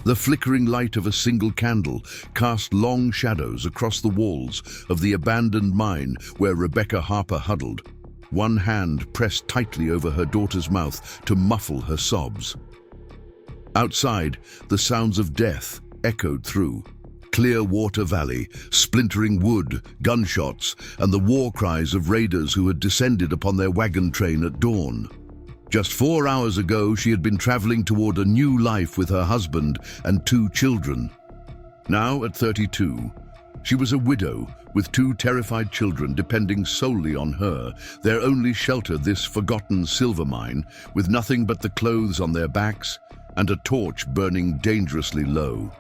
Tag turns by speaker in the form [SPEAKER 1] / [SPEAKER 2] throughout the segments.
[SPEAKER 1] The flickering light of a single candle cast long shadows across the walls of the abandoned mine where Rebecca Harper huddled, one hand pressed tightly over her daughter's mouth to muffle her sobs. Outside, the sounds of death echoed through. Clearwater Valley, splintering wood, gunshots, and the war cries of raiders who had descended upon their wagon train at dawn. Just 4 hours ago, she had been traveling toward a new life with her husband and 2 children. Now, at 32, she was a widow with 2 terrified children depending solely on her, their only shelter this forgotten silver mine, with nothing but the clothes on their backs and a torch burning dangerously low.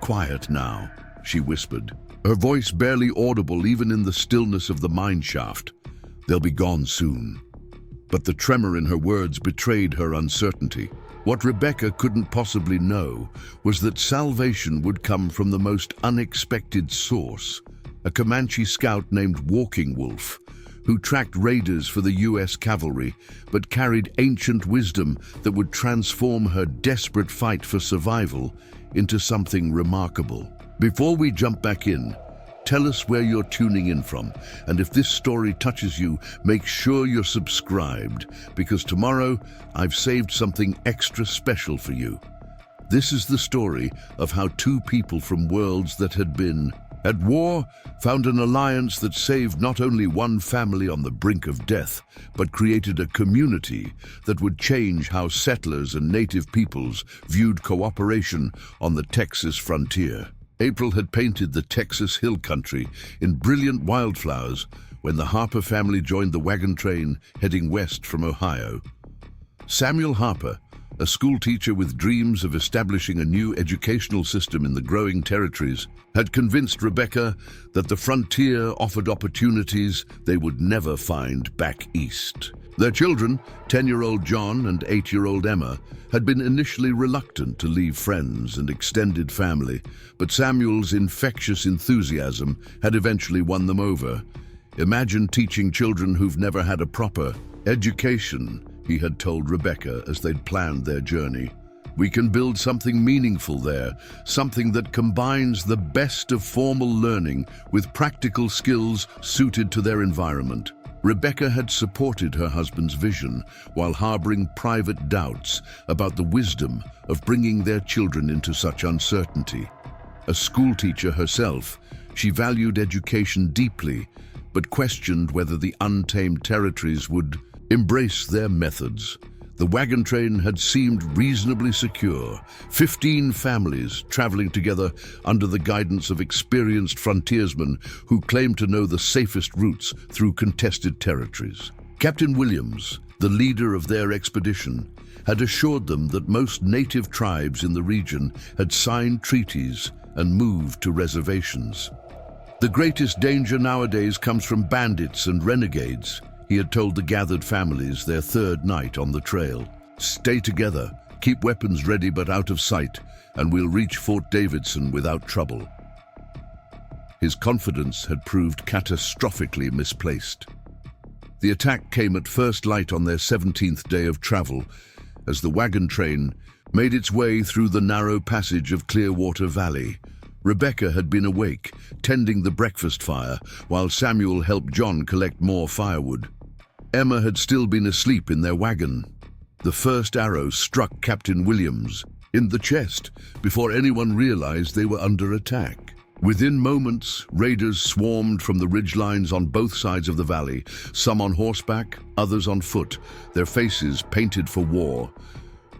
[SPEAKER 1] "Quiet now," she whispered, her voice barely audible even in the stillness of the mine shaft. "They'll be gone soon." But the tremor in her words betrayed her uncertainty. What Rebecca couldn't possibly know was that salvation would come from the most unexpected source, a Comanche scout named Walking Wolf, who tracked raiders for the US cavalry, but carried ancient wisdom that would transform her desperate fight for survival into something remarkable. Before we jump back in, tell us where you're tuning in from, and if this story touches you, make sure you're subscribed, because tomorrow I've saved something extra special for you. This is the story of how 2 people from worlds that had been at war found an alliance that saved not only one family on the brink of death, but created a community that would change how settlers and native peoples viewed cooperation on the Texas frontier. April had painted the Texas hill country in brilliant wildflowers when the Harper family joined the wagon train heading west from Ohio. Samuel Harper, a schoolteacher with dreams of establishing a new educational system in the growing territories, had convinced Rebecca that the frontier offered opportunities they would never find back east. Their children, 10-year-old John and 8-year-old Emma, had been initially reluctant to leave friends and extended family, but Samuel's infectious enthusiasm had eventually won them over. "Imagine teaching children who've never had a proper education," he had told Rebecca as they'd planned their journey. "We can build something meaningful there, something that combines the best of formal learning with practical skills suited to their environment." Rebecca had supported her husband's vision while harboring private doubts about the wisdom of bringing their children into such uncertainty. A schoolteacher herself, she valued education deeply, but questioned whether the untamed territories would embrace their methods. The wagon train had seemed reasonably secure, 15 families traveling together under the guidance of experienced frontiersmen who claimed to know the safest routes through contested territories. Captain Williams, the leader of their expedition, had assured them that most native tribes in the region had signed treaties and moved to reservations. "The greatest danger nowadays comes from bandits and renegades," he had told the gathered families their 3rd night on the trail. "Stay together, keep weapons ready but out of sight, and we'll reach Fort Davidson without trouble." His confidence had proved catastrophically misplaced. The attack came at first light on their 17th day of travel, as the wagon train made its way through the narrow passage of Clearwater Valley. Rebecca had been awake, tending the breakfast fire, while Samuel helped John collect more firewood. Emma had still been asleep in their wagon. The first arrow struck Captain Williams in the chest before anyone realized they were under attack. Within moments, raiders swarmed from the ridgelines on both sides of the valley, some on horseback, others on foot, their faces painted for war.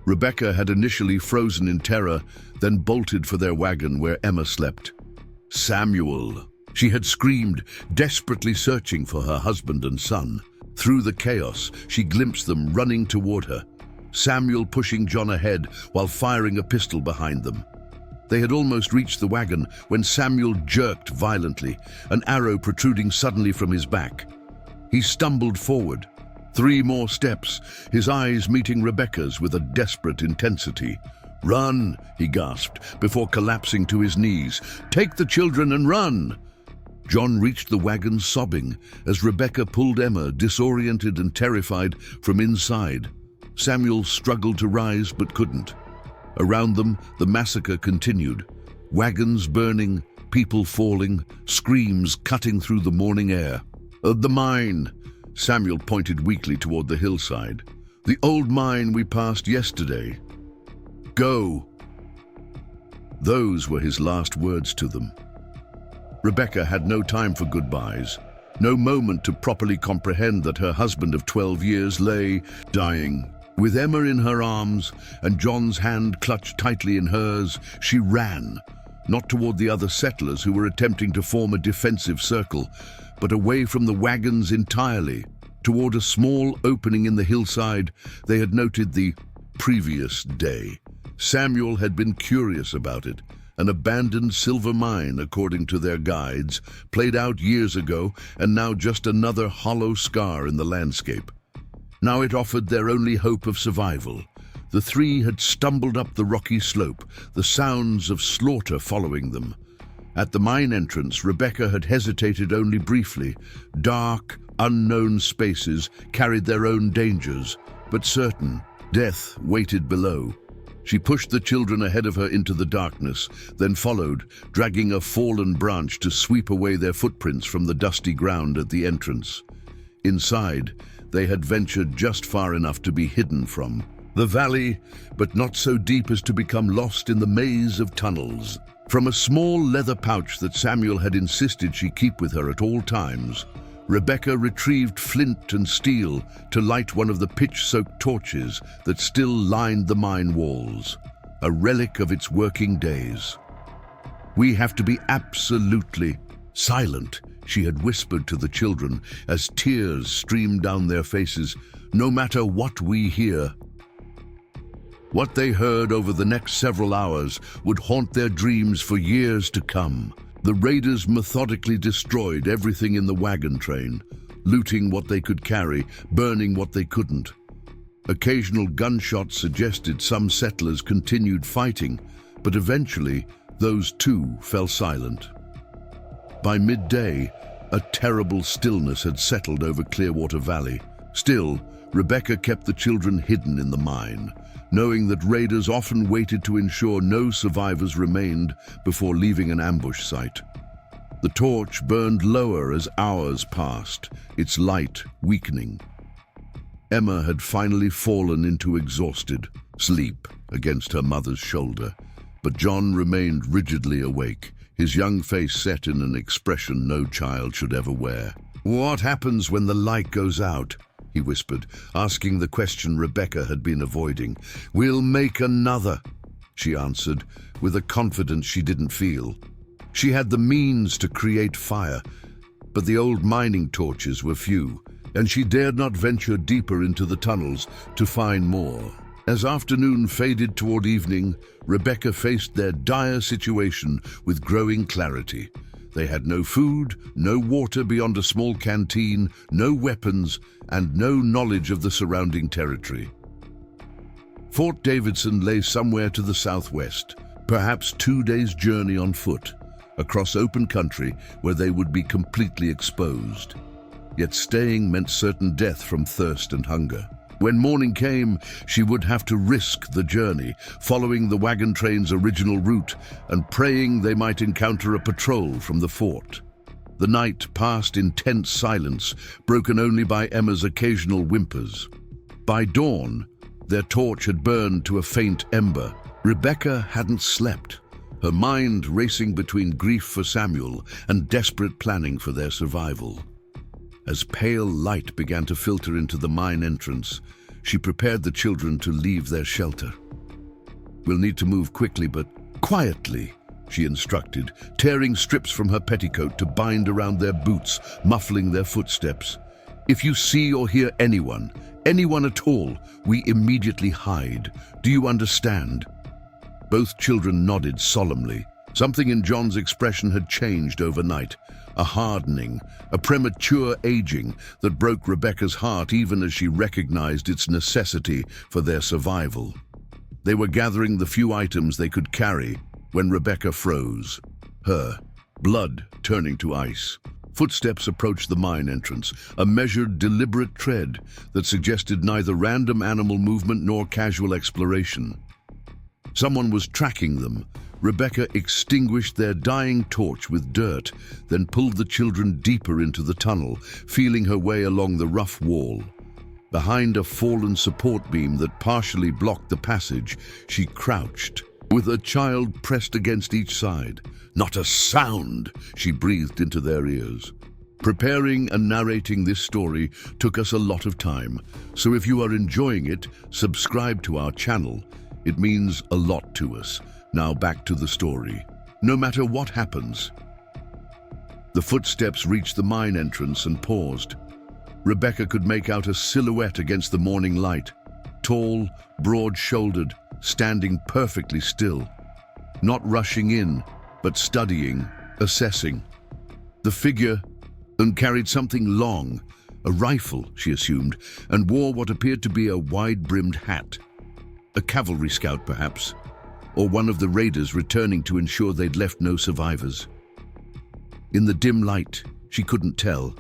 [SPEAKER 1] Rebecca had initially frozen in terror, then bolted for their wagon where Emma slept. "Samuel!" She had screamed, desperately searching for her husband and son. Through the chaos, she glimpsed them running toward her, Samuel pushing John ahead while firing a pistol behind them. They had almost reached the wagon when Samuel jerked violently, an arrow protruding suddenly from his back. He stumbled forward. 3 more steps, his eyes meeting Rebecca's with a desperate intensity. "Run!" he gasped, before collapsing to his knees. "Take the children and run!" John reached the wagon sobbing as Rebecca pulled Emma, disoriented and terrified, from inside. Samuel struggled to rise but couldn't. Around them, the massacre continued. Wagons burning, people falling, screams cutting through the morning air. The mine! Samuel pointed weakly toward the hillside. The old mine we passed yesterday. Go! Those were his last words to them. Rebecca had no time for goodbyes, no moment to properly comprehend that her husband of 12 years lay dying. With Emma in her arms and John's hand clutched tightly in hers, she ran, not toward the other settlers who were attempting to form a defensive circle, but away from the wagons entirely, toward a small opening in the hillside they had noted the previous day. Samuel had been curious about it. An abandoned silver mine, according to their guides, played out years ago and now just another hollow scar in the landscape. Now it offered their only hope of survival. The three had stumbled up the rocky slope, the sounds of slaughter following them. At the mine entrance, Rebecca had hesitated only briefly. Dark, unknown spaces carried their own dangers, but certain death waited below. She pushed the children ahead of her into the darkness, then followed, dragging a fallen branch to sweep away their footprints from the dusty ground at the entrance. Inside, they had ventured just far enough to be hidden from the valley, but not so deep as to become lost in the maze of tunnels. From a small leather pouch that Samuel had insisted she keep with her at all times, Rebecca retrieved flint and steel to light one of the pitch-soaked torches that still lined the mine walls, a relic of its working days. "We have to be absolutely silent," she had whispered to the children as tears streamed down their faces, "no matter what we hear." What they heard over the next several hours would haunt their dreams for years to come. The raiders methodically destroyed everything in the wagon train, looting what they could carry, burning what they couldn't. Occasional gunshots suggested some settlers continued fighting, but eventually those too fell silent. By midday, a terrible stillness had settled over Clearwater Valley. Still, Rebecca kept the children hidden in the mine, knowing that raiders often waited to ensure no survivors remained before leaving an ambush site. The torch burned lower as hours passed, its light weakening. Emma had finally fallen into exhausted sleep against her mother's shoulder, but John remained rigidly awake, his young face set in an expression no child should ever wear. "What happens when the light goes out?" he whispered, asking the question Rebecca had been avoiding. "We'll make another," she answered, with a confidence she didn't feel. She had the means to create fire, but the old mining torches were few, and she dared not venture deeper into the tunnels to find more. As afternoon faded toward evening, Rebecca faced their dire situation with growing clarity. They had no food, no water beyond a small canteen, no weapons, and no knowledge of the surrounding territory. Fort Davidson lay somewhere to the southwest, perhaps 2 days' journey on foot, across open country where they would be completely exposed. Yet staying meant certain death from thirst and hunger. When morning came, she would have to risk the journey, following the wagon train's original route and praying they might encounter a patrol from the fort. The night passed in tense silence, broken only by Emma's occasional whimpers. By dawn, their torch had burned to a faint ember. Rebecca hadn't slept, her mind racing between grief for Samuel and desperate planning for their survival. As pale light began to filter into the mine entrance, she prepared the children to leave their shelter. "We'll need to move quickly, but quietly," she instructed, tearing strips from her petticoat to bind around their boots, muffling their footsteps. "If you see or hear anyone at all, we immediately hide. Do you understand?" Both children nodded solemnly. Something in John's expression had changed overnight. A hardening, a premature aging that broke Rebecca's heart even as she recognized its necessity for their survival. They were gathering the few items they could carry when Rebecca froze, her blood turning to ice. Footsteps approached the mine entrance, a measured, deliberate tread that suggested neither random animal movement nor casual exploration. Someone was tracking them. Rebecca extinguished their dying torch with dirt, then pulled the children deeper into the tunnel, feeling her way along the rough wall. Behind a fallen support beam that partially blocked the passage, she crouched, with a child pressed against each side. "Not a sound," she breathed into their ears. Preparing and narrating this story took us a lot of time, so if you are enjoying it, subscribe to our channel. It means a lot to us. Now back to the story. No matter what happens. The footsteps reached the mine entrance and paused. Rebecca could make out a silhouette against the morning light. Tall, broad-shouldered, standing perfectly still. Not rushing in, but studying, assessing. The figure carried something long, a rifle, she assumed, and wore what appeared to be a wide-brimmed hat. A cavalry scout, perhaps, or one of the raiders returning to ensure they'd left no survivors. In the dim light, she couldn't tell,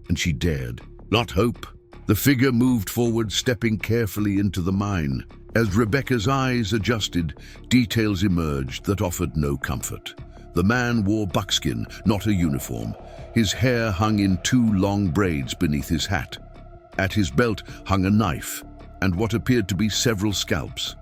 [SPEAKER 1] and she dared not hope. The figure moved forward, stepping carefully into the mine. As Rebecca's eyes adjusted, details emerged that offered no comfort. The man wore buckskin, not a uniform. His hair hung in 2 long braids beneath his hat. At his belt hung a knife and what appeared to be several scalps.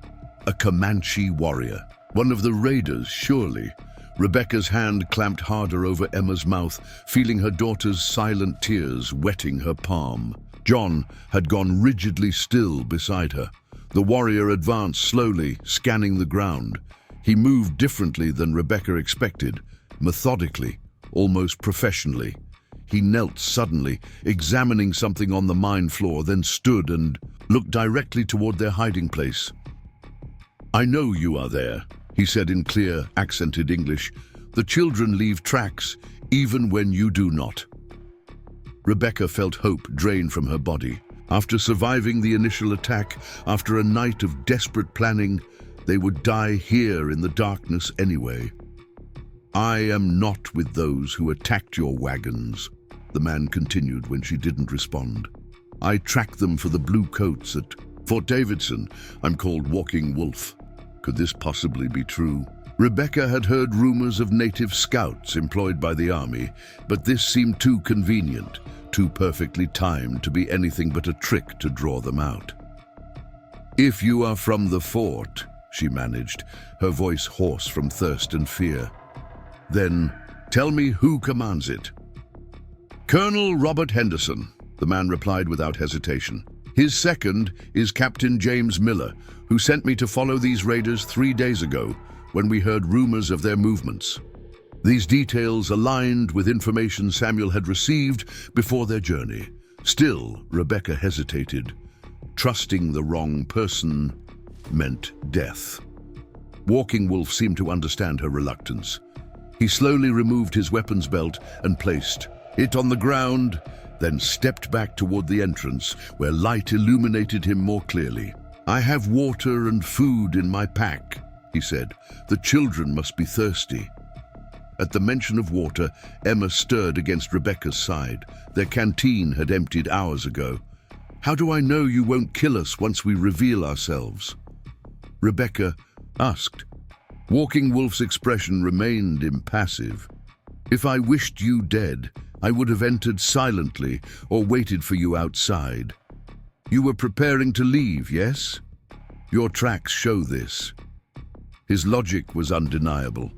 [SPEAKER 1] A Comanche warrior. One of the raiders, surely. Rebecca's hand clamped harder over Emma's mouth, feeling her daughter's silent tears wetting her palm. John had gone rigidly still beside her. The warrior advanced slowly, scanning the ground. He moved differently than Rebecca expected, methodically, almost professionally. He knelt suddenly, examining something on the mine floor, then stood and looked directly toward their hiding place. "I know you are there," he said in clear, accented English. "The children leave tracks, even when you do not." Rebecca felt hope drain from her body. After surviving the initial attack, after a night of desperate planning, they would die here in the darkness anyway. "I am not with those who attacked your wagons," the man continued when she didn't respond. "I tracked them for the blue coats at Fort Davidson. I'm called Walking Wolf." Could this possibly be true? Rebecca had heard rumors of native scouts employed by the army, but this seemed too convenient, too perfectly timed to be anything but a trick to draw them out. "If you are from the fort," she managed, her voice hoarse from thirst and fear, "then tell me who commands it." "Colonel Robert Henderson," the man replied without hesitation. "His second is Captain James Miller, who sent me to follow these raiders 3 days ago when we heard rumors of their movements." These details aligned with information Samuel had received before their journey. Still, Rebecca hesitated. Trusting the wrong person meant death. Walking Wolf seemed to understand her reluctance. He slowly removed his weapons belt and placed it on the ground, then stepped back toward the entrance, where light illuminated him more clearly. "I have water and food in my pack," he said. "The children must be thirsty." At the mention of water, Emma stirred against Rebecca's side. Their canteen had emptied hours ago. "How do I know you won't kill us once we reveal ourselves?" Rebecca asked. Walking Wolf's expression remained impassive. "If I wished you dead, I would have entered silently or waited for you outside. You were preparing to leave, yes? Your tracks show this." His logic was undeniable.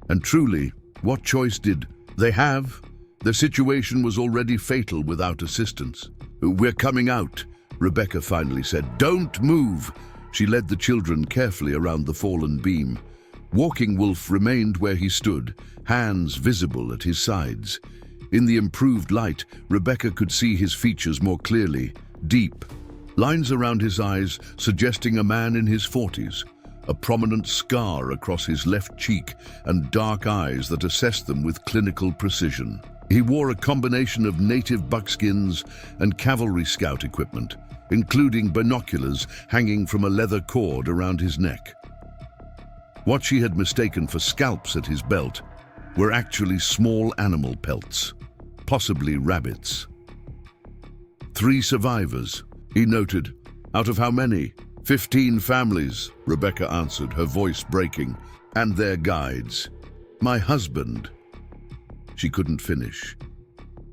[SPEAKER 1] And truly, what choice did they have? The situation was already fatal without assistance. "We're coming out," Rebecca finally said. "Don't move." She led the children carefully around the fallen beam. Walking Wolf remained where he stood, hands visible at his sides. In the improved light, Rebecca could see his features more clearly, deep. Lines around his eyes suggesting a man in his 40s. A prominent scar across his left cheek and dark eyes that assessed them with clinical precision. He wore a combination of native buckskins and cavalry scout equipment, including binoculars hanging from a leather cord around his neck. What she had mistaken for scalps at his belt were actually small animal pelts, possibly rabbits. 3 survivors, he noted. Out of how many? 15 families, Rebecca answered, her voice breaking. And their guides. My husband. She couldn't finish.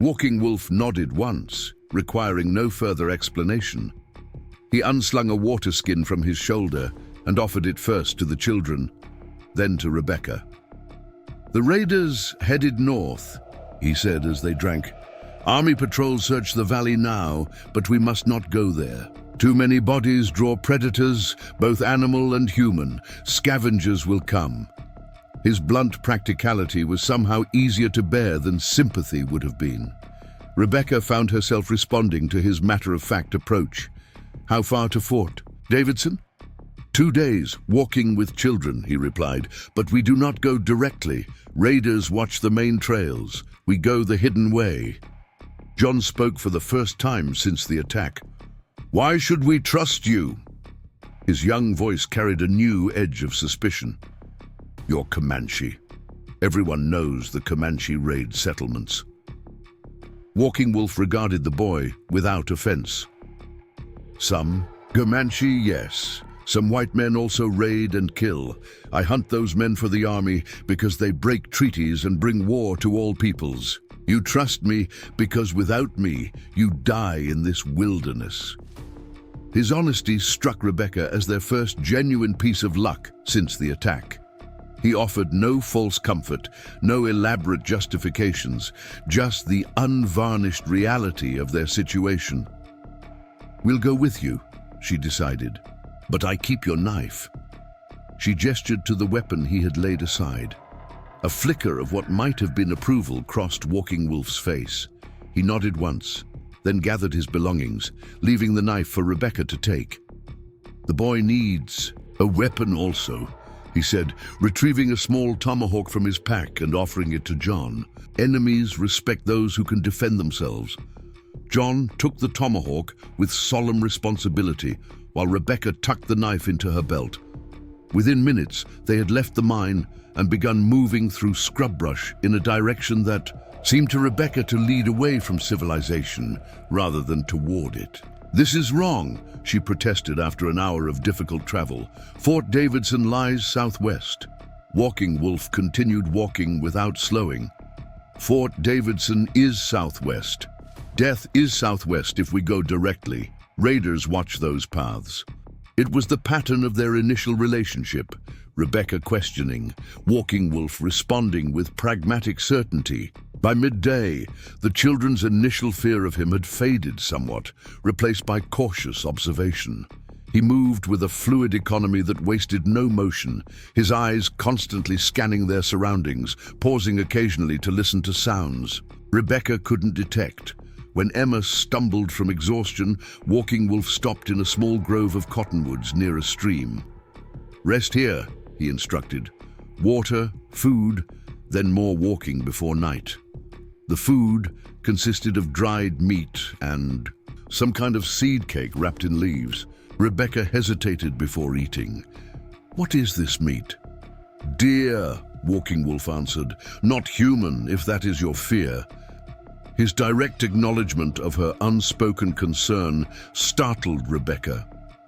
[SPEAKER 1] Walking Wolf nodded once, requiring no further explanation. He unslung a water skin from his shoulder and offered it first to the children, then to Rebecca. The raiders headed north, he said as they drank. Army patrols search the valley now, but we must not go there. Too many bodies draw predators, both animal and human. Scavengers will come. His blunt practicality was somehow easier to bear than sympathy would have been. Rebecca found herself responding to his matter-of-fact approach. How far to Fort Davidson? 2 days, walking with children, he replied, but we do not go directly. Raiders watch the main trails. We go the hidden way. John spoke for the first time since the attack. Why should we trust you? His young voice carried a new edge of suspicion. You're Comanche. Everyone knows the Comanche raid settlements. Walking Wolf regarded the boy without offense. Some Comanche, yes. Some white men also raid and kill. I hunt those men for the army because they break treaties and bring war to all peoples. You trust me because without me, you die in this wilderness. His honesty struck Rebecca as their first genuine piece of luck since the attack. He offered no false comfort, no elaborate justifications, just the unvarnished reality of their situation. We'll go with you, she decided, but I keep your knife. She gestured to the weapon he had laid aside. A flicker of what might have been approval crossed Walking Wolf's face. He nodded once, then gathered his belongings, leaving the knife for Rebecca to take. The boy needs a weapon also, he said, retrieving a small tomahawk from his pack and offering it to John. Enemies respect those who can defend themselves. John took the tomahawk with solemn responsibility, while Rebecca tucked the knife into her belt. Within minutes, they had left the mine and begun moving through scrub brush in a direction that seemed to Rebecca to lead away from civilization rather than toward it. This is wrong, she protested after an hour of difficult travel. Fort Davidson lies southwest. Walking Wolf continued walking without slowing. Fort Davidson is southwest. Death is southwest if we go directly. Raiders watch those paths. It was the pattern of their initial relationship, Rebecca questioning, Walking Wolf responding with pragmatic certainty. By midday, the children's initial fear of him had faded somewhat, replaced by cautious observation. He moved with a fluid economy that wasted no motion, his eyes constantly scanning their surroundings, pausing occasionally to listen to sounds Rebecca couldn't detect. When Emma stumbled from exhaustion, Walking Wolf stopped in a small grove of cottonwoods near a stream. Rest here, he instructed. Water, food, then more walking before night. The food consisted of dried meat and some kind of seed cake wrapped in leaves. Rebecca hesitated before eating. What is this meat? Deer, Walking Wolf answered. Not human, if that is your fear. His direct acknowledgement of her unspoken concern startled Rebecca.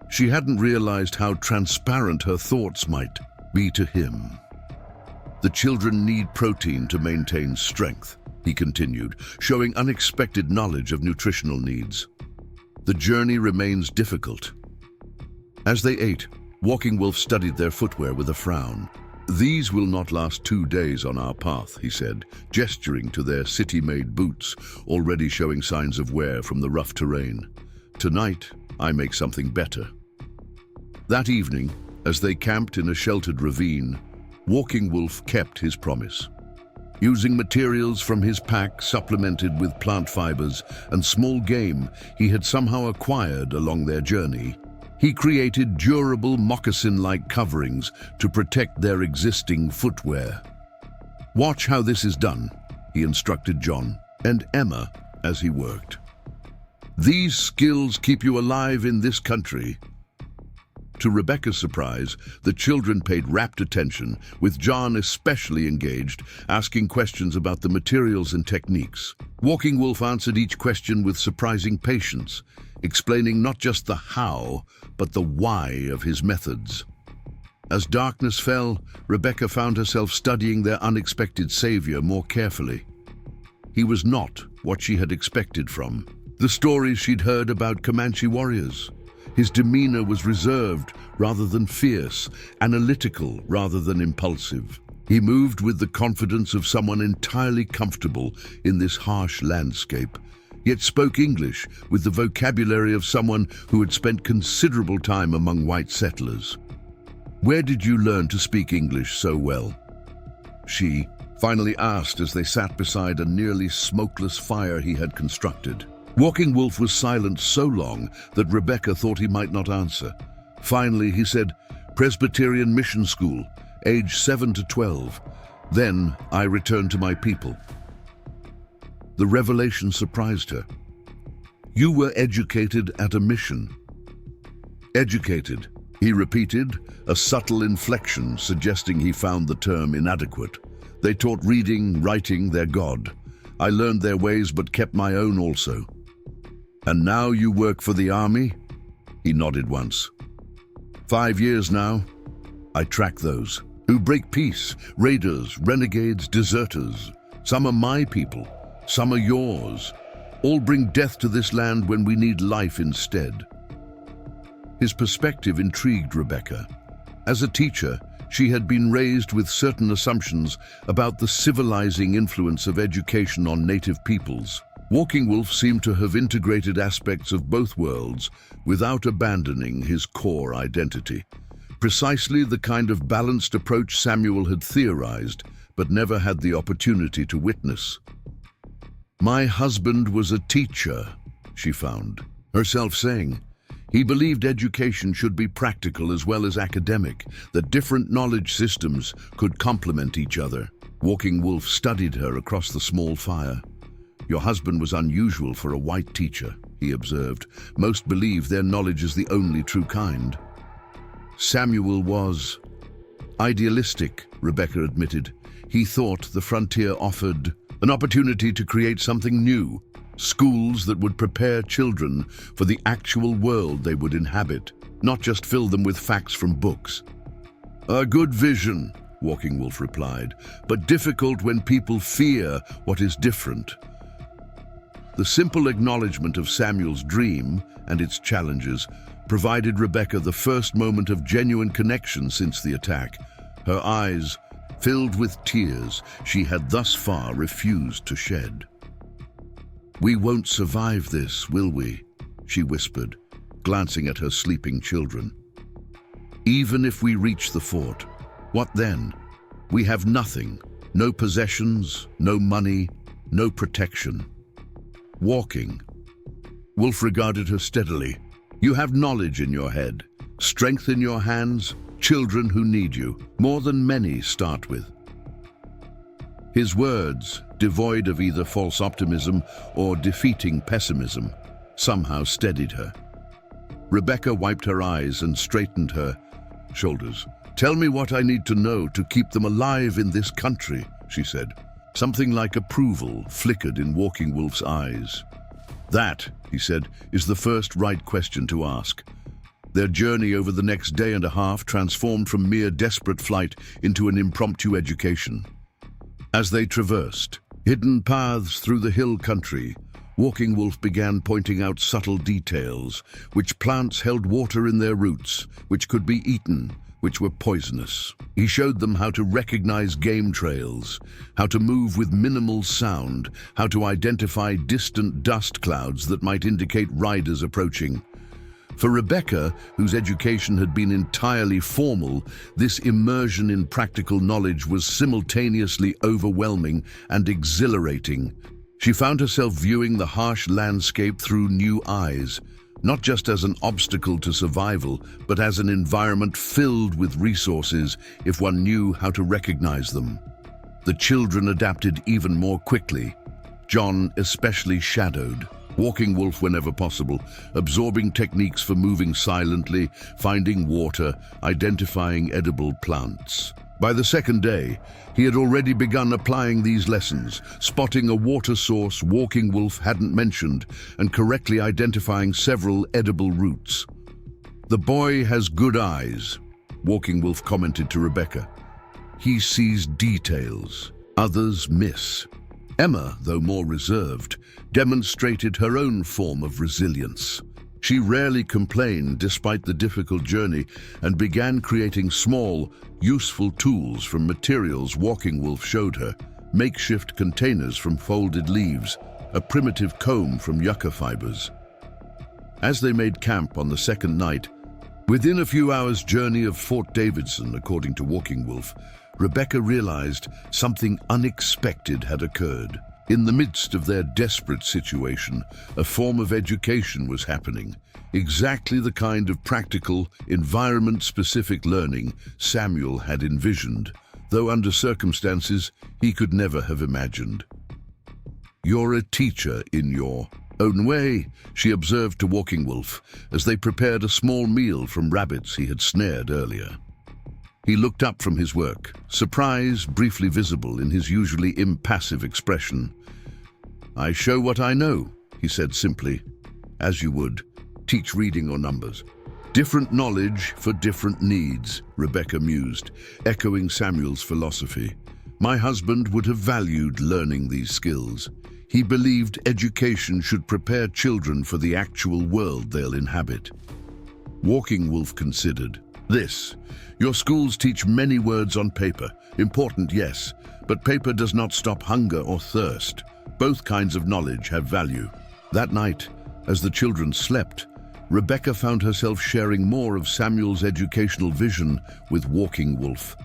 [SPEAKER 1] She hadn't realized how transparent her thoughts might be to him. The children need protein to maintain strength, he continued, showing unexpected knowledge of nutritional needs. The journey remains difficult. As they ate, Walking Wolf studied their footwear with a frown. These will not last 2 days on our path, he said, gesturing to their city-made boots, already showing signs of wear from the rough terrain. Tonight, I make something better. That evening, as they camped in a sheltered ravine, Walking Wolf kept his promise. Using materials from his pack supplemented with plant fibers and small game he had somehow acquired along their journey, he created durable moccasin-like coverings to protect their existing footwear. Watch how this is done, he instructed John and Emma as he worked. These skills keep you alive in this country. To Rebecca's surprise, the children paid rapt attention, with John especially engaged, asking questions about the materials and techniques. Walking Wolf answered each question with surprising patience, explaining not just the how, but the why of his methods. As darkness fell, Rebecca found herself studying their unexpected savior more carefully. He was not what she had expected from the stories she'd heard about Comanche warriors. His demeanor was reserved rather than fierce, analytical rather than impulsive. He moved with the confidence of someone entirely comfortable in this harsh landscape, yet spoke English with the vocabulary of someone who had spent considerable time among white settlers. "Where did you learn to speak English so well?" she finally asked as they sat beside a nearly smokeless fire he had constructed. Walking Wolf was silent so long that Rebecca thought he might not answer. Finally, he said, "Presbyterian Mission School, age 7 to 12. Then I returned to my people." The revelation surprised her. "You were educated at a mission." "Educated," he repeated, a subtle inflection suggesting he found the term inadequate. "They taught reading, writing, their God. I learned their ways but kept my own also." "And now you work for the army?" He nodded once. 5 years now. I track those who break peace, raiders, renegades, deserters. Some are my people, some are yours. All bring death to this land when we need life instead." His perspective intrigued Rebecca. As a teacher, she had been raised with certain assumptions about the civilizing influence of education on native peoples. Walking Wolf seemed to have integrated aspects of both worlds without abandoning his core identity. Precisely the kind of balanced approach Samuel had theorized, but never had the opportunity to witness. "My husband was a teacher," she found herself saying. He believed education should be practical as well as academic, that different knowledge systems could complement each other. Walking Wolf studied her across the small fire. "Your husband was unusual for a white teacher," he observed. "Most believe their knowledge is the only true kind." Samuel was idealistic, Rebecca admitted. He thought the frontier offered an opportunity to create something new, schools that would prepare children for the actual world they would inhabit, not just fill them with facts from books. "A good vision," Walking Wolf replied, "but difficult when people fear what is different." The simple acknowledgement of Samuel's dream and its challenges provided Rebecca the first moment of genuine connection since the attack. Her eyes filled with tears she had thus far refused to shed. "We won't survive this, will we?" she whispered, glancing at her sleeping children. "Even if we reach the fort, what then? We have nothing, no possessions, no money, no protection." Walking Wolf regarded her steadily. "You have knowledge in your head, strength in your hands, children who need you, more than many start with." His words, devoid of either false optimism or defeating pessimism, somehow steadied her. Rebecca wiped her eyes and straightened her shoulders. "Tell me what I need to know to keep them alive in this country," she said. Something like approval flickered in Walking Wolf's eyes. "That," he said, "is the first right question to ask." Their journey over the next day and a half transformed from mere desperate flight into an impromptu education. As they traversed hidden paths through the hill country, Walking Wolf began pointing out subtle details, which plants held water in their roots, which could be eaten, which were poisonous. He showed them how to recognize game trails, how to move with minimal sound, how to identify distant dust clouds that might indicate riders approaching. For Rebecca, whose education had been entirely formal, this immersion in practical knowledge was simultaneously overwhelming and exhilarating. She found herself viewing the harsh landscape through new eyes, not just as an obstacle to survival, but as an environment filled with resources if one knew how to recognize them. The children adapted even more quickly. John especially shadowed, Walking Wolf whenever possible, absorbing techniques for moving silently, finding water, identifying edible plants. By the second day, he had already begun applying these lessons, spotting a water source Walking Wolf hadn't mentioned and correctly identifying several edible roots. "The boy has good eyes," Walking Wolf commented to Rebecca. "He sees details others miss." Emma, though more reserved, demonstrated her own form of resilience. She rarely complained despite the difficult journey and began creating small, useful tools from materials Walking Wolf showed her: makeshift containers from folded leaves, a primitive comb from yucca fibers. As they made camp on the second night, within a few hours' journey of Fort Davidson, according to Walking Wolf, Rebecca realized something unexpected had occurred. In the midst of their desperate situation, a form of education was happening, exactly the kind of practical, environment-specific learning Samuel had envisioned, though under circumstances he could never have imagined. "You're a teacher in your own way," she observed to Walking Wolf as they prepared a small meal from rabbits he had snared earlier. He looked up from his work, surprise briefly visible in his usually impassive expression. "I show what I know," he said simply, "as you would teach reading or numbers." "Different knowledge for different needs," Rebecca mused, echoing Samuel's philosophy. "My husband would have valued learning these skills. He believed education should prepare children for the actual world they'll inhabit." Walking Wolf considered. "This. Your schools teach many words on paper. Important, yes, but paper does not stop hunger or thirst. Both kinds of knowledge have value." That night, as the children slept, Rebecca found herself sharing more of Samuel's educational vision with Walking Wolf.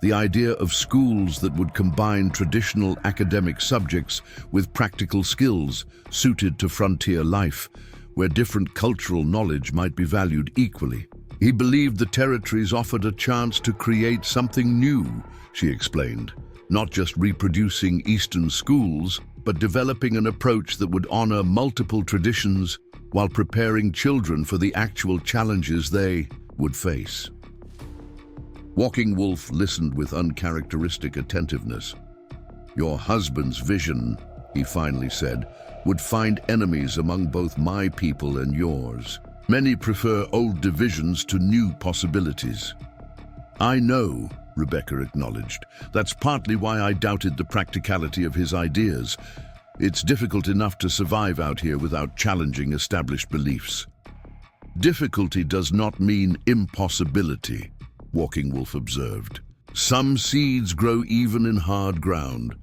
[SPEAKER 1] The idea of schools that would combine traditional academic subjects with practical skills suited to frontier life, where different cultural knowledge might be valued equally. He believed the territories offered a chance to create something new, she explained, not just reproducing Eastern schools, but developing an approach that would honor multiple traditions while preparing children for the actual challenges they would face. Walking Wolf listened with uncharacteristic attentiveness. "Your husband's vision," he finally said, "would find enemies among both my people and yours. Many prefer old divisions to new possibilities." "I know," Rebecca acknowledged. "That's partly why I doubted the practicality of his ideas. It's difficult enough to survive out here without challenging established beliefs." "Difficulty does not mean impossibility," Walking Wolf observed. "Some seeds grow even in hard ground."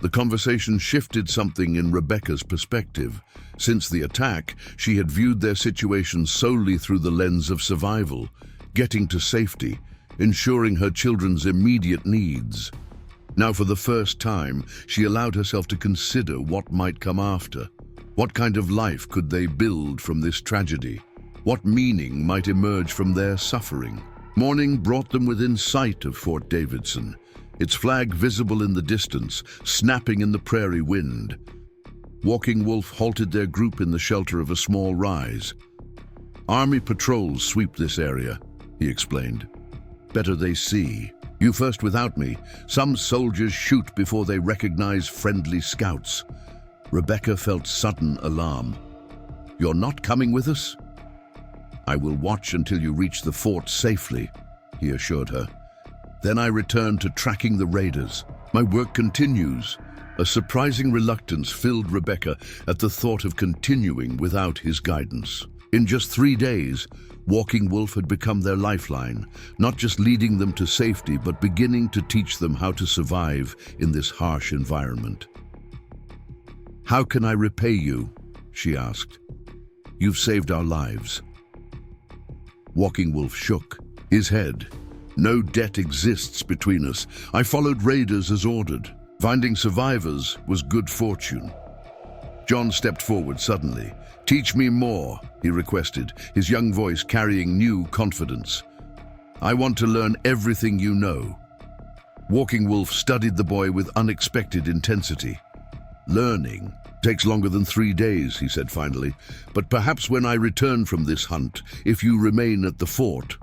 [SPEAKER 1] The conversation shifted something in Rebecca's perspective. Since the attack, she had viewed their situation solely through the lens of survival, getting to safety, ensuring her children's immediate needs. Now, for the first time, she allowed herself to consider what might come after. What kind of life could they build from this tragedy? What meaning might emerge from their suffering? Morning brought them within sight of Fort Davidson, its flag visible in the distance, snapping in the prairie wind. Walking Wolf halted their group in the shelter of a small rise. "Army patrols sweep this area," he explained. "Better they see. You first without me. Some soldiers shoot before they recognize friendly scouts." Rebecca felt sudden alarm. "You're not coming with us?" "I will watch until you reach the fort safely," he assured her. "Then I return to tracking the raiders. My work continues." A surprising reluctance filled Rebecca at the thought of continuing without his guidance. In just 3 days, Walking Wolf had become their lifeline, not just leading them to safety, but beginning to teach them how to survive in this harsh environment. "How can I repay you?" she asked. "You've saved our lives." Walking Wolf shook his head. "No debt exists between us. I followed raiders as ordered. Finding survivors was good fortune." John stepped forward suddenly. "Teach me more," he requested, his young voice carrying new confidence. "I want to learn everything you know." Walking Wolf studied the boy with unexpected intensity. "Learning takes longer than 3 days," he said finally, "but perhaps when I return from this hunt, if you remain at the fort."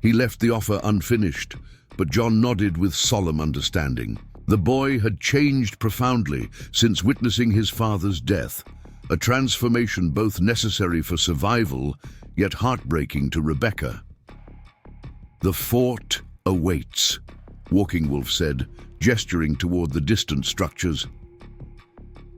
[SPEAKER 1] He left the offer unfinished, but John nodded with solemn understanding. The boy had changed profoundly since witnessing his father's death, a transformation both necessary for survival, yet heartbreaking to Rebecca. "The fort awaits," Walking Wolf said, gesturing toward the distant structures.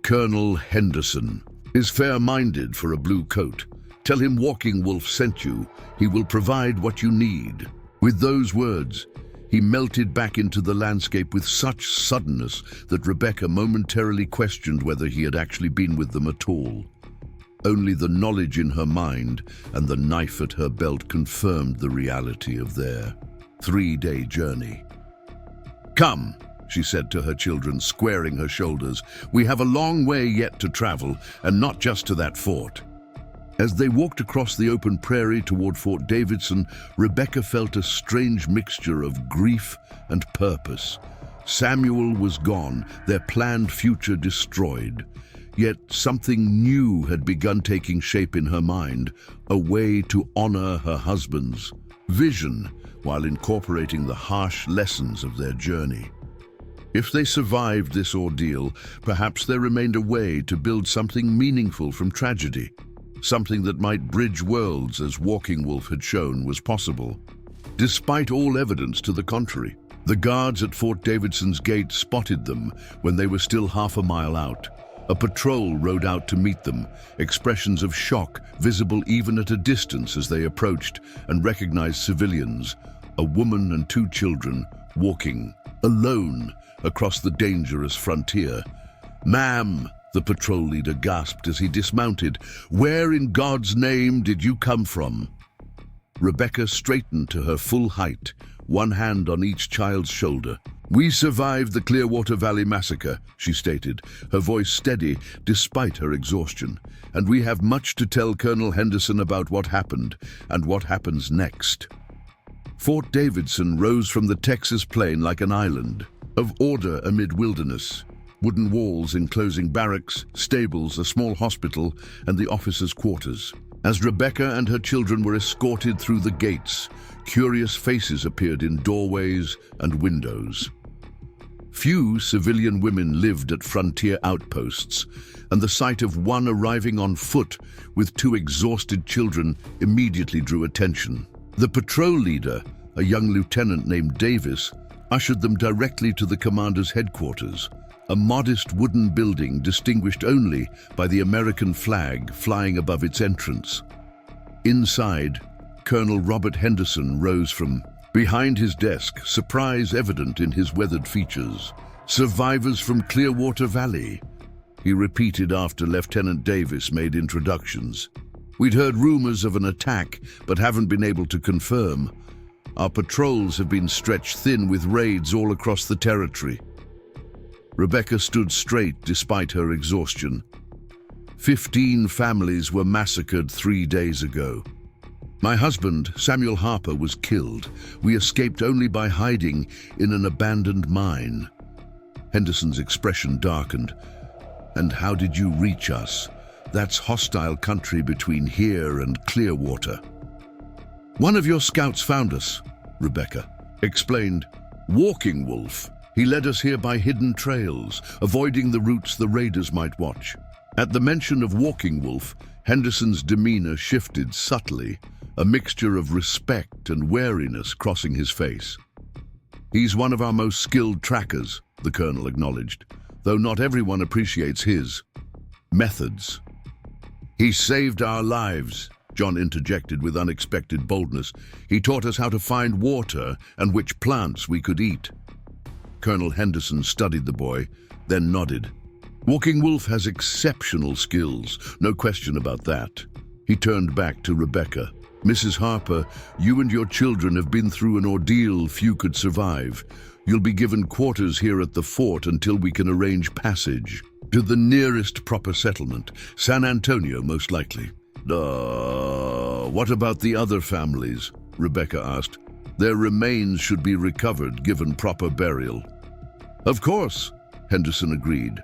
[SPEAKER 1] "Colonel Henderson is fair-minded for a blue coat. Tell him Walking Wolf sent you. He will provide what you need." With those words, he melted back into the landscape with such suddenness that Rebecca momentarily questioned whether he had actually been with them at all. Only the knowledge in her mind and the knife at her belt confirmed the reality of their 3-day journey. "Come," she said to her children, squaring her shoulders. "We have a long way yet to travel, and not just to that fort." As they walked across the open prairie toward Fort Davidson, Rebecca felt a strange mixture of grief and purpose. Samuel was gone, their planned future destroyed. Yet something new had begun taking shape in her mind, a way to honor her husband's vision while incorporating the harsh lessons of their journey. If they survived this ordeal, perhaps there remained a way to build something meaningful from tragedy. Something that might bridge worlds, as Walking Wolf had shown was possible. Despite all evidence to the contrary, the guards at Fort Davidson's gate spotted them when they were still half a mile out. A patrol rode out to meet them, expressions of shock visible even at a distance as they approached and recognized civilians, a woman and 2 children, walking, alone, across the dangerous frontier. "Ma'am," the patrol leader gasped as he dismounted, "where in God's name did you come from?" Rebecca straightened to her full height, one hand on each child's shoulder. "We survived the Clearwater Valley Massacre," she stated, her voice steady despite her exhaustion. "And we have much to tell Colonel Henderson about what happened and what happens next." Fort Davidson rose from the Texas plain like an island of order amid wilderness. Wooden walls enclosing barracks, stables, a small hospital, and the officers' quarters. As Rebecca and her children were escorted through the gates, curious faces appeared in doorways and windows. Few civilian women lived at frontier outposts, and the sight of one arriving on foot with 2 exhausted children immediately drew attention. The patrol leader, a young lieutenant named Davis, ushered them directly to the commander's headquarters, a modest wooden building distinguished only by the American flag flying above its entrance. Inside, Colonel Robert Henderson rose from behind his desk, surprise evident in his weathered features. "Survivors from Clearwater Valley," he repeated after Lieutenant Davis made introductions. "We'd heard rumors of an attack, but haven't been able to confirm. Our patrols have been stretched thin with raids all across the territory." Rebecca stood straight despite her exhaustion. 15 families were massacred 3 days ago. "My husband, Samuel Harper, was killed. We escaped only by hiding in an abandoned mine." Henderson's expression darkened. "And how did you reach us? That's hostile country between here and Clearwater." "One of your scouts found us," Rebecca explained. "Walking Wolf. He led us here by hidden trails, avoiding the routes the raiders might watch." At the mention of Walking Wolf, Henderson's demeanor shifted subtly, a mixture of respect and wariness crossing his face. "He's one of our most skilled trackers," the colonel acknowledged, "though not everyone appreciates his methods." "He saved our lives," John interjected with unexpected boldness. "He taught us how to find water and which plants we could eat." Colonel Henderson studied the boy, then nodded. "Walking Wolf has exceptional skills, no question about that." He turned back to Rebecca. "Mrs. Harper, you and your children have been through an ordeal few could survive. You'll be given quarters here at the fort until we can arrange passage to the nearest proper settlement, San Antonio most likely." What about the other families?" Rebecca asked. "Their remains should be recovered given proper burial." "Of course," Henderson agreed,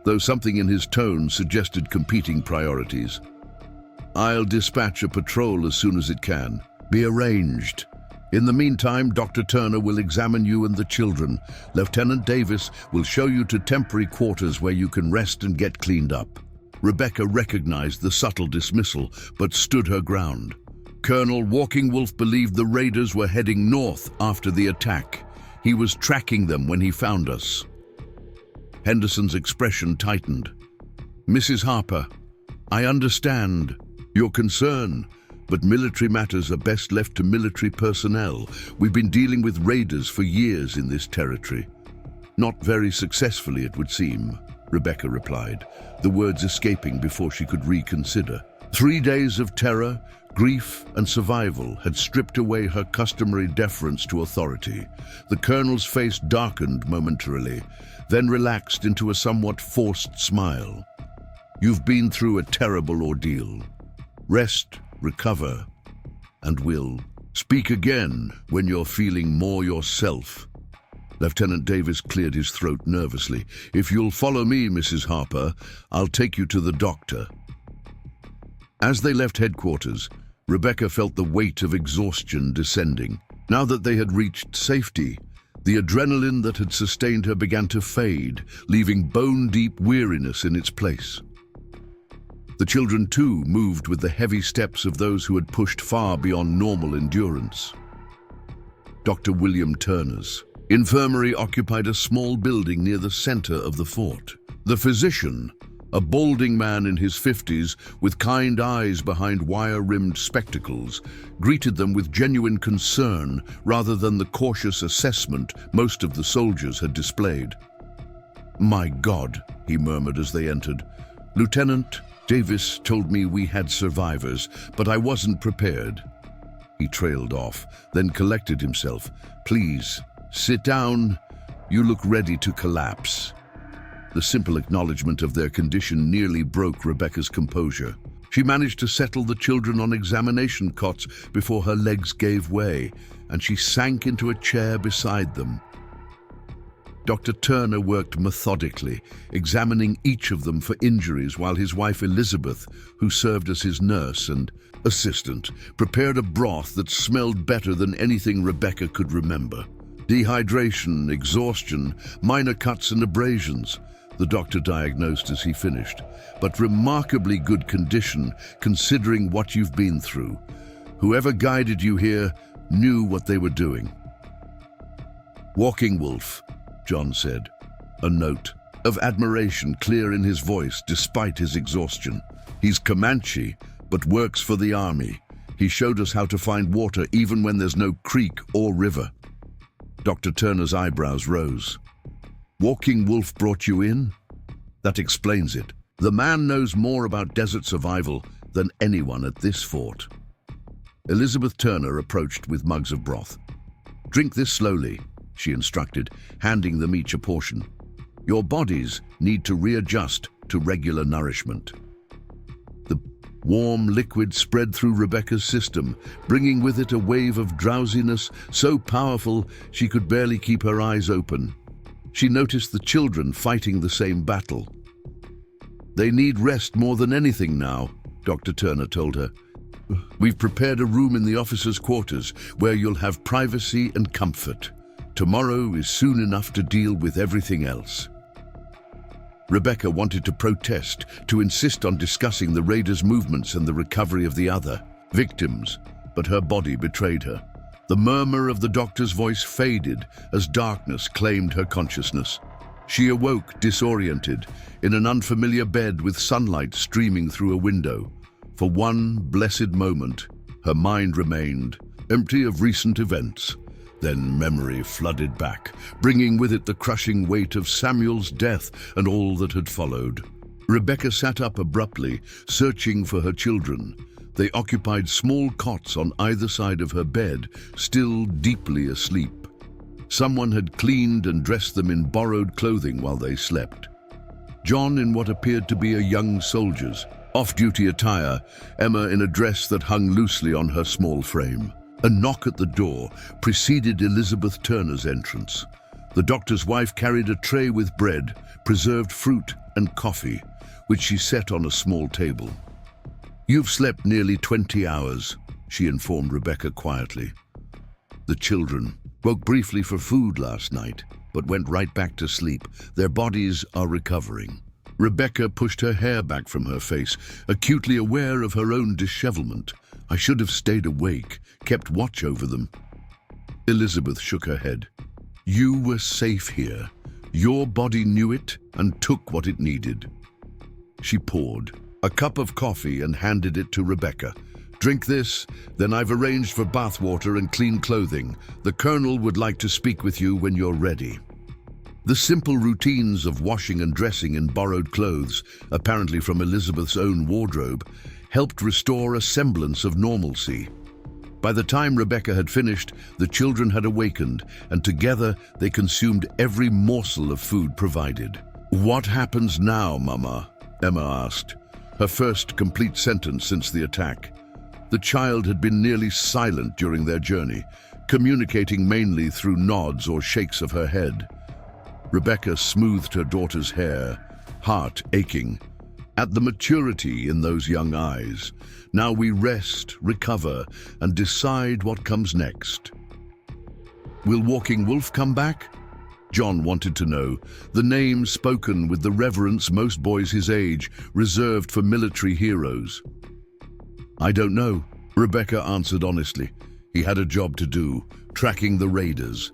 [SPEAKER 1] though something in his tone suggested competing priorities. "I'll dispatch a patrol as soon as it can." "Be arranged." In the meantime, Dr. Turner will examine you and the children. Lieutenant Davis will show you to temporary quarters where you can rest and get cleaned up." Rebecca recognized the subtle dismissal, but stood her ground. Colonel Walking Wolf believed the raiders were heading north after the attack. He was tracking them when he found us. Henderson's expression tightened. "Mrs. Harper, I understand your concern, but military matters are best left to military personnel. We've been dealing with raiders for years in this territory." "Not very successfully, it would seem," Rebecca replied, the words escaping before she could reconsider. 3 days of terror, grief, and survival had stripped away her customary deference to authority. The colonel's face darkened momentarily, then relaxed into a somewhat forced smile. "You've been through a terrible ordeal. Rest, recover, and we'll speak again when you're feeling more yourself." Lieutenant Davis cleared his throat nervously. "If you'll follow me, Mrs. Harper, I'll take you to the doctor." As they left headquarters, Rebecca felt the weight of exhaustion descending. Now that they had reached safety, the adrenaline that had sustained her began to fade, leaving bone-deep weariness in its place. The children, too, moved with the heavy steps of those who had pushed far beyond normal endurance. Dr. William Turner's infirmary occupied a small building near the center of the fort. The physician, a balding man in his 50s with kind eyes behind wire-rimmed spectacles, greeted them with genuine concern rather than the cautious assessment most of the soldiers had displayed. "My God," he murmured as they entered. "Lieutenant Davis told me we had survivors, but I wasn't prepared." He trailed off, then collected himself. "Please, sit down. You look ready to collapse." The simple acknowledgement of their condition nearly broke Rebecca's composure. She managed to settle the children on examination cots before her legs gave way, and she sank into a chair beside them. Dr. Turner worked methodically, examining each of them for injuries while his wife Elizabeth, who served as his nurse and assistant, prepared a broth that smelled better than anything Rebecca could remember. Dehydration, exhaustion, minor cuts and abrasions, the doctor diagnosed as he finished, but remarkably good condition considering what you've been through. Whoever guided you here knew what they were doing. "Walking Wolf," John said, a note of admiration clear in his voice despite his exhaustion. "He's Comanche, but works for the army. He showed us how to find water even when there's no creek or river." Dr. Turner's eyebrows rose. "Walking Wolf brought you in? That explains it. The man knows more about desert survival than anyone at this fort." Elizabeth Turner approached with mugs of broth. "Drink this slowly," she instructed, handing them each a portion. "Your bodies need to readjust to regular nourishment." The warm liquid spread through Rebecca's system, bringing with it a wave of drowsiness so powerful she could barely keep her eyes open. She noticed the children fighting the same battle. "They need rest more than anything now," Dr. Turner told her. "We've prepared a room in the officers' quarters where you'll have privacy and comfort. Tomorrow is soon enough to deal with everything else." Rebecca wanted to protest, to insist on discussing the raiders' movements and the recovery of the other victims, but her body betrayed her. The murmur of the doctor's voice faded as darkness claimed her consciousness. She awoke disoriented, in an unfamiliar bed with sunlight streaming through a window. For one blessed moment, her mind remained empty of recent events. Then memory flooded back, bringing with it the crushing weight of Samuel's death and all that had followed. Rebecca sat up abruptly, searching for her children. They occupied small cots on either side of her bed, still deeply asleep. Someone had cleaned and dressed them in borrowed clothing while they slept. John in what appeared to be a young soldier's off-duty attire, Emma in a dress that hung loosely on her small frame. A knock at the door preceded Elizabeth Turner's entrance. The doctor's wife carried a tray with bread, preserved fruit, and coffee, which she set on a small table. "You've slept nearly 20 hours, she informed Rebecca quietly. The children woke briefly for food last night, but went right back to sleep. Their bodies are recovering. Rebecca pushed her hair back from her face, acutely aware of her own dishevelment. I should have stayed awake, kept watch over them. Elizabeth shook her head. You were safe here. Your body knew it and took what it needed. She poured a cup of coffee and handed it to Rebecca. Drink this, then I've arranged for bathwater and clean clothing. The Colonel would like to speak with you when you're ready. The simple routines of washing and dressing in borrowed clothes, apparently from Elizabeth's own wardrobe, helped restore a semblance of normalcy. By the time Rebecca had finished, the children had awakened, and together they consumed every morsel of food provided. What happens now, Mama? Emma asked, her first complete sentence since the attack. The child had been nearly silent during their journey, communicating mainly through nods or shakes of her head. Rebecca smoothed her daughter's hair, heart aching. At the maturity in those young eyes, now we rest, recover, and decide what comes next. Will Walking Wolf come back? John wanted to know, the name spoken with the reverence most boys his age reserved for military heroes. I don't know, Rebecca answered honestly. He had a job to do, tracking the raiders.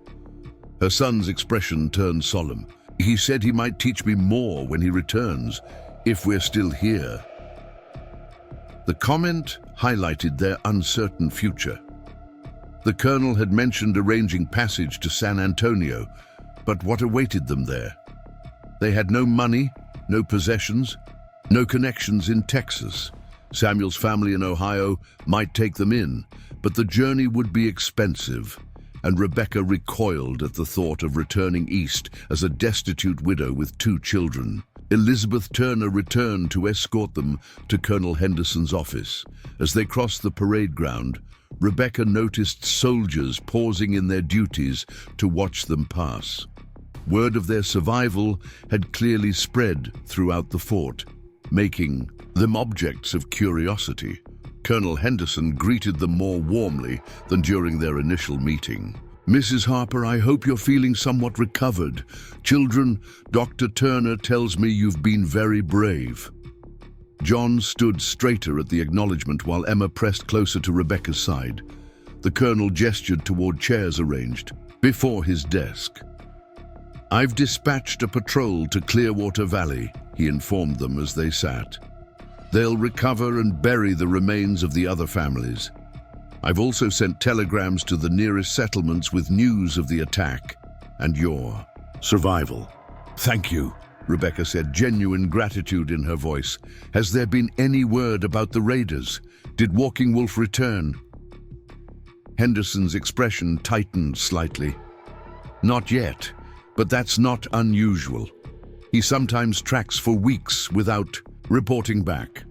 [SPEAKER 1] Her son's expression turned solemn. He said he might teach me more when he returns, if we're still here. The comment highlighted their uncertain future. The Colonel had mentioned arranging passage to San Antonio, but what awaited them there? They had no money, no possessions, no connections in Texas. Samuel's family in Ohio might take them in, but the journey would be expensive, and Rebecca recoiled at the thought of returning east as a destitute widow with 2 children. Elizabeth Turner returned to escort them to Colonel Henderson's office. As they crossed the parade ground, Rebecca noticed soldiers pausing in their duties to watch them pass. Word of their survival had clearly spread throughout the fort, making them objects of curiosity. Colonel Henderson greeted them more warmly than during their initial meeting. Mrs. Harper, I hope you're feeling somewhat recovered. Children, Dr. Turner tells me you've been very brave. John stood straighter at the acknowledgement while Emma pressed closer to Rebecca's side. The Colonel gestured toward chairs arranged before his desk. I've dispatched a patrol to Clearwater Valley, he informed them as they sat. They'll recover and bury the remains of the other families. I've also sent telegrams to the nearest settlements with news of the attack and your survival. Thank you, Rebecca said, genuine gratitude in her voice. Has there been any word about the raiders? Did Walking Wolf return? Henderson's expression tightened slightly. Not yet, but that's not unusual. He sometimes tracks for weeks without reporting back.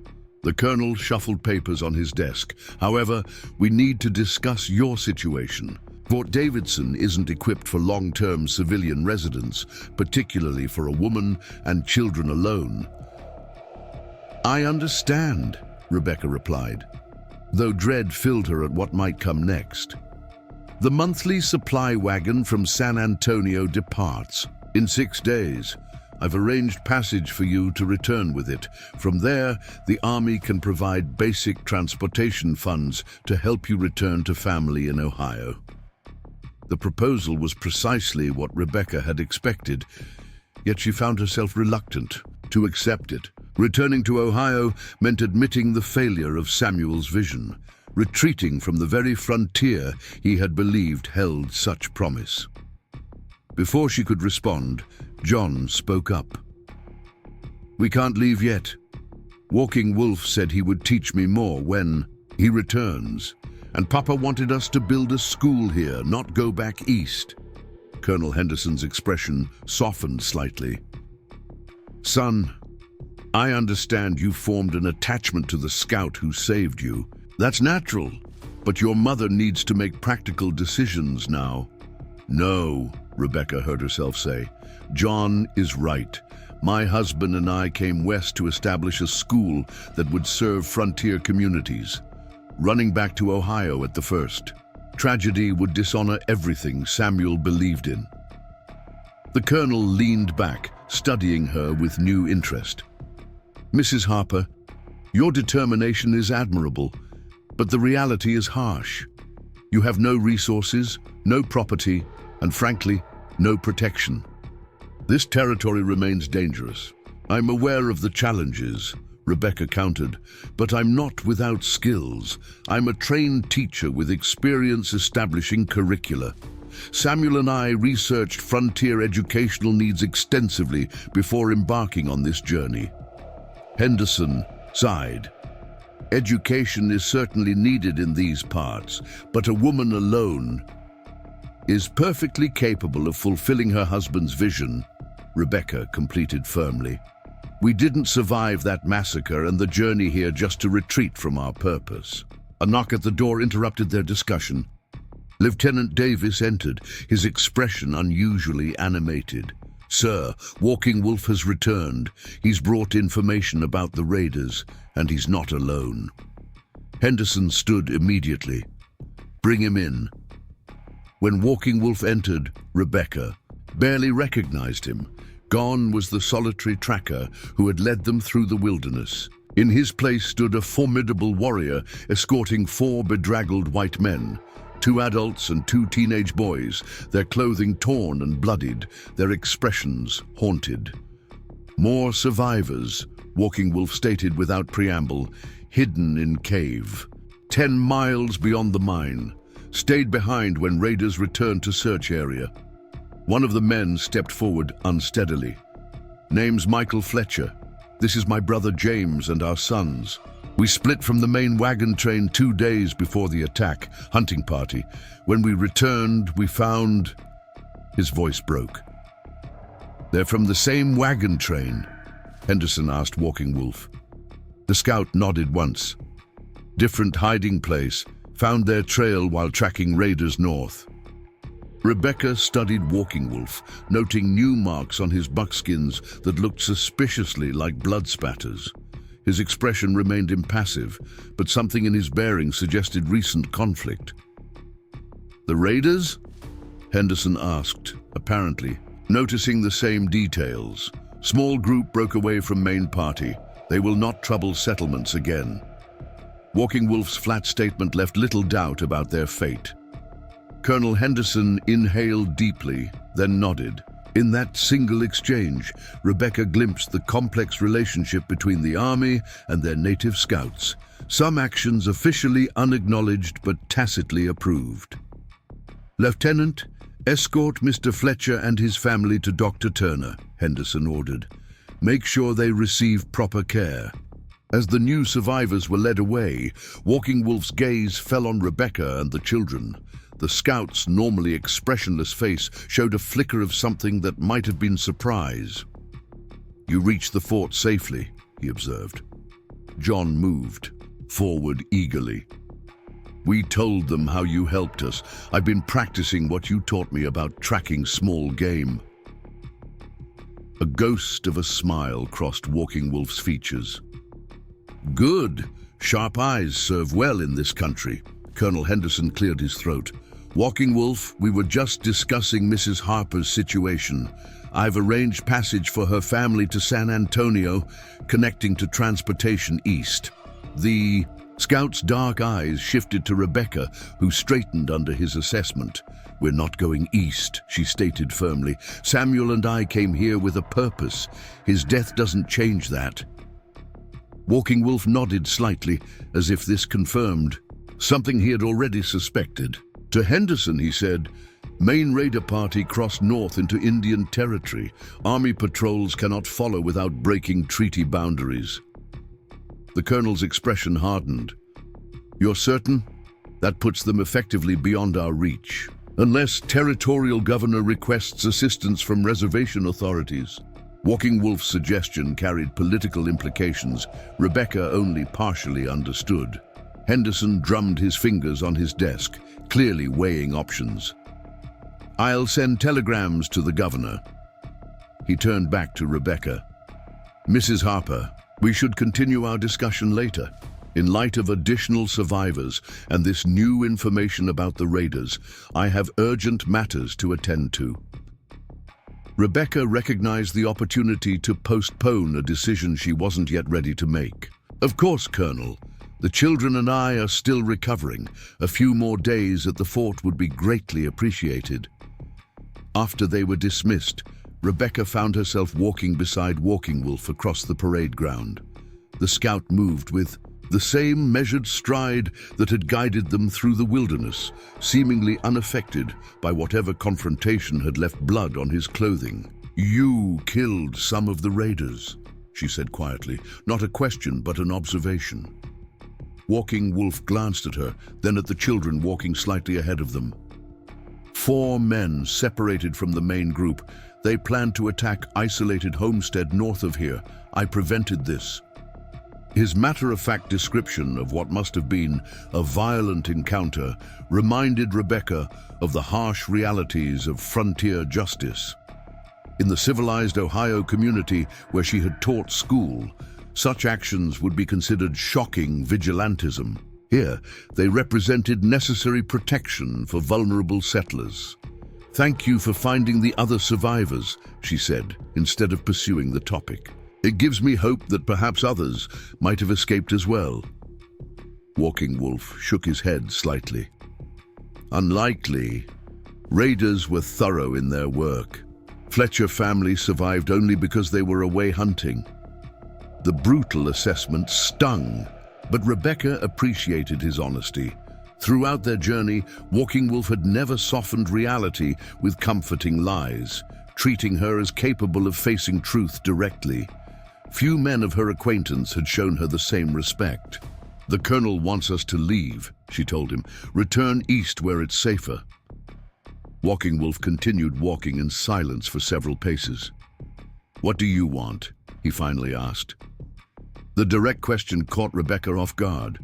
[SPEAKER 1] The Colonel shuffled papers on his desk. However, we need to discuss your situation. Fort Davidson isn't equipped for long-term civilian residence, particularly for a woman and children alone. I understand, Rebecca replied, though dread filled her at what might come next. The monthly supply wagon from San Antonio departs in 6 days. I've arranged passage for you to return with it. From there, the Army can provide basic transportation funds to help you return to family in Ohio. The proposal was precisely what Rebecca had expected, yet she found herself reluctant to accept it. Returning to Ohio meant admitting the failure of Samuel's vision, retreating from the very frontier he had believed held such promise. Before she could respond, John spoke up. We can't leave yet. Walking Wolf said he would teach me more when he returns, and Papa wanted us to build a school here, not go back east. Colonel Henderson's expression softened slightly. Son, I understand you formed an attachment to the scout who saved you. That's natural, but your mother needs to make practical decisions now. No, Rebecca heard herself say. John is right. My husband and I came west to establish a school that would serve frontier communities, running back to Ohio at the first. Tragedy would dishonor everything Samuel believed in. The colonel leaned back, studying her with new interest. "Mrs. Harper, your determination is admirable, but the reality is harsh. You have no resources, no property, and frankly, no protection. This territory remains dangerous. I'm aware of the challenges," Rebecca countered, "but I'm not without skills. I'm a trained teacher with experience establishing curricula. Samuel and I researched frontier educational needs extensively before embarking on this journey." Henderson sighed. "Education is certainly needed in these parts, but a woman alone is perfectly capable of fulfilling her husband's vision," Rebecca completed firmly. "We didn't survive that massacre and the journey here just to retreat from our purpose." A knock at the door interrupted their discussion. Lieutenant Davis entered, his expression unusually animated. "Sir, Walking Wolf has returned. He's brought information about the raiders, and he's not alone." Henderson stood immediately. "Bring him in." When Walking Wolf entered, Rebecca barely recognized him. Gone was the solitary tracker who had led them through the wilderness. In his place stood a formidable warrior escorting 4 bedraggled white men. 2 adults and 2 teenage boys, their clothing torn and bloodied, their expressions haunted. "More survivors," Walking Wolf stated without preamble, "hidden in cave. 10 miles beyond the mine. Stayed behind when raiders returned to search area." One of the men stepped forward unsteadily. "Name's Michael Fletcher. This is my brother James and our sons. We split from the main wagon train 2 days before the attack, hunting party. When we returned, we found..." His voice broke. "They're from the same wagon train?" Henderson asked Walking Wolf. The scout nodded once. "Different hiding place. Found their trail while tracking raiders north." Rebecca studied Walking Wolf, noting new marks on his buckskins that looked suspiciously like blood spatters. His expression remained impassive, but something in his bearing suggested recent conflict. "The raiders?" Henderson asked, apparently noticing the same details. "Small group broke away from main party. They will not trouble settlements again." Walking Wolf's flat statement left little doubt about their fate. Colonel Henderson inhaled deeply, then nodded. In that single exchange, Rebecca glimpsed the complex relationship between the army and their native scouts, some actions officially unacknowledged but tacitly approved. "Lieutenant, escort Mr. Fletcher and his family to Dr. Turner," Henderson ordered. "Make sure they receive proper care." As the new survivors were led away, Walking Wolf's gaze fell on Rebecca and the children. The scout's normally expressionless face showed a flicker of something that might have been surprise. "You reached the fort safely," he observed. John moved forward eagerly. "We told them how you helped us. I've been practicing what you taught me about tracking small game." A ghost of a smile crossed Walking Wolf's features. "Good. Sharp eyes serve well in this country." Colonel Henderson cleared his throat. "Walking Wolf, we were just discussing Mrs. Harper's situation. I've arranged passage for her family to San Antonio, connecting to transportation east." The scout's dark eyes shifted to Rebecca, who straightened under his assessment. "We're not going east," she stated firmly. "Samuel and I came here with a purpose. His death doesn't change that." Walking Wolf nodded slightly, as if this confirmed something he had already suspected. To Henderson, he said, "Main raider party crossed north into Indian territory. Army patrols cannot follow without breaking treaty boundaries." The colonel's expression hardened. "You're certain? That puts them effectively beyond our reach. Unless territorial governor requests assistance from reservation authorities." Walking Wolf's suggestion carried political implications Rebecca only partially understood. Henderson drummed his fingers on his desk, clearly weighing options. "I'll send telegrams to the governor." He turned back to Rebecca. "Mrs. Harper, we should continue our discussion later." In light of additional survivors and this new information about the raiders, I have urgent matters to attend to. Rebecca recognized the opportunity to postpone a decision she wasn't yet ready to make. Of course, Colonel. The children and I are still recovering. A few more days at the fort would be greatly appreciated. After they were dismissed, Rebecca found herself walking beside Walking Wolf across the parade ground. The scout moved with the same measured stride that had guided them through the wilderness, seemingly unaffected by whatever confrontation had left blood on his clothing. "You killed some of the raiders," she said quietly, not a question but an observation. Walking Wolf glanced at her, then at the children walking slightly ahead of them. 4 men separated from the main group. They planned to attack isolated homestead north of here. I prevented this. His matter-of-fact description of what must have been a violent encounter reminded Rebecca of the harsh realities of frontier justice. In the civilized Ohio community where she had taught school, such actions would be considered shocking vigilantism. Here, they represented necessary protection for vulnerable settlers. "Thank you for finding the other survivors," she said, instead of pursuing the topic. "It gives me hope that perhaps others might have escaped as well." Walking Wolf shook his head slightly. "Unlikely. Raiders were thorough in their work. Fletcher family survived only because they were away hunting." The brutal assessment stung, but Rebecca appreciated his honesty. Throughout their journey, Walking Wolf had never softened reality with comforting lies, treating her as capable of facing truth directly. Few men of her acquaintance had shown her the same respect. "The Colonel wants us to leave," she told him. "Return east where it's safer." Walking Wolf continued walking in silence for several paces. "What do you want?" he finally asked. The direct question caught Rebecca off guard.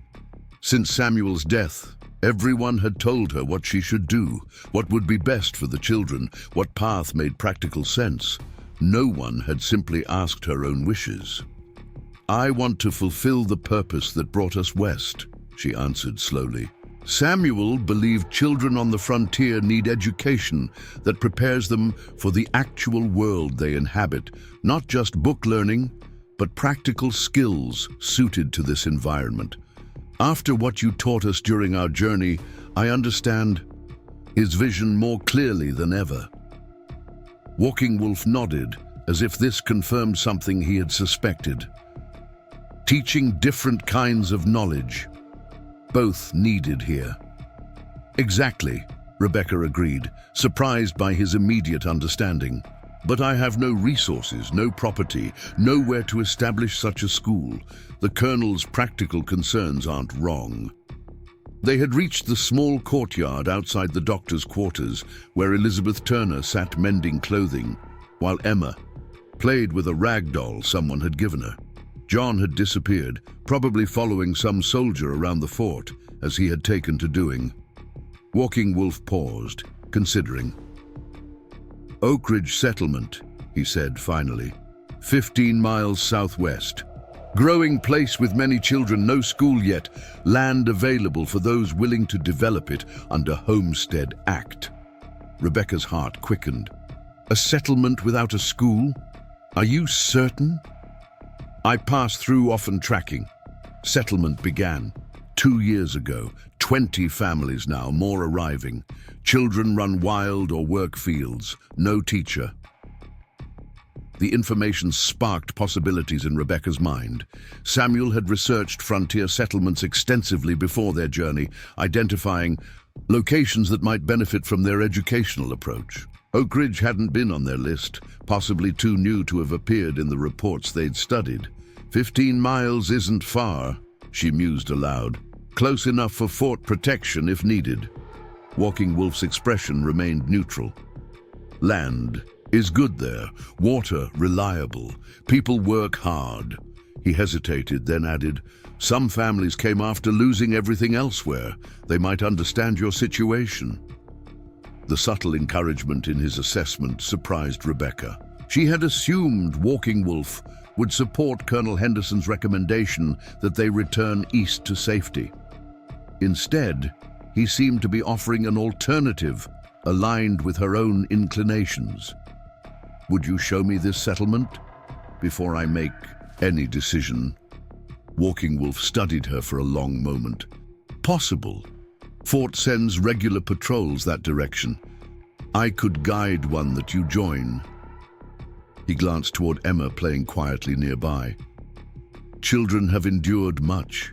[SPEAKER 1] Since Samuel's death, everyone had told her what she should do, what would be best for the children, what path made practical sense. No one had simply asked her own wishes. "I want to fulfill the purpose that brought us west," she answered slowly. "Samuel believed children on the frontier need education that prepares them for the actual world they inhabit, not just book learning, but practical skills suited to this environment. After what you taught us during our journey, I understand his vision more clearly than ever." Walking Wolf nodded, as if this confirmed something he had suspected. Teaching different kinds of knowledge, both needed here. "Exactly," Rebecca agreed, surprised by his immediate understanding. "But I have no resources, no property, nowhere to establish such a school. The Colonel's practical concerns aren't wrong." They had reached the small courtyard outside the doctor's quarters, where Elizabeth Turner sat mending clothing, while Emma played with a rag doll someone had given her. John had disappeared, probably following some soldier around the fort, as he had taken to doing. Walking Wolf paused, considering. "Oak Ridge Settlement," he said finally. 15 miles southwest. Growing place with many children, no school yet. Land available for those willing to develop it under Homestead Act. Rebecca's heart quickened. "A settlement without a school? Are you certain?" "I pass through often tracking." Settlement began 2 years ago. 20 families now, more arriving. Children run wild or work fields. No teacher. The information sparked possibilities in Rebecca's mind. Samuel had researched frontier settlements extensively before their journey, identifying locations that might benefit from their educational approach. Oak Ridge hadn't been on their list, possibly too new to have appeared in the reports they'd studied. 15 miles isn't far, she mused aloud. Close enough for fort protection if needed. Walking Wolf's expression remained neutral. Land is good there, water reliable, people work hard. He hesitated, then added, "Some families came after losing everything elsewhere. They might understand your situation." The subtle encouragement in his assessment surprised Rebecca. She had assumed Walking Wolf would support Colonel Henderson's recommendation that they return east to safety. Instead, he seemed to be offering an alternative aligned with her own inclinations. Would you show me this settlement before I make any decision? Walking Wolf studied her for a long moment. Possible. Fort sends regular patrols that direction. I could guide one that you join. He glanced toward Emma playing quietly nearby. Children have endured much.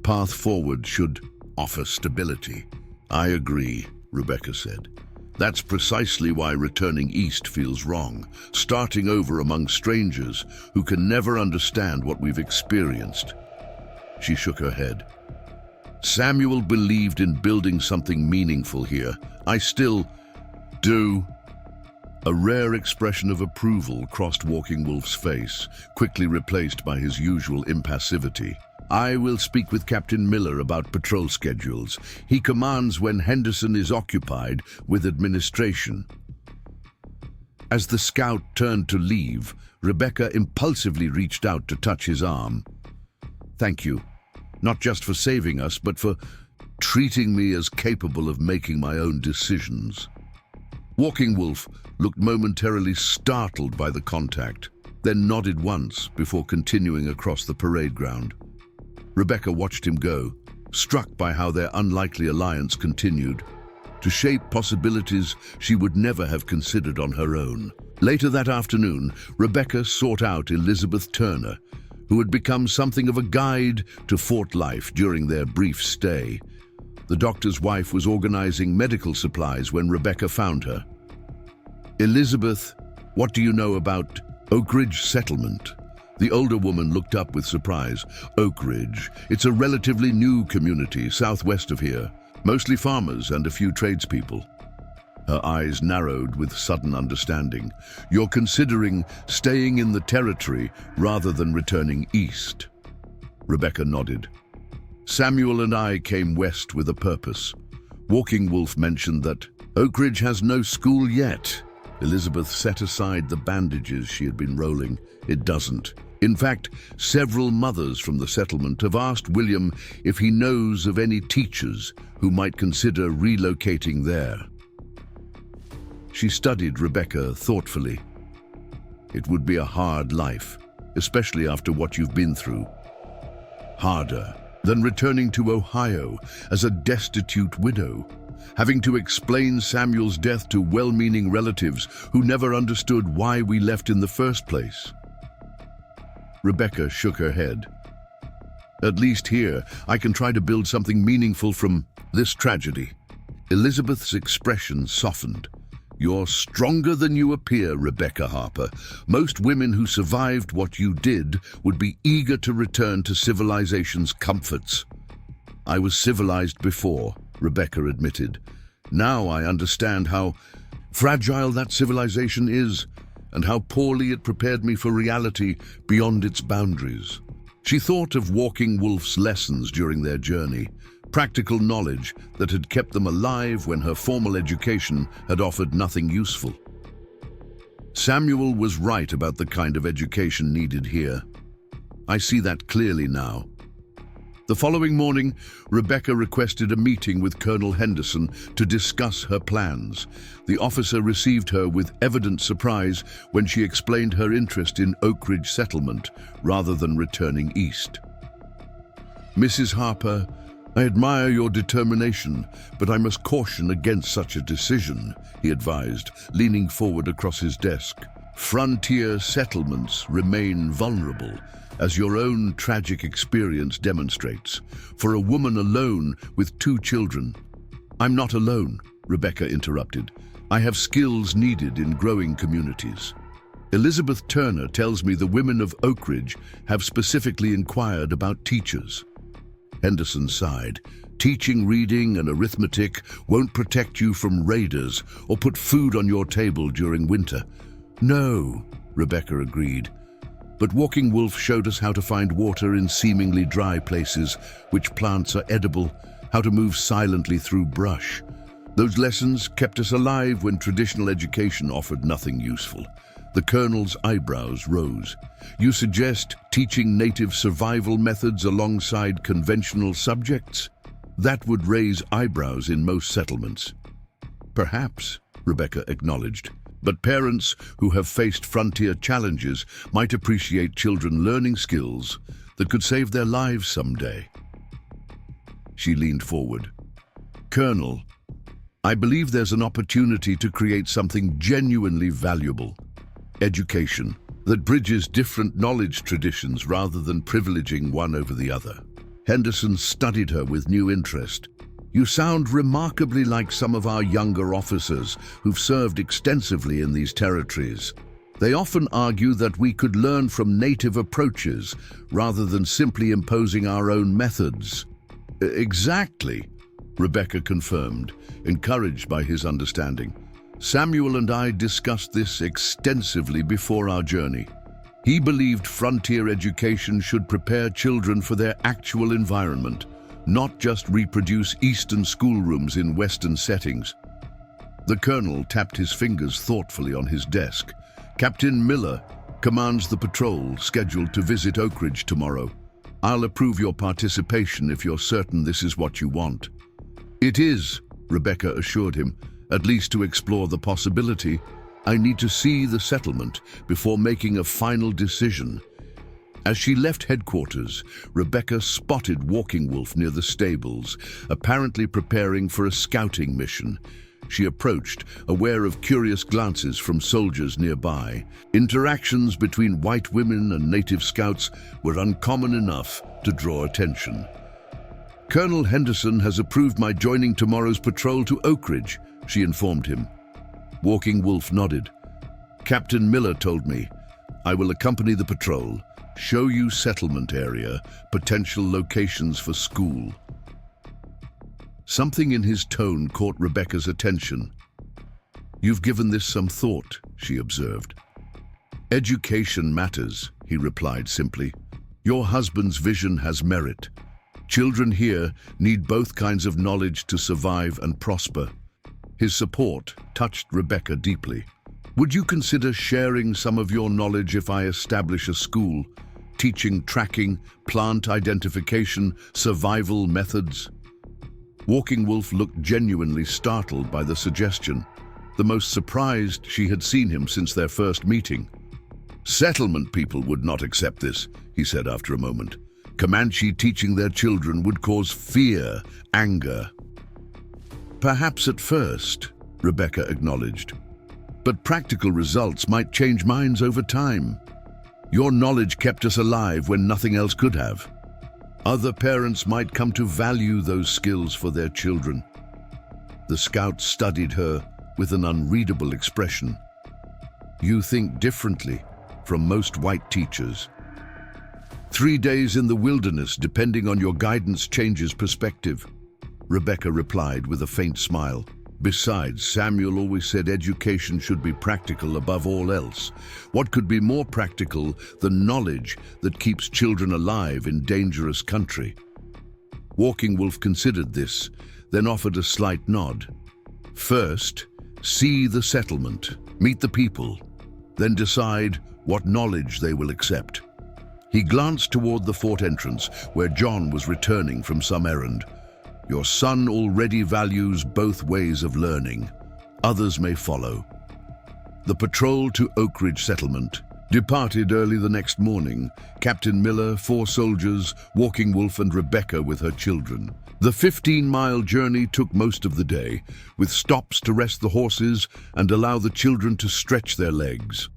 [SPEAKER 1] Path forward should offer stability. I agree, Rebecca said. That's precisely why returning east feels wrong, starting over among strangers who can never understand what we've experienced. She shook her head. Samuel believed in building something meaningful here. I still do. A rare expression of approval crossed Walking Wolf's face, quickly replaced by his usual impassivity. I will speak with Captain Miller about patrol schedules. He commands when Henderson is occupied with administration. As the scout turned to leave, Rebecca impulsively reached out to touch his arm. Thank you, not just for saving us, but for treating me as capable of making my own decisions. Walking Wolf looked momentarily startled by the contact, then nodded once before continuing across the parade ground. Rebecca watched him go, struck by how their unlikely alliance continued to shape possibilities she would never have considered on her own. Later that afternoon, Rebecca sought out Elizabeth Turner, who had become something of a guide to fort life during their brief stay. The doctor's wife was organizing medical supplies when Rebecca found her. Elizabeth, what do you know about Oak Ridge Settlement? The older woman looked up with surprise. Oak Ridge. It's a relatively new community southwest of here, mostly farmers and a few tradespeople. Her eyes narrowed with sudden understanding. You're considering staying in the territory rather than returning east. Rebecca nodded. Samuel and I came west with a purpose. Walking Wolf mentioned that Oak Ridge has no school yet. Elizabeth set aside the bandages she had been rolling. It doesn't. In fact, several mothers from the settlement have asked William if he knows of any teachers who might consider relocating there. She studied Rebecca thoughtfully. It would be a hard life, especially after what you've been through. Harder than returning to Ohio as a destitute widow, having to explain Samuel's death to well-meaning relatives who never understood why we left in the first place. Rebecca shook her head. At least here, I can try to build something meaningful from this tragedy. Elizabeth's expression softened. You're stronger than you appear, Rebecca Harper. Most women who survived what you did would be eager to return to civilization's comforts. I was civilized before, Rebecca admitted. Now I understand how fragile that civilization is, and how poorly it prepared me for reality beyond its boundaries. She thought of Walking Wolf's lessons during their journey, practical knowledge that had kept them alive when her formal education had offered nothing useful. Samuel was right about the kind of education needed here. I see that clearly now. The following morning, Rebecca requested a meeting with Colonel Henderson to discuss her plans. The officer received her with evident surprise when she explained her interest in Oak Ridge Settlement rather than returning east. Mrs. Harper, I admire your determination, but I must caution against such a decision, he advised, leaning forward across his desk. Frontier settlements remain vulnerable, as your own tragic experience demonstrates. For a woman alone with 2 children. I'm not alone, Rebecca interrupted. I have skills needed in growing communities. Elizabeth Turner tells me the women of Oak Ridge have specifically inquired about teachers. Henderson sighed. Teaching reading and arithmetic won't protect you from raiders or put food on your table during winter. No, Rebecca agreed. But Walking Wolf showed us how to find water in seemingly dry places, which plants are edible, how to move silently through brush. Those lessons kept us alive when traditional education offered nothing useful. The colonel's eyebrows rose. You suggest teaching native survival methods alongside conventional subjects? That would raise eyebrows in most settlements. Perhaps, Rebecca acknowledged, but parents who have faced frontier challenges might appreciate children learning skills that could save their lives someday. She leaned forward. Colonel, I believe there's an opportunity to create something genuinely valuable. Education that bridges different knowledge traditions rather than privileging one over the other. Henderson studied her with new interest. You sound remarkably like some of our younger officers who've served extensively in these territories. They often argue that we could learn from native approaches rather than simply imposing our own methods. Exactly, Rebecca confirmed, encouraged by his understanding. Samuel and I discussed this extensively before our journey. He believed frontier education should prepare children for their actual environment, not just reproduce Eastern schoolrooms in Western settings. The colonel tapped his fingers thoughtfully on his desk. Captain Miller commands the patrol scheduled to visit Oak Ridge tomorrow. I'll approve your participation if you're certain this is what you want. It is, Rebecca assured him, at least to explore the possibility. I need to see the settlement before making a final decision. As she left headquarters, Rebecca spotted Walking Wolf near the stables, apparently preparing for a scouting mission. She approached, aware of curious glances from soldiers nearby. Interactions between white women and native scouts were uncommon enough to draw attention. Colonel Henderson has approved my joining tomorrow's patrol to Oak Ridge, she informed him. Walking Wolf nodded. Captain Miller told me, I will accompany the patrol, show you settlement area, potential locations for school. Something in his tone caught Rebecca's attention. You've given this some thought, she observed. Education matters, he replied simply. Your husband's vision has merit. Children here need both kinds of knowledge to survive and prosper. His support touched Rebecca deeply. Would you consider sharing some of your knowledge if I establish a school, teaching tracking, plant identification, survival methods? Walking Wolf looked genuinely startled by the suggestion, the most surprised she had seen him since their first meeting. Settlement people would not accept this, he said after a moment. Comanche teaching their children would cause fear, anger. Perhaps at first, Rebecca acknowledged. But practical results might change minds over time. Your knowledge kept us alive when nothing else could have. Other parents might come to value those skills for their children. The scout studied her with an unreadable expression. You think differently from most white teachers. 3 days in the wilderness, depending on your guidance, changes perspective, Rebecca replied with a faint smile. Besides, Samuel always said education should be practical above all else. What could be more practical than knowledge that keeps children alive in dangerous country? Walking Wolf considered this, then offered a slight nod. First, see the settlement, meet the people, then decide what knowledge they will accept. He glanced toward the fort entrance, where John was returning from some errand. Your son already values both ways of learning. Others may follow. The patrol to Oak Ridge settlement departed early the next morning. Captain Miller, 4 soldiers, Walking Wolf and Rebecca with her children. The 15-mile journey took most of the day, with stops to rest the horses and allow the children to stretch their legs.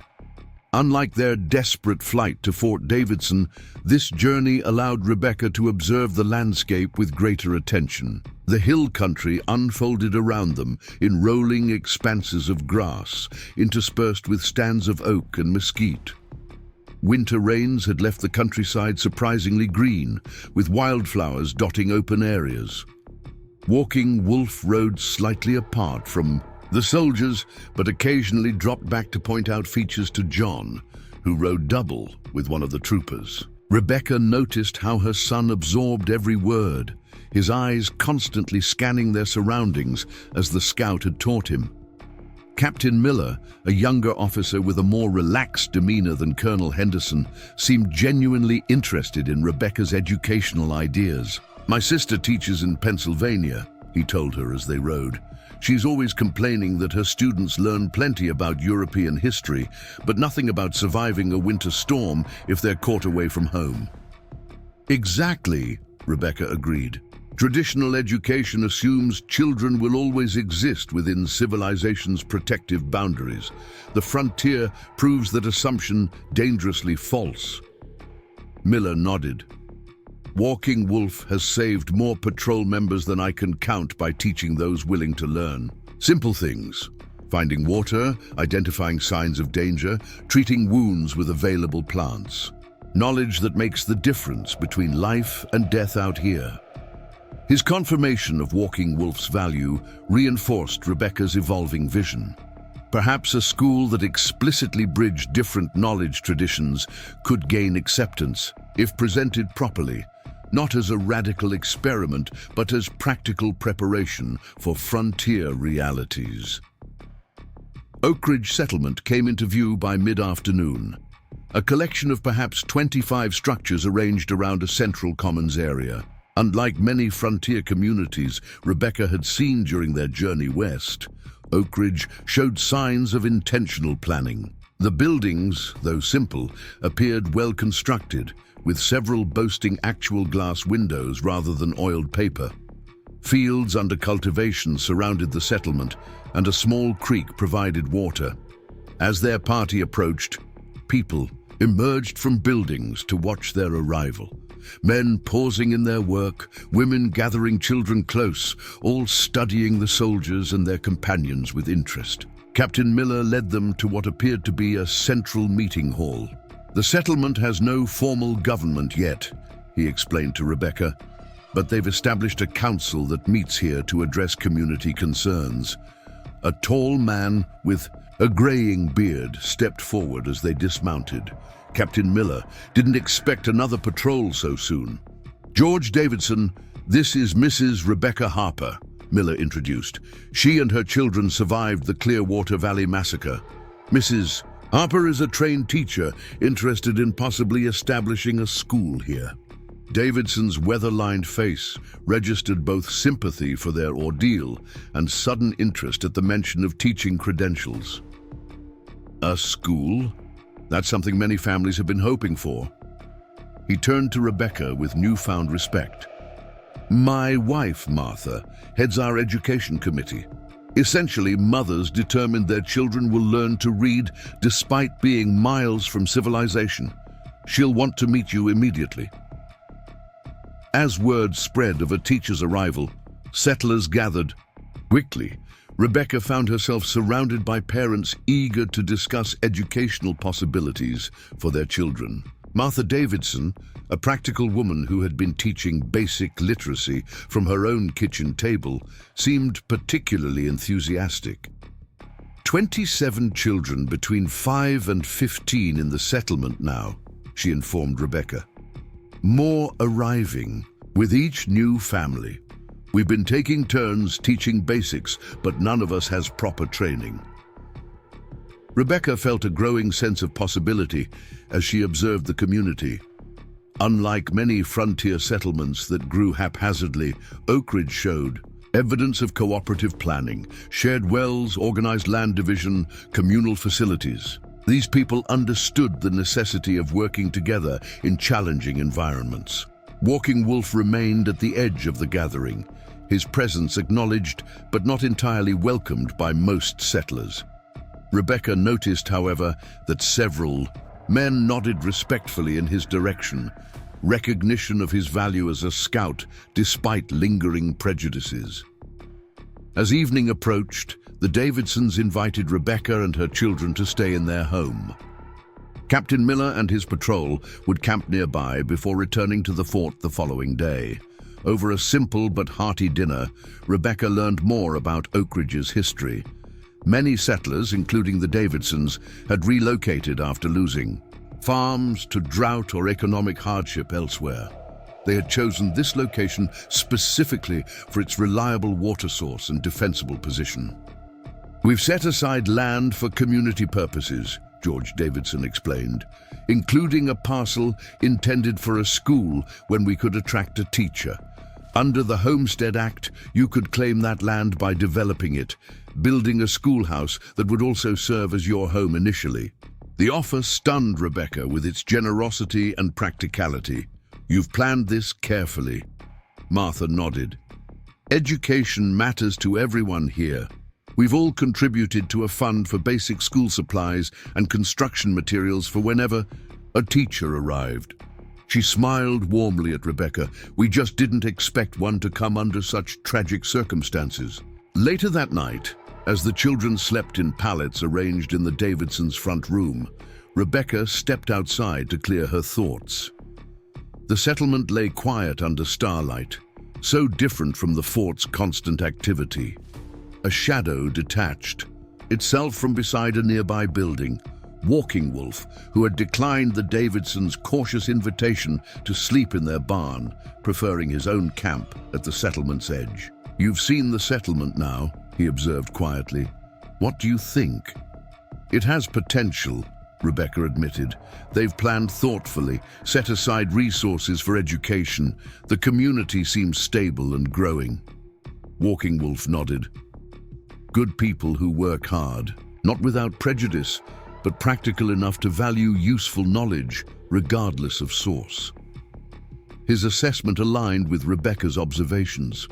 [SPEAKER 1] Unlike their desperate flight to Fort Davidson, this journey allowed Rebecca to observe the landscape with greater attention. The hill country unfolded around them in rolling expanses of grass, interspersed with stands of oak and mesquite. Winter rains had left the countryside surprisingly green, with wildflowers dotting open areas. Walking Wolf rode slightly apart from the soldiers, but occasionally dropped back to point out features to John, who rode double with one of the troopers. Rebecca noticed how her son absorbed every word, his eyes constantly scanning their surroundings as the scout had taught him. Captain Miller, a younger officer with a more relaxed demeanor than Colonel Henderson, seemed genuinely interested in Rebecca's educational ideas. "My sister teaches in Pennsylvania," he told her as they rode. "She's always complaining that her students learn plenty about European history, but nothing about surviving a winter storm if they're caught away from home." "Exactly," Rebecca agreed. "Traditional education assumes children will always exist within civilization's protective boundaries. The frontier proves that assumption dangerously false." Miller nodded. "Walking Wolf has saved more patrol members than I can count by teaching those willing to learn. Simple things: finding water, identifying signs of danger, treating wounds with available plants. Knowledge that makes the difference between life and death out here." His confirmation of Walking Wolf's value reinforced Rebecca's evolving vision. Perhaps a school that explicitly bridged different knowledge traditions could gain acceptance if presented properly, not as a radical experiment, but as practical preparation for frontier realities. Oak Ridge Settlement came into view by mid-afternoon, a collection of perhaps 25 structures arranged around a central commons area. Unlike many frontier communities Rebecca had seen during their journey west, Oak Ridge showed signs of intentional planning. The buildings, though simple, appeared well constructed, with several boasting actual glass windows rather than oiled paper. Fields under cultivation surrounded the settlement, and a small creek provided water. As their party approached, people emerged from buildings to watch their arrival. Men pausing in their work, women gathering children close, all studying the soldiers and their companions with interest. Captain Miller led them to what appeared to be a central meeting hall. "The settlement has no formal government yet," he explained to Rebecca, "but they've established a council that meets here to address community concerns." A tall man with a graying beard stepped forward as they dismounted. Captain Miller didn't expect another patrol so soon. "George Davidson, this is Mrs. Rebecca Harper," Miller introduced. "She and her children survived the Clearwater Valley Massacre. Mrs. Harper is a trained teacher interested in possibly establishing a school here." Davidson's weather-lined face registered both sympathy for their ordeal and sudden interest at the mention of teaching credentials. "A school? That's something many families have been hoping for." He turned to Rebecca with newfound respect. "My wife, Martha, heads our education committee. Essentially, mothers determined their children will learn to read despite being miles from civilization. She'll want to meet you immediately." As word spread of a teacher's arrival, settlers gathered. Quickly, Rebecca found herself surrounded by parents eager to discuss educational possibilities for their children. Martha Davidson, a practical woman who had been teaching basic literacy from her own kitchen table, seemed particularly enthusiastic. 27 children between 5 and 15 in the settlement now, she informed Rebecca. "More arriving with each new family. We've been taking turns teaching basics, but none of us has proper training." Rebecca felt a growing sense of possibility as she observed the community. Unlike many frontier settlements that grew haphazardly, Oak Ridge showed evidence of cooperative planning, shared wells, organized land division, communal facilities. These people understood the necessity of working together in challenging environments. Walking Wolf remained at the edge of the gathering, his presence acknowledged but not entirely welcomed by most settlers. Rebecca noticed, however, that several men nodded respectfully in his direction, recognition of his value as a scout despite lingering prejudices. As evening approached, the Davidsons invited Rebecca and her children to stay in their home. Captain Miller and his patrol would camp nearby before returning to the fort the following day. Over a simple but hearty dinner, Rebecca learned more about Oak Ridge's history. Many settlers, including the Davidsons, had relocated after losing farms to drought or economic hardship elsewhere. They had chosen this location specifically for its reliable water source and defensible position. "We've set aside land for community purposes," George Davidson explained, "including a parcel intended for a school when we could attract a teacher. Under the Homestead Act, you could claim that land by developing it, building a schoolhouse that would also serve as your home initially." The offer stunned Rebecca with its generosity and practicality. "You've planned this carefully." Martha nodded. "Education matters to everyone here. We've all contributed to a fund for basic school supplies and construction materials for whenever a teacher arrived." She smiled warmly at Rebecca. "We just didn't expect one to come under such tragic circumstances." Later that night, as the children slept in pallets arranged in the Davidsons' front room, Rebecca stepped outside to clear her thoughts. The settlement lay quiet under starlight, so different from the fort's constant activity. A shadow detached, itself from beside a nearby building. Walking Wolf, who had declined the Davidsons' cautious invitation to sleep in their barn, preferring his own camp at the settlement's edge. "You've seen the settlement now," he observed quietly. "What do you think?" "It has potential," Rebecca admitted. "They've planned thoughtfully, set aside resources for education. The community seems stable and growing." Walking Wolf nodded. "Good people who work hard, not without prejudice, but practical enough to value useful knowledge, regardless of source." His assessment aligned with Rebecca's observations.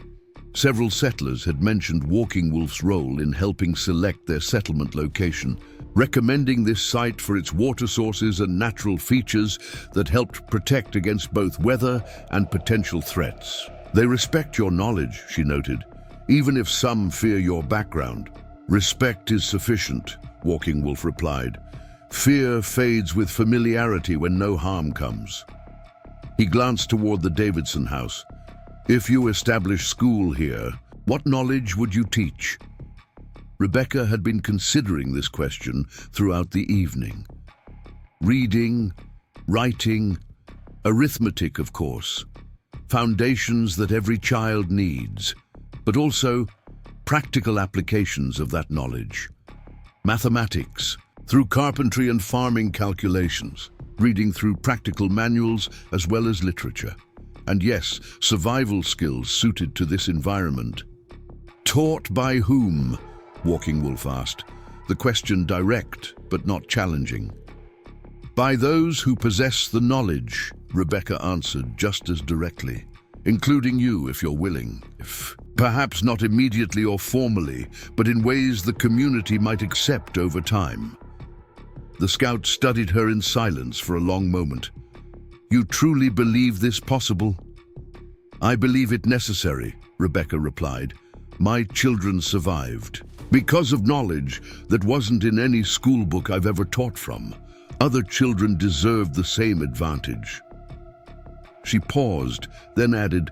[SPEAKER 1] Several settlers had mentioned Walking Wolf's role in helping select their settlement location, recommending this site for its water sources and natural features that helped protect against both weather and potential threats. "They respect your knowledge," she noted, "even if some fear your background." "Respect is sufficient," Walking Wolf replied. "Fear fades with familiarity when no harm comes." He glanced toward the Davidson house. "If you establish school here, what knowledge would you teach?" Rebecca had been considering this question throughout the evening. Reading, writing, arithmetic, of course. Foundations that every child needs, but also practical applications of that knowledge. Mathematics, through carpentry and farming calculations, reading through practical manuals as well as literature. And yes, survival skills suited to this environment. "Taught by whom?" Walking Wolf asked, the question direct but not challenging. "By those who possess the knowledge," Rebecca answered just as directly. "Including you if you're willing. If perhaps not immediately or formally, but in ways the community might accept over time." The scout studied her in silence for a long moment. "You truly believe this possible?" "I believe it necessary," Rebecca replied. "My children survived because of knowledge that wasn't in any school book I've ever taught from. Other children deserved the same advantage." She paused, then added,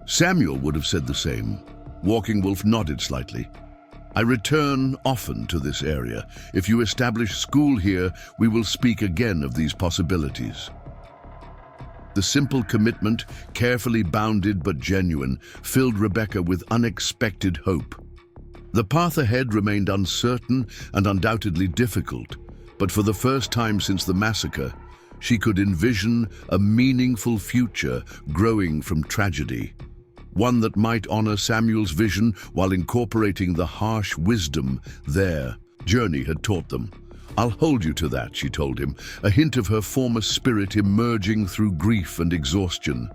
[SPEAKER 1] "Samuel would have said the same." Walking Wolf nodded slightly. "I return often to this area. If you establish school here, we will speak again of these possibilities." The simple commitment, carefully bounded but genuine, filled Rebecca with unexpected hope. The path ahead remained uncertain and undoubtedly difficult, but for the first time since the massacre, she could envision a meaningful future growing from tragedy. One that might honor Samuel's vision while incorporating the harsh wisdom their journey had taught them. "I'll hold you to that," she told him, a hint of her former spirit emerging through grief and exhaustion.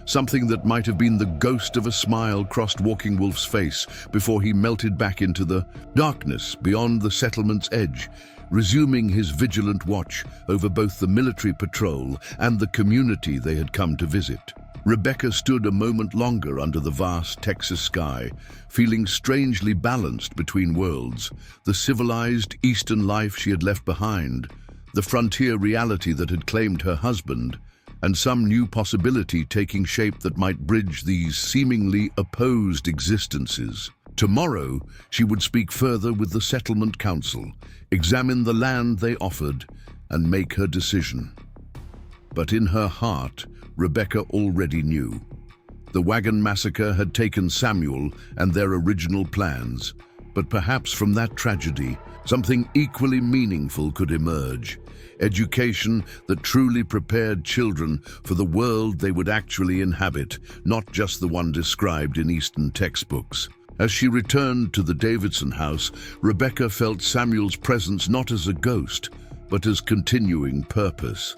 [SPEAKER 1] Something that might have been the ghost of a smile crossed Walking Wolf's face before he melted back into the darkness beyond the settlement's edge, resuming his vigilant watch over both the military patrol and the community they had come to visit. Rebecca stood a moment longer under the vast Texas sky, feeling strangely balanced between worlds, the civilized eastern life she had left behind, the frontier reality that had claimed her husband, and some new possibility taking shape that might bridge these seemingly opposed existences. Tomorrow, she would speak further with the settlement council, examine the land they offered, and make her decision. But in her heart, Rebecca already knew. The Wagon massacre had taken Samuel and their original plans, But perhaps from that tragedy, something equally meaningful could emerge. Education that truly prepared children for the world they would actually inhabit, not just the one described in Eastern textbooks. As she returned to the Davidson house, Rebecca felt Samuel's presence not as a ghost, but as continuing purpose.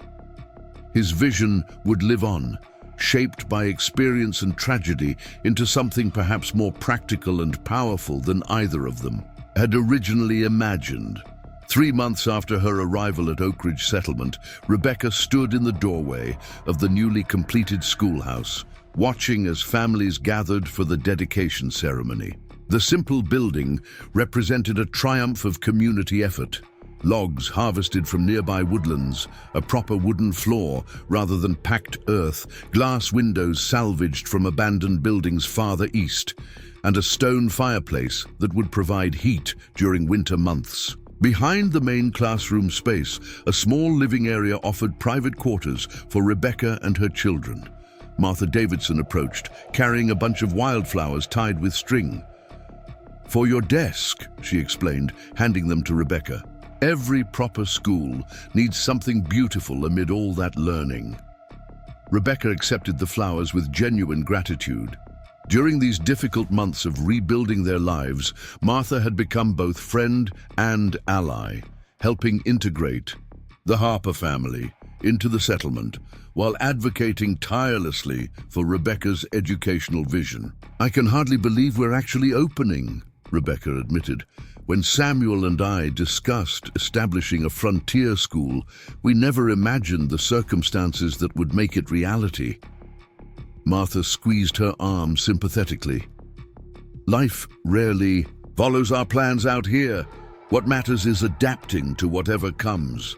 [SPEAKER 1] His vision would live on, shaped by experience and tragedy into something perhaps more practical and powerful than either of them had originally imagined. 3 months after her arrival at Oak Ridge Settlement, Rebecca stood in the doorway of the newly completed schoolhouse, watching as families gathered for the dedication ceremony. The simple building represented a triumph of community effort. Logs harvested from nearby woodlands, a proper wooden floor rather than packed earth, glass windows salvaged from abandoned buildings farther east, and a stone fireplace that would provide heat during winter months. Behind the main classroom space, a small living area offered private quarters for Rebecca and her children. Martha Davidson approached, carrying a bunch of wildflowers tied with string. "For your desk," she explained, handing them to Rebecca. "Every proper school needs something beautiful amid all that learning." Rebecca accepted the flowers with genuine gratitude. During these difficult months of rebuilding their lives, Martha had become both friend and ally, helping integrate the Harper family into the settlement, while advocating tirelessly for Rebecca's educational vision. "I can hardly believe we're actually opening," Rebecca admitted. "When Samuel and I discussed establishing a frontier school, we never imagined the circumstances that would make it reality." Martha squeezed her arm sympathetically. "Life rarely follows our plans out here. What matters is adapting to whatever comes."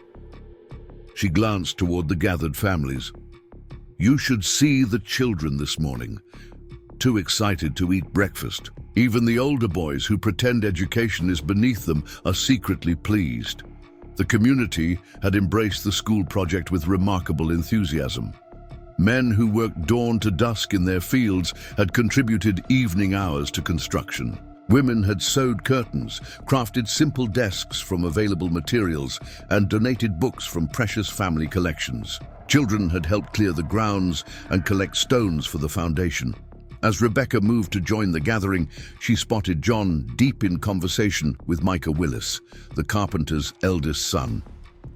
[SPEAKER 1] She glanced toward the gathered families. "You should see the children this morning. Too excited to eat breakfast. Even the older boys who pretend education is beneath them are secretly pleased." The community had embraced the school project with remarkable enthusiasm. Men who worked dawn to dusk in their fields had contributed evening hours to construction. Women had sewed curtains, crafted simple desks from available materials, and donated books from precious family collections. Children had helped clear the grounds and collect stones for the foundation. As Rebecca moved to join the gathering, she spotted John deep in conversation with Micah Willis, the carpenter's eldest son.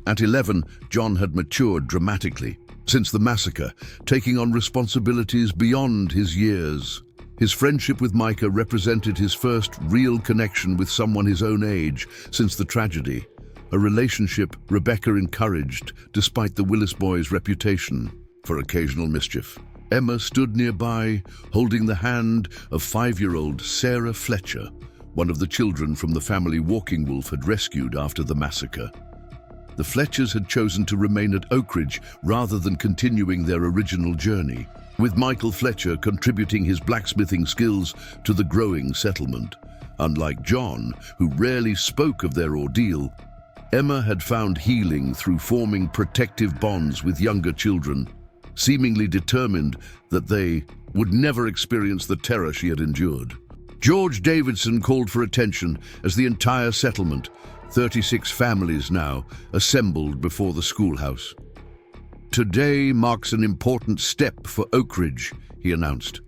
[SPEAKER 1] At 11, John had matured dramatically. Since the massacre, taking on responsibilities beyond his years. His friendship with Micah represented his first real connection with someone his own age since the tragedy, a relationship Rebecca encouraged despite the Willis boys' reputation for occasional mischief. Emma stood nearby, holding the hand of 5-year-old Sarah Fletcher, one of the children from the family Walking Wolf had rescued after the massacre. The Fletchers had chosen to remain at Oak Ridge rather than continuing their original journey, with Michael Fletcher contributing his blacksmithing skills to the growing settlement. Unlike John, who rarely spoke of their ordeal, Emma had found healing through forming protective bonds with younger children, seemingly determined that they would never experience the terror she had endured. George Davidson called for attention as the entire settlement, 36 families now, assembled before the schoolhouse. "Today marks an important step for Oak Ridge," he announced.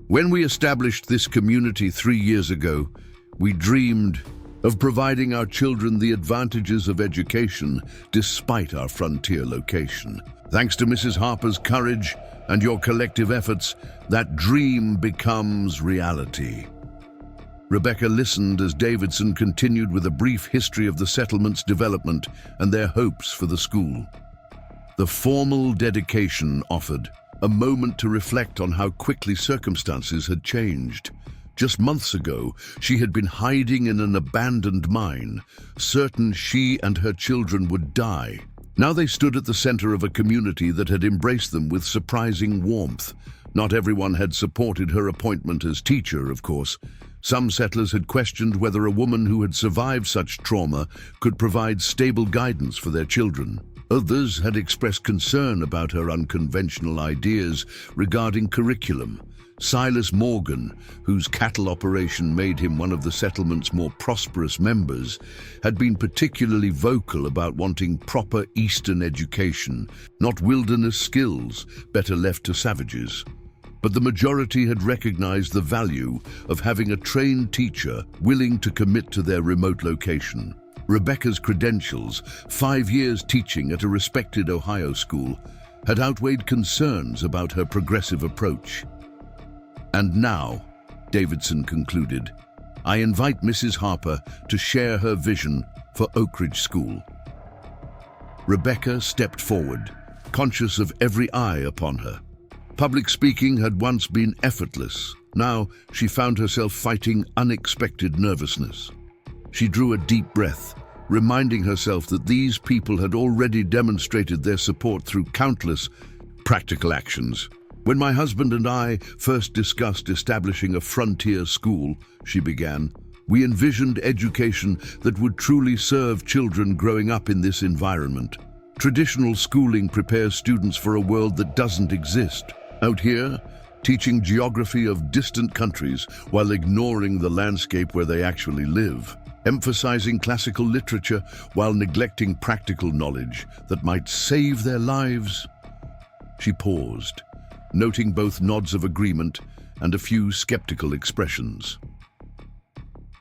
[SPEAKER 1] "When we established this community 3 years ago, we dreamed of providing our children the advantages of education despite our frontier location. Thanks to Mrs. Harper's courage and your collective efforts, that dream becomes reality." Rebecca listened as Davidson continued with a brief history of the settlement's development and their hopes for the school. The formal dedication offered a moment to reflect on how quickly circumstances had changed. Just months ago, she had been hiding in an abandoned mine, certain she and her children would die. Now they stood at the center of a community that had embraced them with surprising warmth. Not everyone had supported her appointment as teacher, of course. Some settlers had questioned whether a woman who had survived such trauma could provide stable guidance for their children. Others had expressed concern about her unconventional ideas regarding curriculum, Silas Morgan, whose cattle operation made him one of the settlement's more prosperous members, had been particularly vocal about wanting proper Eastern education, not wilderness skills better left to savages. But the majority had recognized the value of having a trained teacher willing to commit to their remote location. Rebecca's credentials, 5 years teaching at a respected Ohio school, had outweighed concerns about her progressive approach. "And now," Davidson concluded, "I invite Mrs. Harper to share her vision for Oak Ridge School." Rebecca stepped forward, conscious of every eye upon her. Public speaking had once been effortless. Now she found herself fighting unexpected nervousness. She drew a deep breath, reminding herself that these people had already demonstrated their support through countless practical actions. "When my husband and I first discussed establishing a frontier school," she began, "we envisioned education that would truly serve children growing up in this environment. Traditional schooling prepares students for a world that doesn't exist. Out here, teaching geography of distant countries while ignoring the landscape where they actually live. Emphasizing classical literature while neglecting practical knowledge that might save their lives." She paused, noting both nods of agreement and a few skeptical expressions.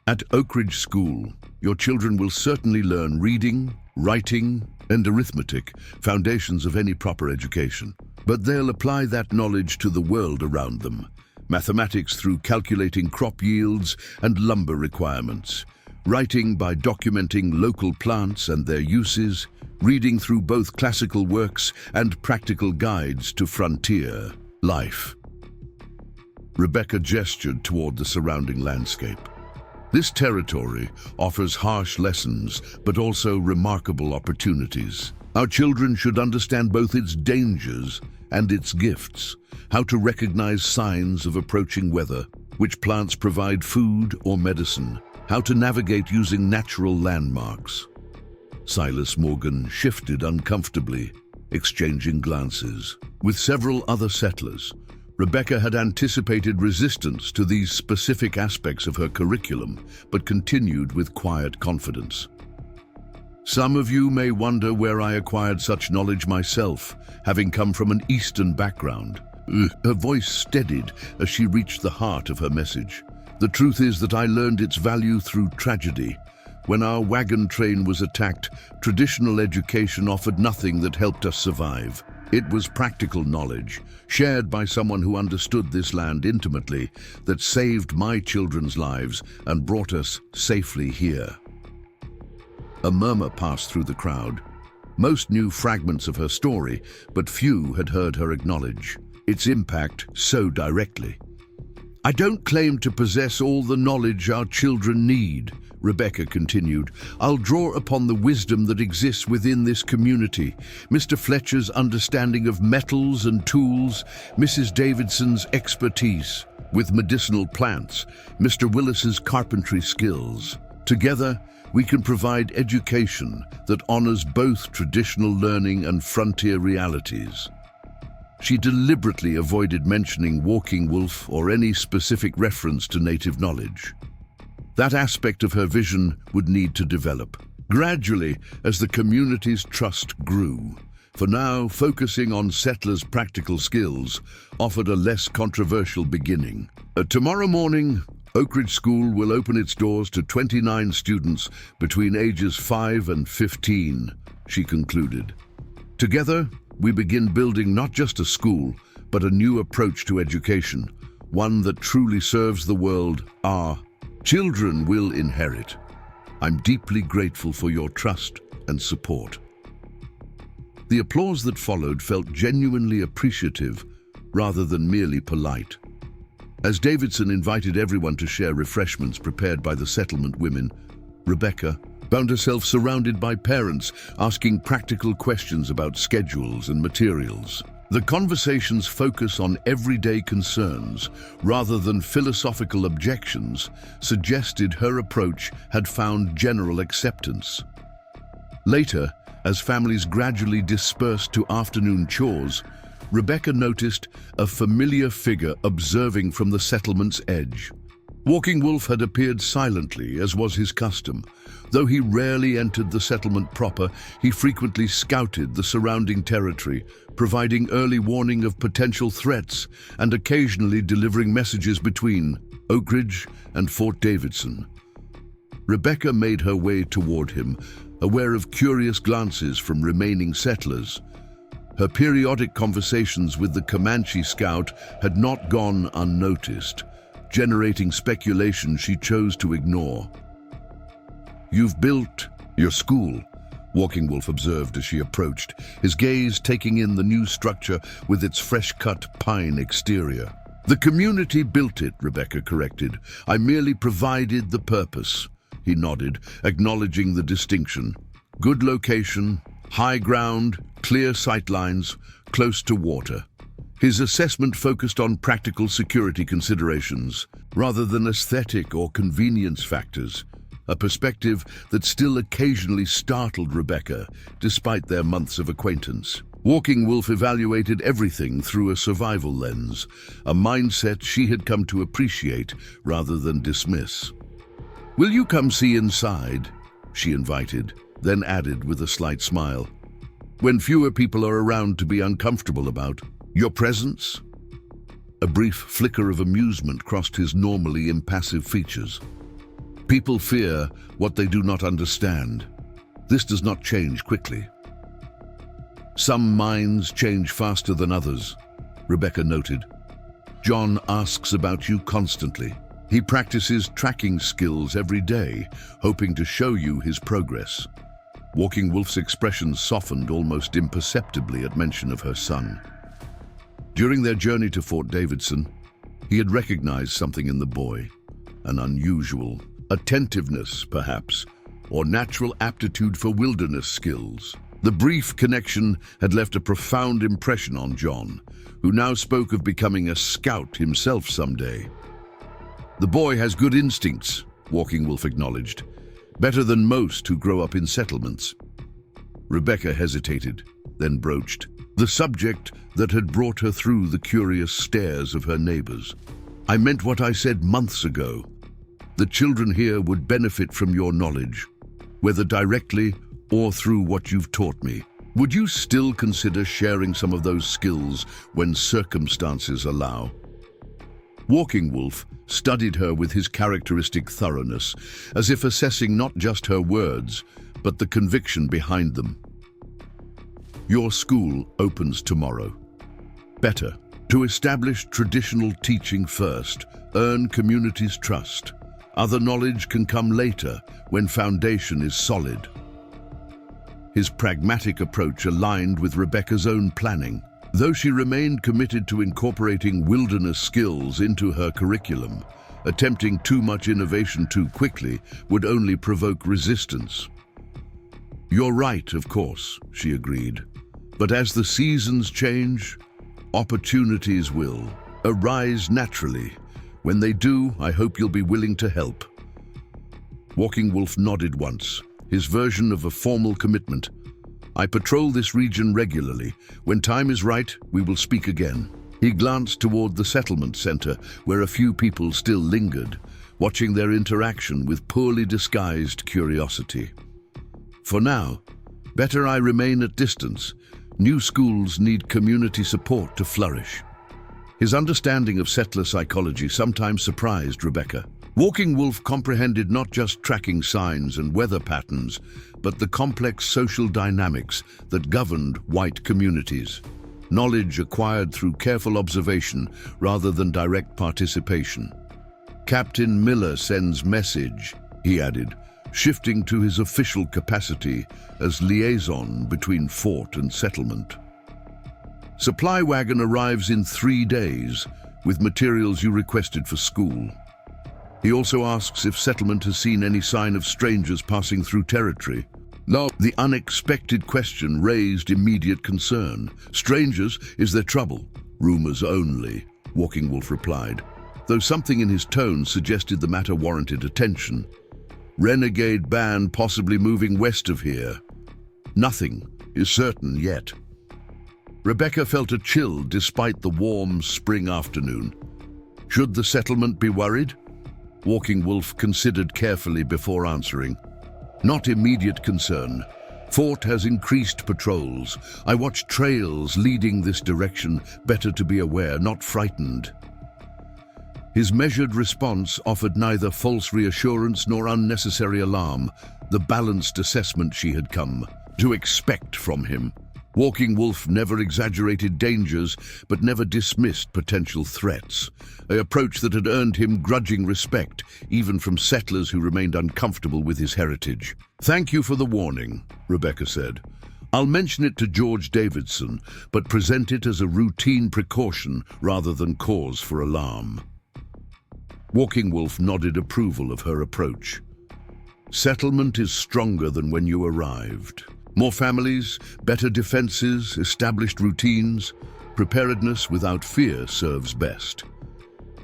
[SPEAKER 1] "At Oak Ridge School, your children will certainly learn reading, writing, and arithmetic, foundations of any proper education. But they'll apply that knowledge to the world around them. Mathematics through calculating crop yields and lumber requirements. Writing by documenting local plants and their uses. Reading through both classical works and practical guides to frontier life." Rebecca gestured toward the surrounding landscape. "This territory offers harsh lessons, but also remarkable opportunities. Our children should understand both its dangers and its gifts, how to recognize signs of approaching weather, which plants provide food or medicine, how to navigate using natural landmarks." Silas Morgan shifted uncomfortably, exchanging glances. With several other settlers, Rebecca had anticipated resistance to these specific aspects of her curriculum, but continued with quiet confidence. "Some of you may wonder where I acquired such knowledge myself, having come from an Eastern background." Her voice steadied as she reached the heart of her message. "The truth is that I learned its value through tragedy. When our wagon train was attacked, traditional education offered nothing that helped us survive. It was practical knowledge, shared by someone who understood this land intimately, that saved my children's lives and brought us safely here." A murmur passed through the crowd. Most knew fragments of her story, but few had heard her acknowledge its impact so directly. "I don't claim to possess all the knowledge our children need," Rebecca continued. "I'll draw upon the wisdom that exists within this community. Mr. Fletcher's understanding of metals and tools, Mrs. Davidson's expertise with medicinal plants, Mr. Willis's carpentry skills. Together, we can provide education that honors both traditional learning and frontier realities." She deliberately avoided mentioning Walking Wolf or any specific reference to native knowledge. That aspect of her vision would need to develop gradually as the community's trust grew. For now, focusing on settlers' practical skills offered a less controversial beginning. Tomorrow morning, Oak Ridge School will open its doors to 29 students between ages 5 and 15, she concluded. Together, we begin building not just a school, but a new approach to education, one that truly serves the world our children will inherit. I'm deeply grateful for your trust and support." The applause that followed felt genuinely appreciative rather than merely polite. As Davidson invited everyone to share refreshments prepared by the settlement women, Rebecca found herself surrounded by parents asking practical questions about schedules and materials. The conversation's focus on everyday concerns, rather than philosophical objections, suggested her approach had found general acceptance. Later, as families gradually dispersed to afternoon chores, Rebecca noticed a familiar figure observing from the settlement's edge. Walking Wolf had appeared silently, as was his custom. Though he rarely entered the settlement proper, he frequently scouted the surrounding territory, providing early warning of potential threats and occasionally delivering messages between Oak Ridge and Fort Davidson. Rebecca made her way toward him, aware of curious glances from remaining settlers. Her periodic conversations with the Comanche scout had not gone unnoticed, generating speculation she chose to ignore. "You've built your school," Walking Wolf observed as she approached, his gaze taking in the new structure with its fresh-cut pine exterior. "The community built it," Rebecca corrected. "I merely provided the purpose." He nodded, acknowledging the distinction. "Good location, high ground, clear sightlines, close to water." His assessment focused on practical security considerations, rather than aesthetic or convenience factors, a perspective that still occasionally startled Rebecca, despite their months of acquaintance. Walking Wolf evaluated everything through a survival lens, a mindset she had come to appreciate rather than dismiss. "Will you come see inside?" she invited, then added with a slight smile. "When fewer people are around to be uncomfortable about. Your presence?" A brief flicker of amusement crossed his normally impassive features. "People fear what they do not understand. This does not change quickly." "Some minds change faster than others," Rebecca noted. "John asks about you constantly. He practices tracking skills every day, hoping to show you his progress." Walking Wolf's expression softened almost imperceptibly at mention of her son. During their journey to Fort Davidson, he had recognized something in the boy, an unusual attentiveness, perhaps, or natural aptitude for wilderness skills. The brief connection had left a profound impression on John, who now spoke of becoming a scout himself someday. "The boy has good instincts," Walking Wolf acknowledged, "better than most who grow up in settlements." Rebecca hesitated, then broached the subject that had brought her through the curious stares of her neighbors. "I meant what I said months ago. The children here would benefit from your knowledge, whether directly or through what you've taught me. Would you still consider sharing some of those skills when circumstances allow?" Walking Wolf studied her with his characteristic thoroughness, as if assessing not just her words, but the conviction behind them. "Your school opens tomorrow. Better to establish traditional teaching first, earn community's trust. Other knowledge can come later when foundation is solid." His pragmatic approach aligned with Rebecca's own planning. Though she remained committed to incorporating wilderness skills into her curriculum, attempting too much innovation too quickly would only provoke resistance. "You're right, of course," she agreed. "But as the seasons change, opportunities will arise naturally. When they do, I hope you'll be willing to help." Walking Wolf nodded once, his version of a formal commitment. "I patrol this region regularly. When time is right, we will speak again." He glanced toward the settlement center, where a few people still lingered, watching their interaction with poorly disguised curiosity. "For now, better I remain at distance. New schools need community support to flourish." His understanding of settler psychology sometimes surprised Rebecca. Walking Wolf comprehended not just tracking signs and weather patterns, but the complex social dynamics that governed white communities. Knowledge acquired through careful observation rather than direct participation. "Captain Miller sends message," he added, shifting to his official capacity as liaison between fort and settlement. "Supply wagon arrives in 3 days with materials you requested for school." He also asks if settlement has seen any sign of strangers passing through territory. Now, the unexpected question raised immediate concern. "Strangers? Is there trouble?" "Rumors only," Walking Wolf replied, though something in his tone suggested the matter warranted attention. "Renegade band possibly moving west of here. Nothing is certain yet." Rebecca felt a chill despite the warm spring afternoon. Should the settlement be worried? Walking Wolf considered carefully before answering. Not immediate concern. Fort has increased patrols. I watch trails leading this direction. Better to be aware, not frightened. His measured response offered neither false reassurance nor unnecessary alarm, the balanced assessment she had come to expect from him. Walking Wolf never exaggerated dangers, but never dismissed potential threats, an approach that had earned him grudging respect, even from settlers who remained uncomfortable with his heritage. "Thank you for the warning," Rebecca said. "I'll mention it to George Davidson, but present it as a routine precaution rather than cause for alarm." Walking Wolf nodded approval of her approach. Settlement is stronger than when you arrived. More families, better defenses, established routines. Preparedness without fear serves best.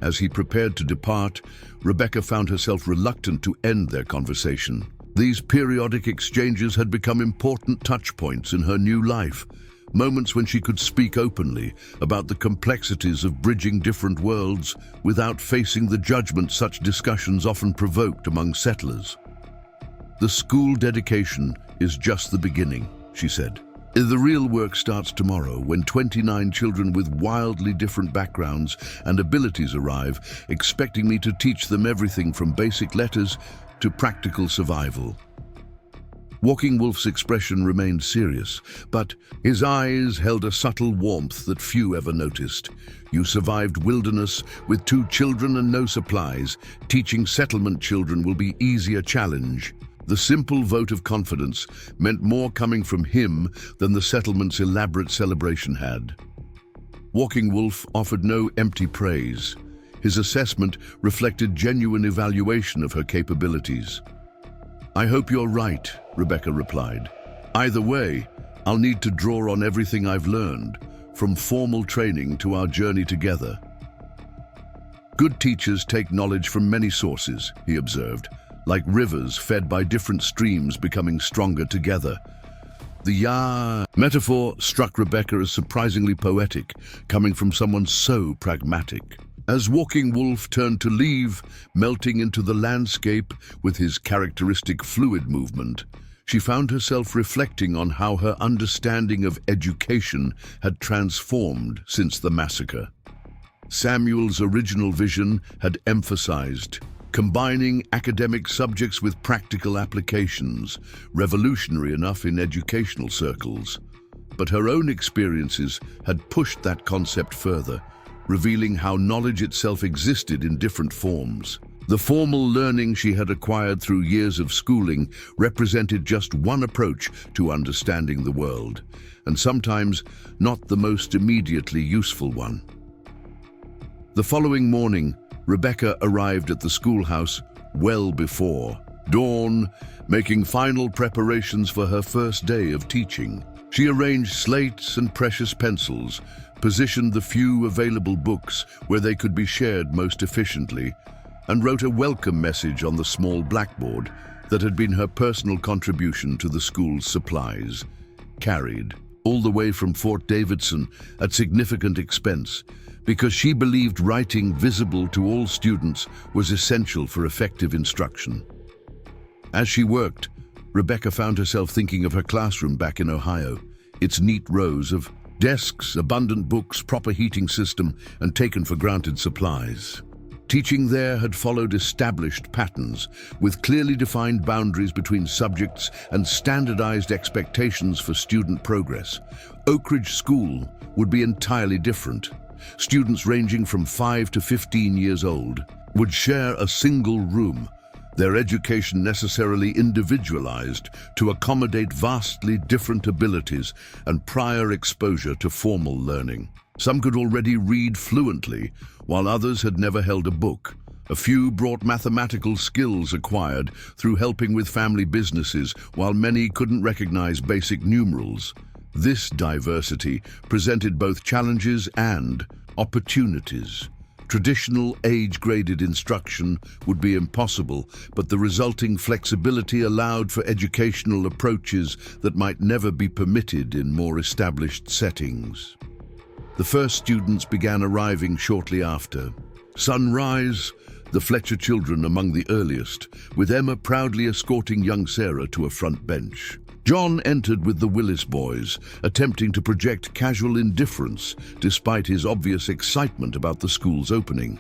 [SPEAKER 1] As he prepared to depart, Rebecca found herself reluctant to end their conversation. These periodic exchanges had become important touchpoints in her new life, moments when she could speak openly about the complexities of bridging different worlds without facing the judgment such discussions often provoked among settlers. "The school dedication is just the beginning," she said. "The real work starts tomorrow when 29 children with wildly different backgrounds and abilities arrive, expecting me to teach them everything from basic letters to practical survival." Walking Wolf's expression remained serious, but his eyes held a subtle warmth that few ever noticed. "You survived wilderness with 2 children and no supplies. Teaching settlement children will be easier challenge." The simple vote of confidence meant more coming from him than the settlement's elaborate celebration had. Walking Wolf offered no empty praise. His assessment reflected genuine evaluation of her capabilities. "I hope you're right," Rebecca replied. "Either way, I'll need to draw on everything I've learned, from formal training to our journey together." "Good teachers take knowledge from many sources," he observed, "like rivers fed by different streams becoming stronger together." The metaphor struck Rebecca as surprisingly poetic, coming from someone so pragmatic. As Walking Wolf turned to leave, melting into the landscape with his characteristic fluid movement, she found herself reflecting on how her understanding of education had transformed since the massacre. Samuel's original vision had emphasized combining academic subjects with practical applications, revolutionary enough in educational circles. But her own experiences had pushed that concept further, revealing how knowledge itself existed in different forms. The formal learning she had acquired through years of schooling represented just one approach to understanding the world, and sometimes not the most immediately useful one. The following morning, Rebecca arrived at the schoolhouse well before dawn, making final preparations for her first day of teaching. She arranged slates and precious pencils, positioned the few available books where they could be shared most efficiently, and wrote a welcome message on the small blackboard that had been her personal contribution to the school's supplies, carried all the way from Fort Davidson at significant expense, because she believed writing visible to all students was essential for effective instruction. As she worked, Rebecca found herself thinking of her classroom back in Ohio, its neat rows of desks, abundant books, proper heating system, and taken for granted supplies. Teaching there had followed established patterns, with clearly defined boundaries between subjects and standardized expectations for student progress. Oak Ridge School would be entirely different. Students ranging from 5 to 15 years old would share a single room, their education necessarily individualized to accommodate vastly different abilities and prior exposure to formal learning. Some could already read fluently, while others had never held a book. A few brought mathematical skills acquired through helping with family businesses, while many couldn't recognize basic numerals. This diversity presented both challenges and opportunities. Traditional age-graded instruction would be impossible, but the resulting flexibility allowed for educational approaches that might never be permitted in more established settings. The first students began arriving shortly after. Sunrise, the Fletcher children among the earliest, with Emma proudly escorting young Sarah to a front bench. John entered with the Willis boys, attempting to project casual indifference despite his obvious excitement about the school's opening.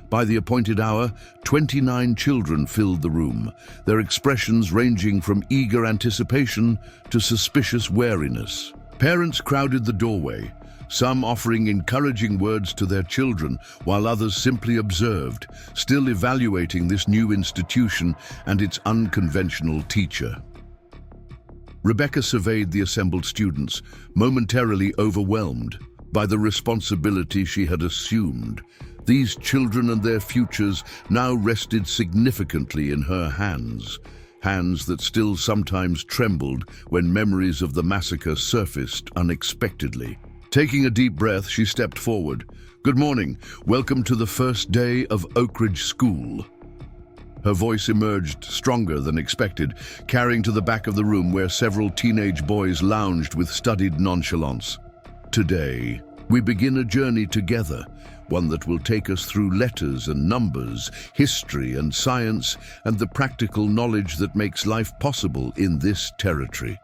[SPEAKER 1] By the appointed hour, 29 children filled the room, their expressions ranging from eager anticipation to suspicious wariness. Parents crowded the doorway, some offering encouraging words to their children, while others simply observed, still evaluating this new institution and its unconventional teacher. Rebecca surveyed the assembled students, momentarily overwhelmed by the responsibility she had assumed. These children and their futures now rested significantly in her hands, hands that still sometimes trembled when memories of the massacre surfaced unexpectedly. Taking a deep breath, she stepped forward. "Good morning. Welcome to the first day of Oak Ridge School." Her voice emerged stronger than expected, carrying to the back of the room where several teenage boys lounged with studied nonchalance. "Today, we begin a journey together, one that will take us through letters and numbers, history and science, and the practical knowledge that makes life possible in this territory."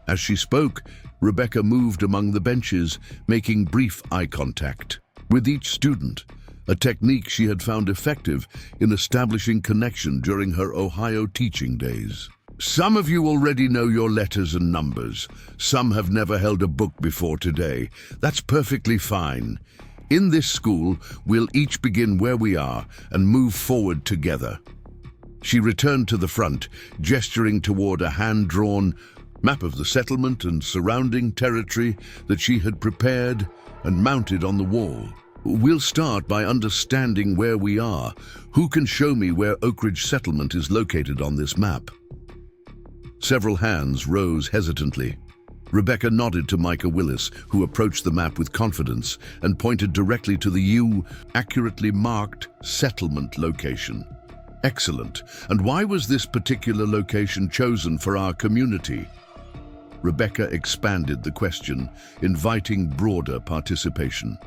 [SPEAKER 1] As she spoke, Rebecca moved among the benches, making brief eye contact with each student, a technique she had found effective in establishing connection during her Ohio teaching days. "Some of you already know your letters and numbers. Some have never held a book before today. That's perfectly fine. In this school, we'll each begin where we are and move forward together." She returned to the front, gesturing toward a hand-drawn map of the settlement and surrounding territory that she had prepared and mounted on the wall. "We'll start by understanding where we are. Who can show me where Oak Ridge Settlement is located on this map?" Several hands rose hesitantly. Rebecca nodded to Micah Willis, who approached the map with confidence and pointed directly to the accurately marked settlement location. "Excellent. And why was this particular location chosen for our community?" Rebecca expanded the question, inviting broader participation.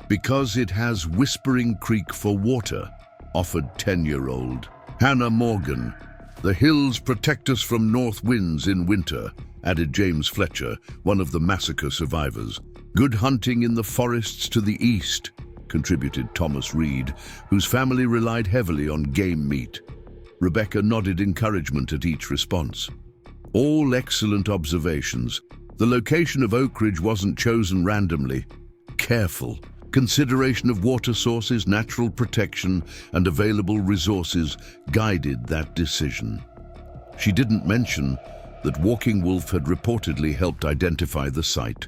[SPEAKER 1] "Because it has Whispering Creek for water," offered 10-year-old Hannah Morgan. "The hills protect us from north winds in winter," added James Fletcher, one of the massacre survivors. "Good hunting in the forests to the east," contributed Thomas Reed, whose family relied heavily on game meat. Rebecca nodded encouragement at each response. All excellent observations. The location of Oak Ridge wasn't chosen randomly. Careful consideration of water sources, natural protection, and available resources guided that decision. She didn't mention that Walking Wolf had reportedly helped identify the site,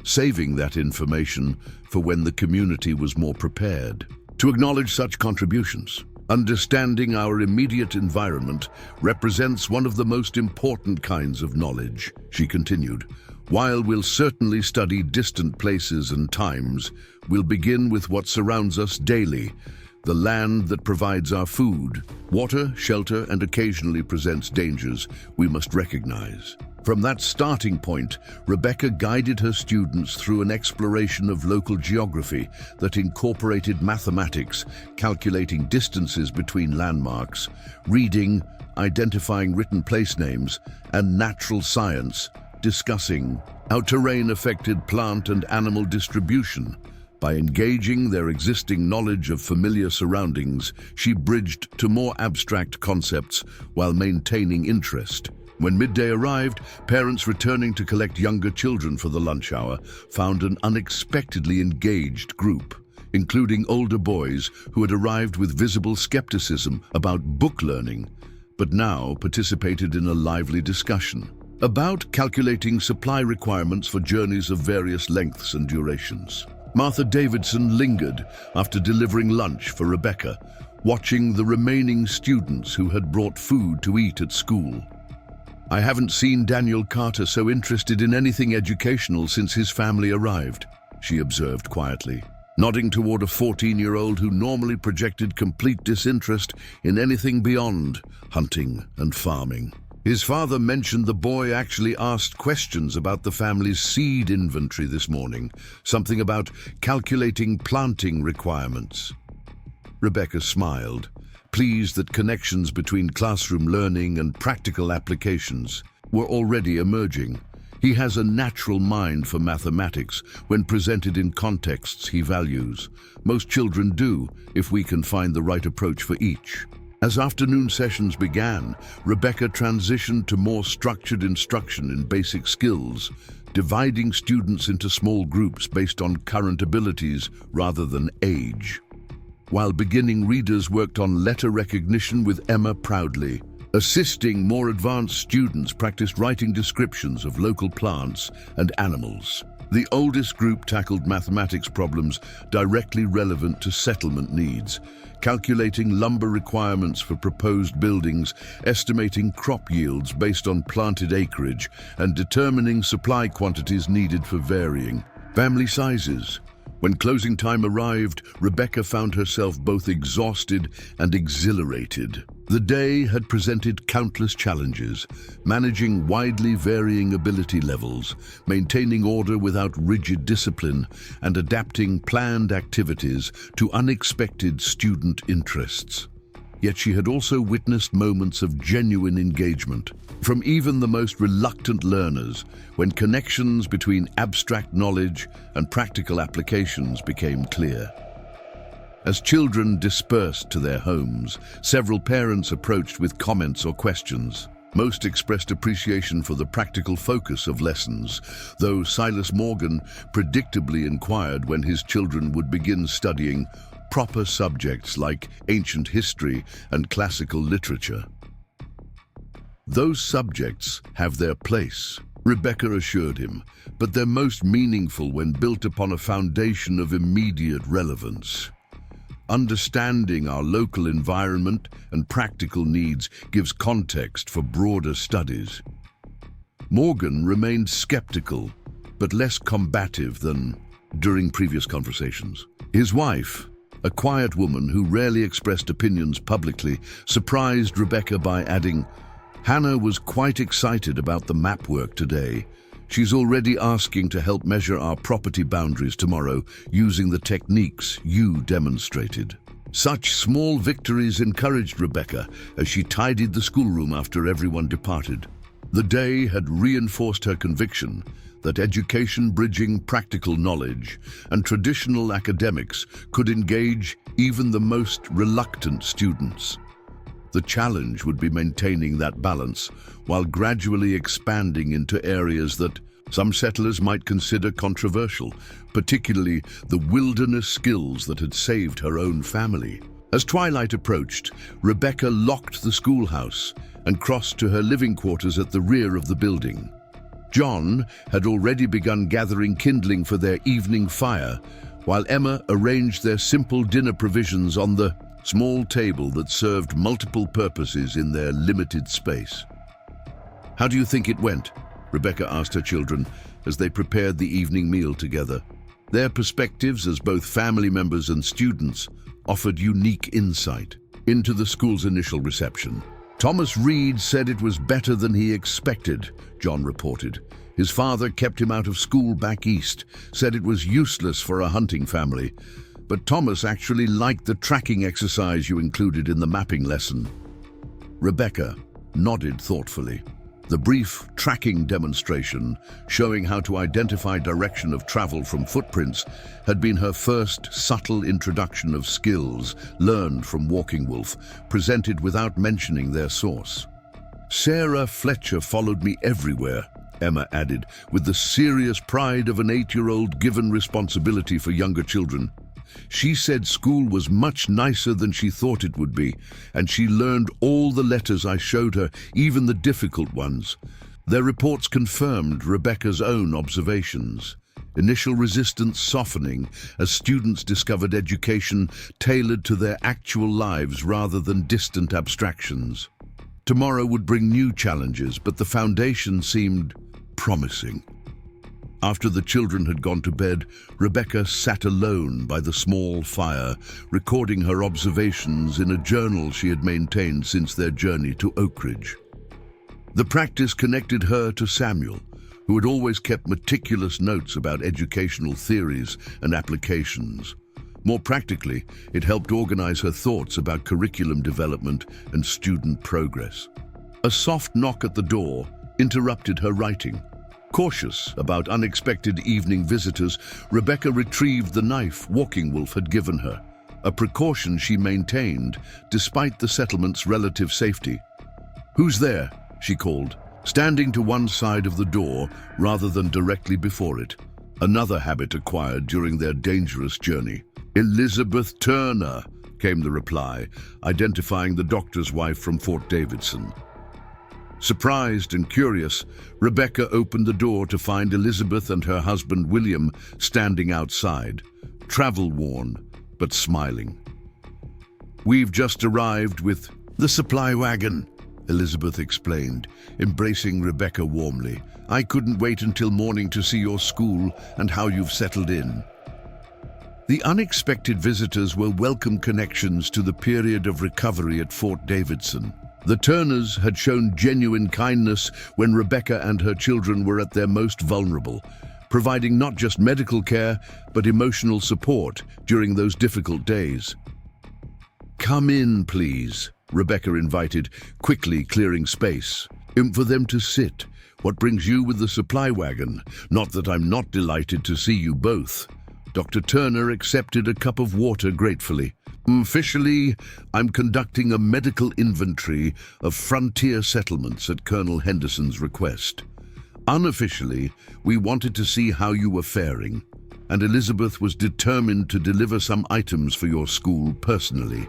[SPEAKER 1] saving that information for when the community was more prepared. To acknowledge such contributions, understanding our immediate environment represents one of the most important kinds of knowledge, she continued. While we'll certainly study distant places and times, we'll begin with what surrounds us daily, the land that provides our food, water, shelter, and occasionally presents dangers we must recognize. From that starting point, Rebecca guided her students through an exploration of local geography that incorporated mathematics, calculating distances between landmarks, reading, identifying written place names, and natural science, discussing how terrain affected plant and animal distribution. By engaging their existing knowledge of familiar surroundings, she bridged to more abstract concepts while maintaining interest. When midday arrived, parents returning to collect younger children for the lunch hour found an unexpectedly engaged group, including older boys who had arrived with visible skepticism about book learning, but now participated in a lively discussion about calculating supply requirements for journeys of various lengths and durations. Martha Davidson lingered after delivering lunch for Rebecca, watching the remaining students who had brought food to eat at school. "I haven't seen Daniel Carter so interested in anything educational since his family arrived," she observed quietly. nodding toward a 14-year-old who normally projected complete disinterest in anything beyond hunting and farming. His father mentioned the boy actually asked questions about the family's seed inventory this morning, something about calculating planting requirements. Rebecca smiled, pleased that connections between classroom learning and practical applications were already emerging. He has a natural mind for mathematics when presented in contexts he values. Most children do, if we can find the right approach for each. As afternoon sessions began, Rebecca transitioned to more structured instruction in basic skills, dividing students into small groups based on current abilities rather than age. While beginning readers worked on letter recognition with Emma proudly. Assisting more advanced students practiced writing descriptions of local plants and animals. The oldest group tackled mathematics problems directly relevant to settlement needs, calculating lumber requirements for proposed buildings, estimating crop yields based on planted acreage, and determining supply quantities needed for varying family sizes. When closing time arrived, Rebecca found herself both exhausted and exhilarated. The day had presented countless challenges, managing widely varying ability levels, maintaining order without rigid discipline, and adapting planned activities to unexpected student interests. Yet she had also witnessed moments of genuine engagement from even the most reluctant learners, when connections between abstract knowledge and practical applications became clear. As children dispersed to their homes, several parents approached with comments or questions. Most expressed appreciation for the practical focus of lessons, though Silas Morgan predictably inquired when his children would begin studying proper subjects like ancient history and classical literature. Those subjects have their place, Rebecca assured him, but they're most meaningful when built upon a foundation of immediate relevance. Understanding our local environment and practical needs gives context for broader studies. Morgan remained skeptical, but less combative than during previous conversations. His wife, a quiet woman who rarely expressed opinions publicly, surprised Rebecca by adding, "Hannah was quite excited about the map work today. She's already asking to help measure our property boundaries tomorrow using the techniques you demonstrated." Such small victories encouraged Rebecca as she tidied the schoolroom after everyone departed. The day had reinforced her conviction that education bridging practical knowledge and traditional academics could engage even the most reluctant students. The challenge would be maintaining that balance while gradually expanding into areas that some settlers might consider controversial, particularly the wilderness skills that had saved her own family. As twilight approached, Rebecca locked the schoolhouse and crossed to her living quarters at the rear of the building. John had already begun gathering kindling for their evening fire, while Emma arranged their simple dinner provisions on the small table that served multiple purposes in their limited space. "How do you think it went?" Rebecca asked her children as they prepared the evening meal together. Their perspectives as both family members and students offered unique insight into the school's initial reception. "Thomas Reed said it was better than he expected," John reported. "His father kept him out of school back east, said it was useless for a hunting family. But Thomas actually liked the tracking exercise you included in the mapping lesson." Rebecca nodded thoughtfully. The brief tracking demonstration, showing how to identify direction of travel from footprints, had been her first subtle introduction of skills learned from Walking Wolf, presented without mentioning their source. "Sarah Fletcher followed me everywhere," Emma added, with the serious pride of an 8-year-old given responsibility for younger children. "She said school was much nicer than she thought it would be, and she learned all the letters I showed her, even the difficult ones." Their reports confirmed Rebecca's own observations. Initial resistance softening as students discovered education tailored to their actual lives rather than distant abstractions. Tomorrow would bring new challenges, but the foundation seemed promising. After the children had gone to bed, Rebecca sat alone by the small fire, recording her observations in a journal she had maintained since their journey to Oak Ridge. The practice connected her to Samuel, who had always kept meticulous notes about educational theories and applications. More practically, it helped organize her thoughts about curriculum development and student progress. A soft knock at the door interrupted her writing. Cautious about unexpected evening visitors, Rebecca retrieved the knife Walking Wolf had given her, a precaution she maintained despite the settlement's relative safety. "Who's there?" she called, standing to one side of the door rather than directly before it, another habit acquired during their dangerous journey. "Elizabeth Turner," came the reply, identifying the doctor's wife from Fort Davidson. Surprised and curious, Rebecca opened the door to find Elizabeth and her husband William standing outside, travel-worn but smiling. "We've just arrived with the supply wagon," Elizabeth explained, embracing Rebecca warmly. "I couldn't wait until morning to see your school and how you've settled in." The unexpected visitors were welcome connections to the period of recovery at Fort Davidson. The Turners had shown genuine kindness when Rebecca and her children were at their most vulnerable, providing not just medical care, but emotional support during those difficult days. "Come in, please," Rebecca invited, quickly clearing space. "For them to sit. What brings you with the supply wagon? Not that I'm not delighted to see you both." Dr. Turner accepted a cup of water gratefully. "Officially, I'm conducting a medical inventory of frontier settlements at Colonel Henderson's request. Unofficially, we wanted to see how you were faring, and Elizabeth was determined to deliver some items for your school personally."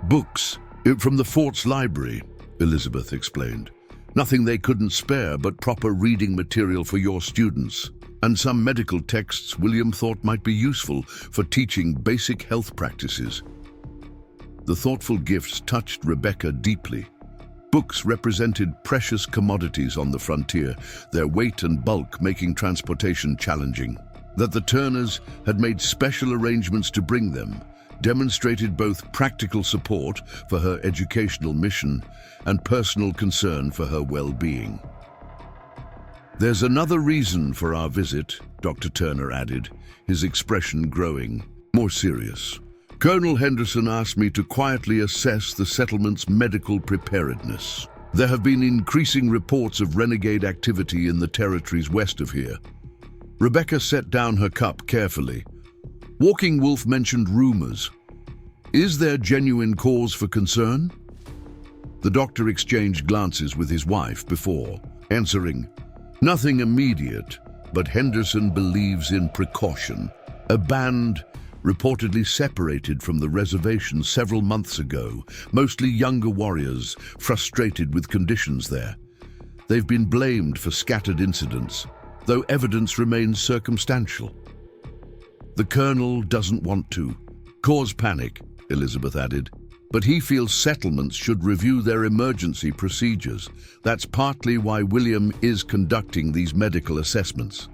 [SPEAKER 1] "Books from the fort's library," Elizabeth explained. "Nothing they couldn't spare but proper reading material for your students. And some medical texts William thought might be useful for teaching basic health practices." The thoughtful gifts touched Rebecca deeply. Books represented precious commodities on the frontier, their weight and bulk making transportation challenging. That the Turners had made special arrangements to bring them demonstrated both practical support for her educational mission and personal concern for her well-being. "There's another reason for our visit," Dr. Turner added, his expression growing more serious. "Colonel Henderson asked me to quietly assess the settlement's medical preparedness. There have been increasing reports of renegade activity in the territories west of here." Rebecca set down her cup carefully. "Walking Wolf mentioned rumors. Is there genuine cause for concern?" The doctor exchanged glances with his wife before answering, "Nothing immediate, but Henderson believes in precaution. A band reportedly separated from the reservation several months ago, mostly younger warriors, frustrated with conditions there. They've been blamed for scattered incidents, though evidence remains circumstantial. The colonel doesn't want to cause panic," Elizabeth added, "but he feels settlements should review their emergency procedures. That's partly why William is conducting these medical assessments."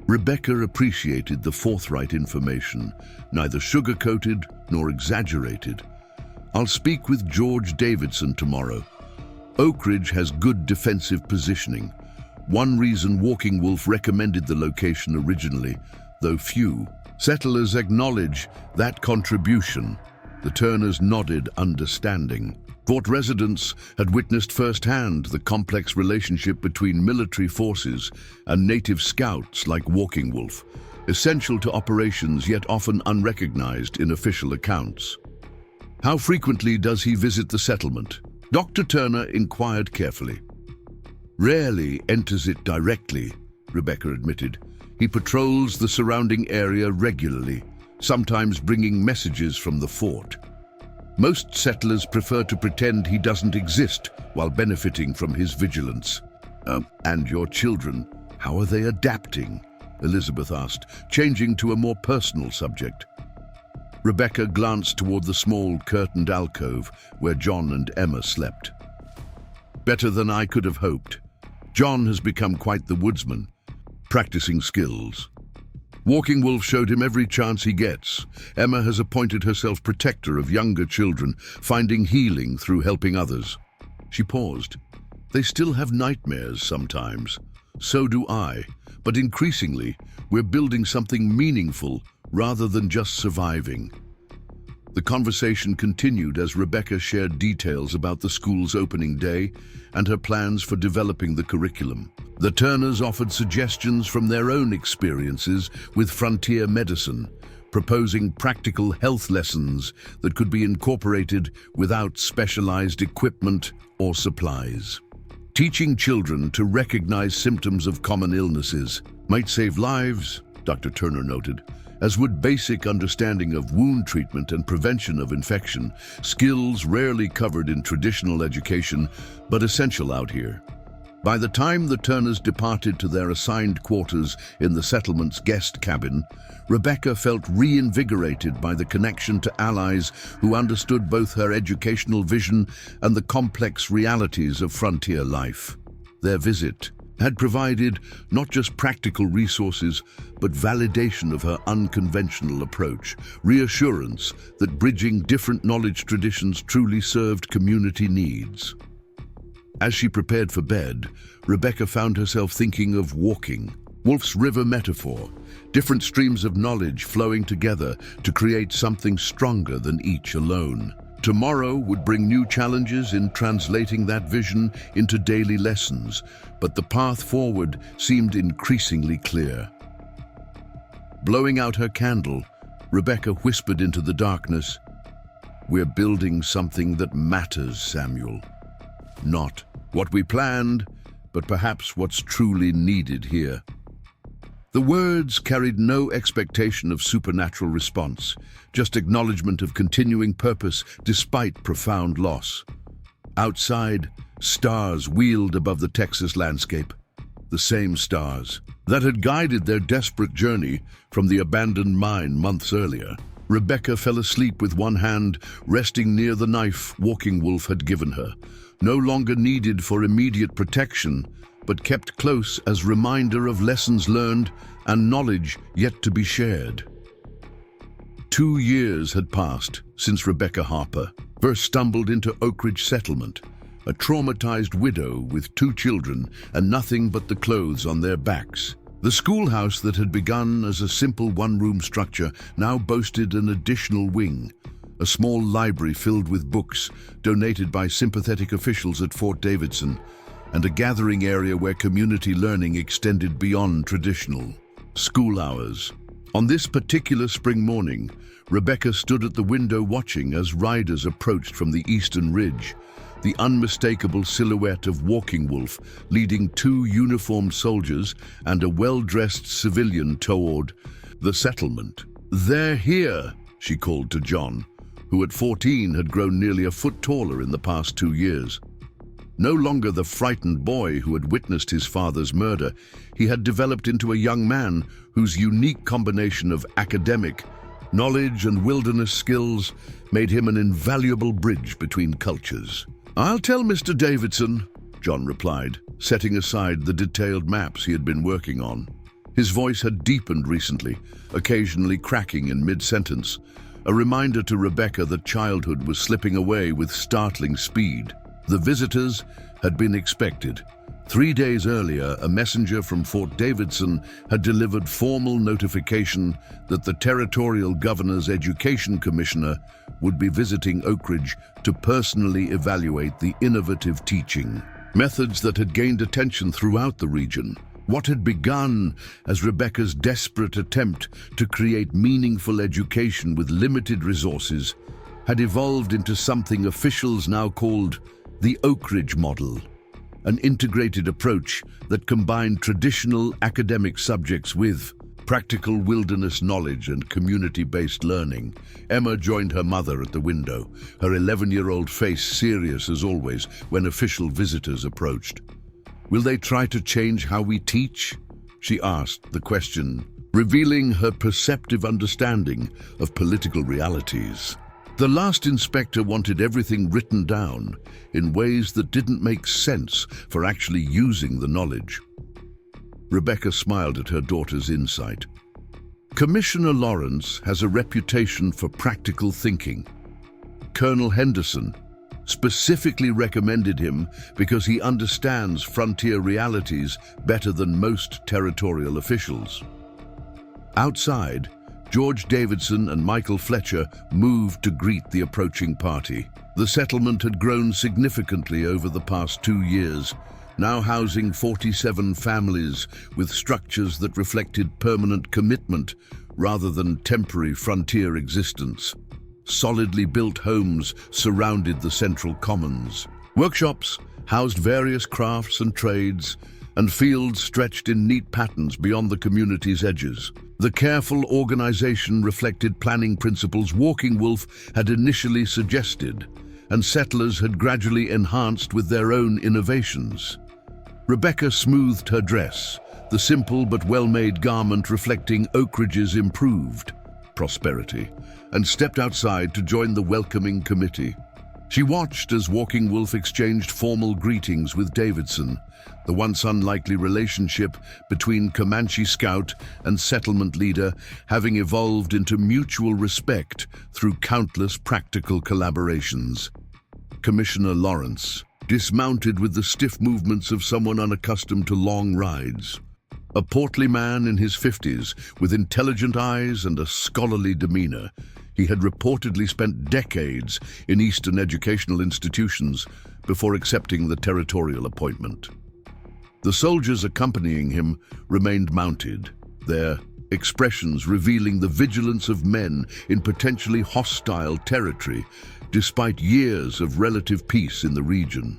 [SPEAKER 1] Rebecca appreciated the forthright information, neither sugar-coated nor exaggerated. "I'll speak with George Davidson tomorrow. Oak Ridge has good defensive positioning. One reason Walking Wolf recommended the location originally, though few settlers acknowledge that contribution." The Turners nodded understanding. Fort residents had witnessed firsthand the complex relationship between military forces and native scouts like Walking Wolf, essential to operations yet often unrecognized in official accounts. "How frequently does he visit the settlement?" Dr. Turner inquired carefully. "Rarely enters it directly," Rebecca admitted. "He patrols the surrounding area regularly, sometimes bringing messages from the fort. Most settlers prefer to pretend he doesn't exist while benefiting from his vigilance." "And your children, how are they adapting?" Elizabeth asked, changing to a more personal subject. Rebecca glanced toward the small curtained alcove where John and Emma slept. "Better than I could have hoped. John has become quite the woodsman, practicing skills. Walking Wolf showed him every chance he gets. Emma has appointed herself protector of younger children, finding healing through helping others. She paused. They still have nightmares sometimes. So do I. But increasingly, we're building something meaningful rather than just surviving. The conversation continued as Rebecca shared details about the school's opening day and her plans for developing the curriculum. The Turners offered suggestions from their own experiences with frontier medicine, proposing practical health lessons that could be incorporated without specialized equipment or supplies. Teaching children to recognize symptoms of common illnesses might save lives, Dr. Turner noted, as would basic understanding of wound treatment and prevention of infection, skills rarely covered in traditional education, but essential out here. By the time the Turners departed to their assigned quarters in the settlement's guest cabin, Rebecca felt reinvigorated by the connection to allies who understood both her educational vision and the complex realities of frontier life. Their visit had provided not just practical resources, but validation of her unconventional approach, reassurance that bridging different knowledge traditions truly served community needs. As she prepared for bed, Rebecca found herself thinking of walking, Wolf's River metaphor, different streams of knowledge flowing together to create something stronger than each alone. Tomorrow would bring new challenges in translating that vision into daily lessons, but the path forward seemed increasingly clear. Blowing out her candle, Rebecca whispered into the darkness, "We're building something that matters, Samuel. Not what we planned, but perhaps what's truly needed here." The words carried no expectation of supernatural response, just acknowledgement of continuing purpose despite profound loss. Outside, stars wheeled above the Texas landscape, the same stars that had guided their desperate journey from the abandoned mine months earlier. Rebecca fell asleep with one hand resting near the knife Walking Wolf had given her, no longer needed for immediate protection, but kept close as reminder of lessons learned and knowledge yet to be shared. 2 years had passed since Rebecca Harper first stumbled into Oak Ridge Settlement, a traumatized widow with 2 children and nothing but the clothes on their backs. The schoolhouse that had begun as a simple one-room structure now boasted an additional wing, a small library filled with books donated by sympathetic officials at Fort Davidson, and a gathering area where community learning extended beyond traditional school hours. On this particular spring morning, Rebecca stood at the window watching as riders approached from the eastern ridge, the unmistakable silhouette of Walking Wolf leading 2 uniformed soldiers and a well-dressed civilian toward the settlement. "They're here," she called to John, who at 14 had grown nearly a foot taller in the past 2 years. No longer the frightened boy who had witnessed his father's murder, he had developed into a young man whose unique combination of academic knowledge and wilderness skills made him an invaluable bridge between cultures. "I'll tell Mr. Davidson," John replied, setting aside the detailed maps he had been working on. His voice had deepened recently, occasionally cracking in mid-sentence, a reminder to Rebecca that childhood was slipping away with startling speed. The visitors had been expected. 3 days earlier, a messenger from Fort Davidson had delivered formal notification that the Territorial Governor's Education Commissioner would be visiting Oak Ridge to personally evaluate the innovative teaching methods that had gained attention throughout the region. What had begun as Rebecca's desperate attempt to create meaningful education with limited resources had evolved into something officials now called the Oak Ridge model, an integrated approach that combined traditional academic subjects with practical wilderness knowledge and community-based learning. Emma joined her mother at the window, her 11-year-old face serious as always when official visitors approached. "Will they try to change how we teach?" she asked, the question revealing her perceptive understanding of political realities. The last inspector wanted everything written down in ways that didn't make sense for actually using the knowledge. Rebecca smiled at her daughter's insight. Commissioner Lawrence has a reputation for practical thinking. Colonel Henderson specifically recommended him because he understands frontier realities better than most territorial officials. Outside, George Davidson and Michael Fletcher moved to greet the approaching party. The settlement had grown significantly over the past 2 years, now housing 47 families with structures that reflected permanent commitment rather than temporary frontier existence. Solidly built homes surrounded the central commons. Workshops housed various crafts and trades, and fields stretched in neat patterns beyond the community's edges. The careful organization reflected planning principles Walking Wolf had initially suggested, and settlers had gradually enhanced with their own innovations. Rebecca smoothed her dress, the simple but well-made garment reflecting Oak Ridge's improved prosperity, and stepped outside to join the welcoming committee. She watched as Walking Wolf exchanged formal greetings with Davidson, the once unlikely relationship between Comanche scout and settlement leader having evolved into mutual respect through countless practical collaborations. Commissioner Lawrence dismounted with the stiff movements of someone unaccustomed to long rides. A portly man in his 50s, with intelligent eyes and a scholarly demeanor, he had reportedly spent decades in Eastern educational institutions before accepting the territorial appointment. The soldiers accompanying him remained mounted, their expressions revealing the vigilance of men in potentially hostile territory, despite years of relative peace in the region.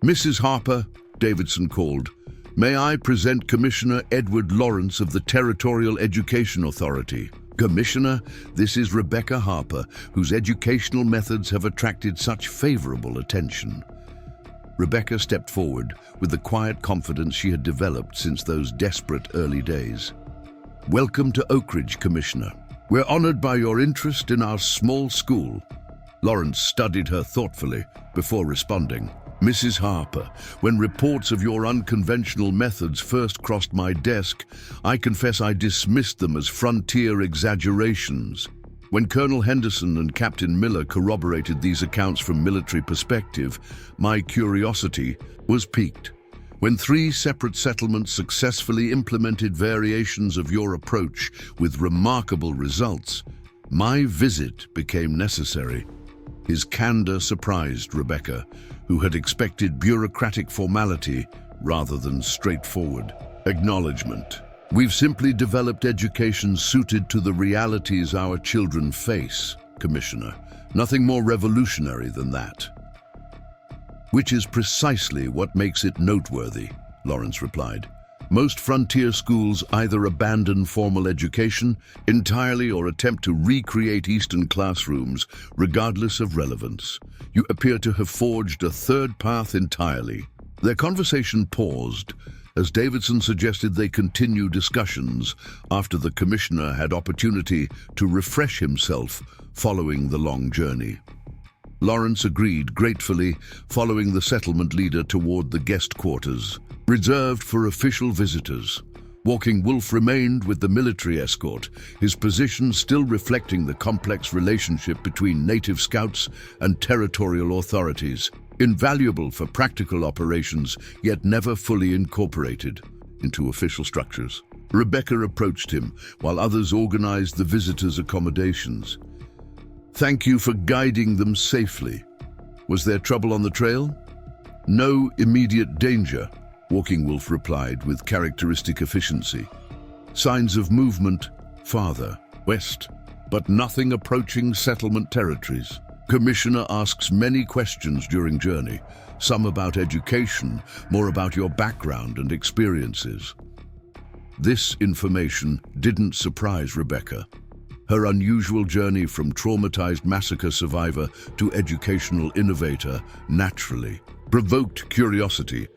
[SPEAKER 1] "Mrs. Harper," Davidson called, "may I present Commissioner Edward Lawrence of the Territorial Education Authority." "Commissioner, this is Rebecca Harper, whose educational methods have attracted such favorable attention." Rebecca stepped forward with the quiet confidence she had developed since those desperate early days. "Welcome to Oak Ridge, Commissioner. We're honored by your interest in our small school." Lawrence studied her thoughtfully before responding. "Mrs. Harper, when reports of your unconventional methods first crossed my desk, I confess I dismissed them as frontier exaggerations. When Colonel Henderson and Captain Miller corroborated these accounts from military perspective, my curiosity was piqued. When 3 separate settlements successfully implemented variations of your approach with remarkable results, my visit became necessary." His candor surprised Rebecca, who had expected bureaucratic formality rather than straightforward acknowledgement. "We've simply developed education suited to the realities our children face, Commissioner. Nothing more revolutionary than that." "Which is precisely what makes it noteworthy," Lawrence replied. "Most frontier schools either abandon formal education entirely or attempt to recreate Eastern classrooms, regardless of relevance. You appear to have forged a third path entirely." Their conversation paused as Davidson suggested they continue discussions after the commissioner had opportunity to refresh himself following the long journey. Lawrence agreed gratefully, following the settlement leader toward the guest quarters, reserved for official visitors. Walking Wolf remained with the military escort, his position still reflecting the complex relationship between native scouts and territorial authorities, invaluable for practical operations, yet never fully incorporated into official structures. Rebecca approached him, while others organized the visitors' accommodations. "Thank you for guiding them safely. Was there trouble on the trail?" "No immediate danger," Walking Wolf replied with characteristic efficiency. "Signs of movement farther west, but nothing approaching settlement territories. Commissioner asks many questions during journey, some about education, more about your background and experiences." This information didn't surprise Rebecca. Her unusual journey from traumatized massacre survivor to educational innovator naturally provoked curiosity,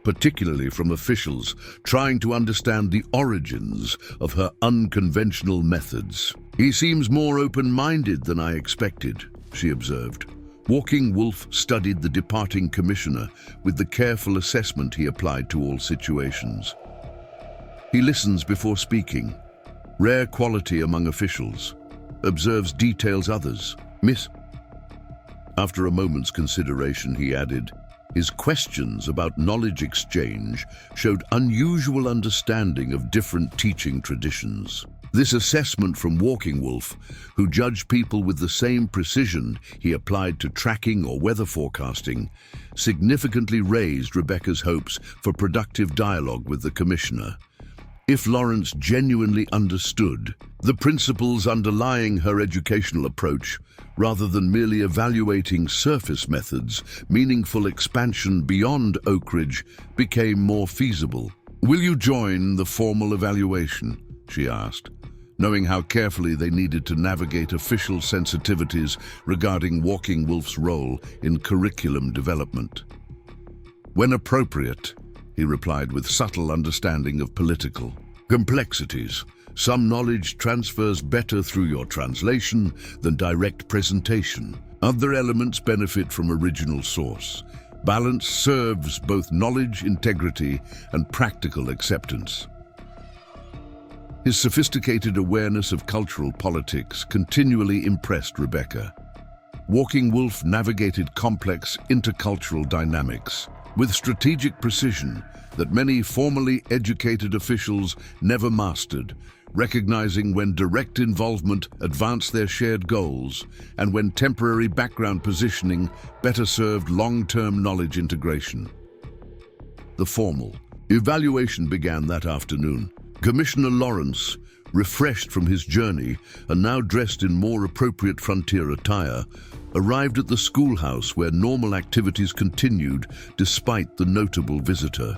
[SPEAKER 1] particularly from officials trying to understand the origins of her unconventional methods. "He seems more open-minded than I expected," she observed. Walking Wolf studied the departing commissioner with the careful assessment he applied to all situations. He listens before speaking, rare quality among officials, observes details others miss. After a moment's consideration, he added, his questions about knowledge exchange showed unusual understanding of different teaching traditions. This assessment from Walking Wolf, who judged people with the same precision he applied to tracking or weather forecasting, significantly raised Rebecca's hopes for productive dialogue with the commissioner. If Lawrence genuinely understood the principles underlying her educational approach, rather than merely evaluating surface methods, meaningful expansion beyond Oak Ridge became more feasible. "Will you join the formal evaluation?" she asked, knowing how carefully they needed to navigate official sensitivities regarding Walking Wolf's role in curriculum development. "When appropriate," he replied with subtle understanding of political complexities. "Some knowledge transfers better through your translation than direct presentation. Other elements benefit from original source. Balance serves both knowledge integrity and practical acceptance." His sophisticated awareness of cultural politics continually impressed Rebecca. Walking Wolf navigated complex intercultural dynamics with strategic precision that many formally educated officials never mastered, recognizing when direct involvement advanced their shared goals and when temporary background positioning better served long-term knowledge integration. The formal evaluation began that afternoon. Commissioner Lawrence, refreshed from his journey and now dressed in more appropriate frontier attire, arrived at the schoolhouse where normal activities continued despite the notable visitor.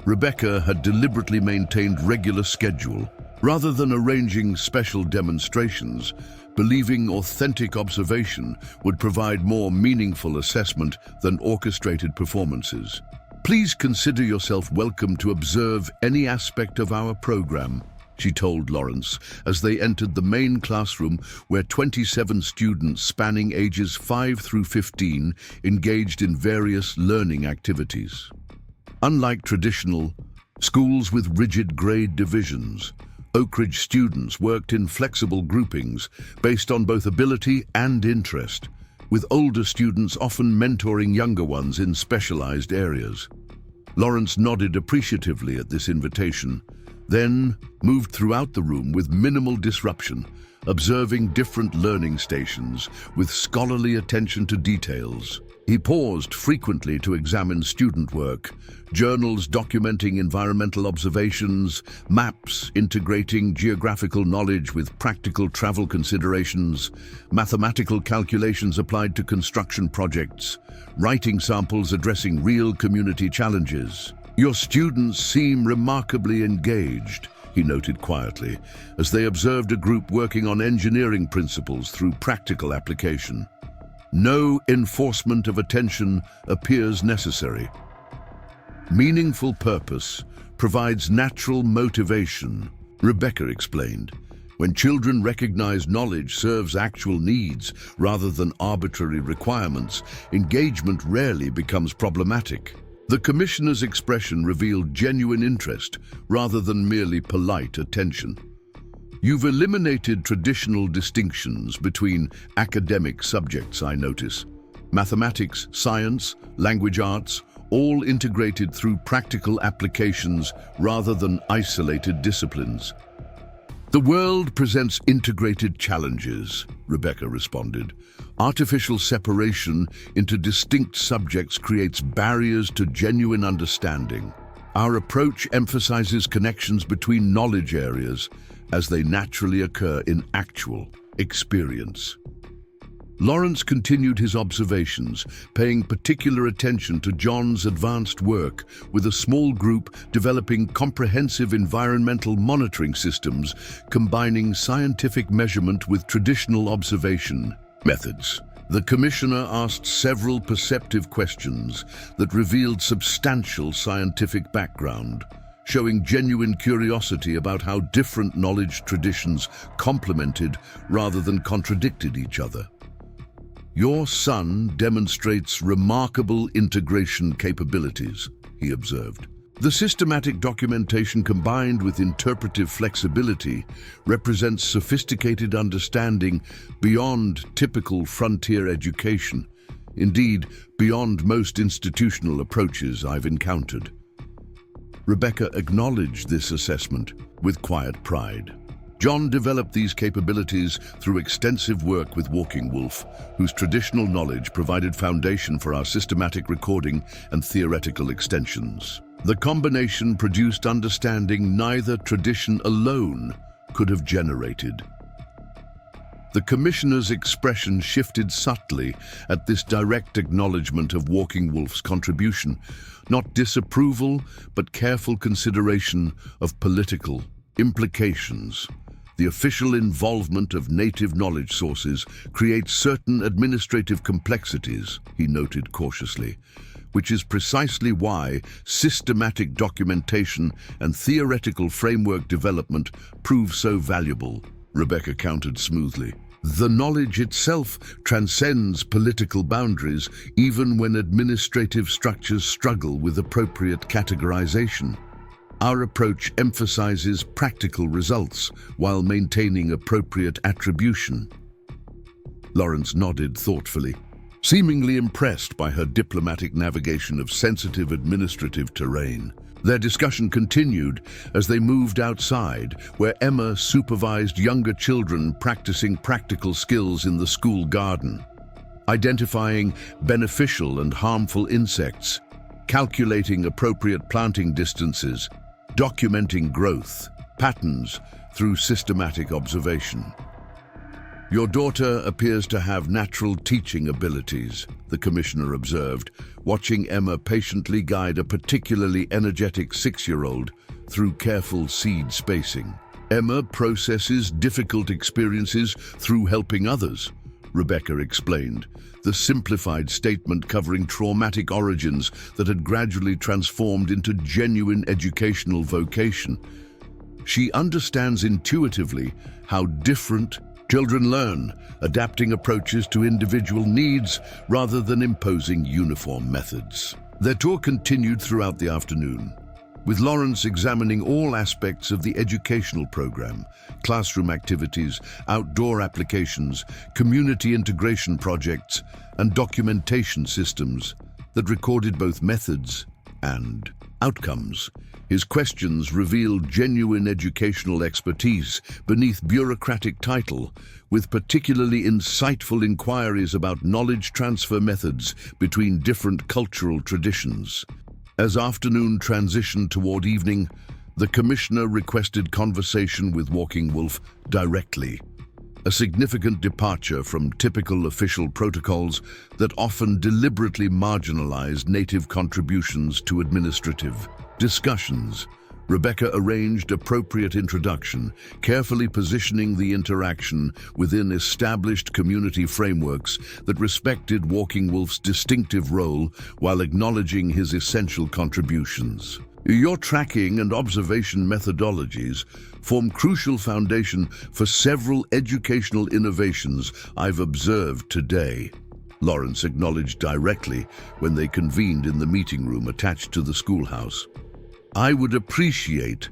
[SPEAKER 1] Rebecca had deliberately maintained regular schedule, rather than arranging special demonstrations, believing authentic observation would provide more meaningful assessment than orchestrated performances. "Please consider yourself welcome to observe any aspect of our program," she told Lawrence as they entered the main classroom where 27 students spanning ages 5 through 15 engaged in various learning activities. Unlike traditional schools with rigid grade divisions, Oak Ridge students worked in flexible groupings based on both ability and interest, with older students often mentoring younger ones in specialized areas. Lawrence nodded appreciatively at this invitation, then moved throughout the room with minimal disruption, observing different learning stations with scholarly attention to details. He paused frequently to examine student work, journals documenting environmental observations, maps integrating geographical knowledge with practical travel considerations, mathematical calculations applied to construction projects, writing samples addressing real community challenges. "Your students seem remarkably engaged," he noted quietly, as they observed a group working on engineering principles through practical application. "No enforcement of attention appears necessary. Meaningful purpose provides natural motivation," Rebecca explained. "When children recognize knowledge serves actual needs rather than arbitrary requirements, engagement rarely becomes problematic." The commissioner's expression revealed genuine interest rather than merely polite attention. "You've eliminated traditional distinctions between academic subjects, I notice. Mathematics, science, language arts, all integrated through practical applications rather than isolated disciplines." "The world presents integrated challenges," Rebecca responded. "Artificial separation into distinct subjects creates barriers to genuine understanding. Our approach emphasizes connections between knowledge areas as they naturally occur in actual experience." Lawrence continued his observations, paying particular attention to John's advanced work with a small group developing comprehensive environmental monitoring systems, combining scientific measurement with traditional observation methods. The commissioner asked several perceptive questions that revealed substantial scientific background, showing genuine curiosity about how different knowledge traditions complemented rather than contradicted each other. "Your son demonstrates remarkable integration capabilities," he observed. The systematic documentation combined with interpretive flexibility represents sophisticated understanding beyond typical frontier education, indeed beyond most institutional approaches I've encountered. Rebecca acknowledged this assessment with quiet pride. John developed these capabilities through extensive work with Walking Wolf, whose traditional knowledge provided foundation for our systematic recording and theoretical extensions. The combination produced understanding neither tradition alone could have generated. The commissioner's expression shifted subtly at this direct acknowledgement of Walking Wolf's contribution, not disapproval, but careful consideration of political implications. The official involvement of native knowledge sources creates certain administrative complexities, he noted cautiously, which is precisely why systematic documentation and theoretical framework development prove so valuable, Rebecca countered smoothly. The knowledge itself transcends political boundaries, even when administrative structures struggle with appropriate categorization. Our approach emphasizes practical results while maintaining appropriate attribution. Lawrence nodded thoughtfully, seemingly impressed by her diplomatic navigation of sensitive administrative terrain. Their discussion continued as they moved outside, where Emma supervised younger children practicing practical skills in the school garden, identifying beneficial and harmful insects, calculating appropriate planting distances, documenting growth patterns through systematic observation. Your daughter appears to have natural teaching abilities, the commissioner observed, watching Emma patiently guide a particularly energetic 6-year-old through careful seed spacing. Emma processes difficult experiences through helping others, Rebecca explained, the simplified statement covering traumatic origins that had gradually transformed into genuine educational vocation. She understands intuitively how different children learn, adapting approaches to individual needs rather than imposing uniform methods. Their tour continued throughout the afternoon, with Lawrence examining all aspects of the educational program, classroom activities, outdoor applications, community integration projects, and documentation systems that recorded both methods and outcomes. His questions revealed genuine educational expertise beneath bureaucratic title, with particularly insightful inquiries about knowledge transfer methods between different cultural traditions. As afternoon transitioned toward evening, the commissioner requested conversation with Walking Wolf directly, a significant departure from typical official protocols that often deliberately marginalize native contributions to administrative discussions. Rebecca arranged appropriate introduction, carefully positioning the interaction within established community frameworks that respected Walking Wolf's distinctive role while acknowledging his essential contributions. Your tracking and observation methodologies form crucial foundation for several educational innovations I've observed today, Lawrence acknowledged directly when they convened in the meeting room attached to the schoolhouse. I would appreciate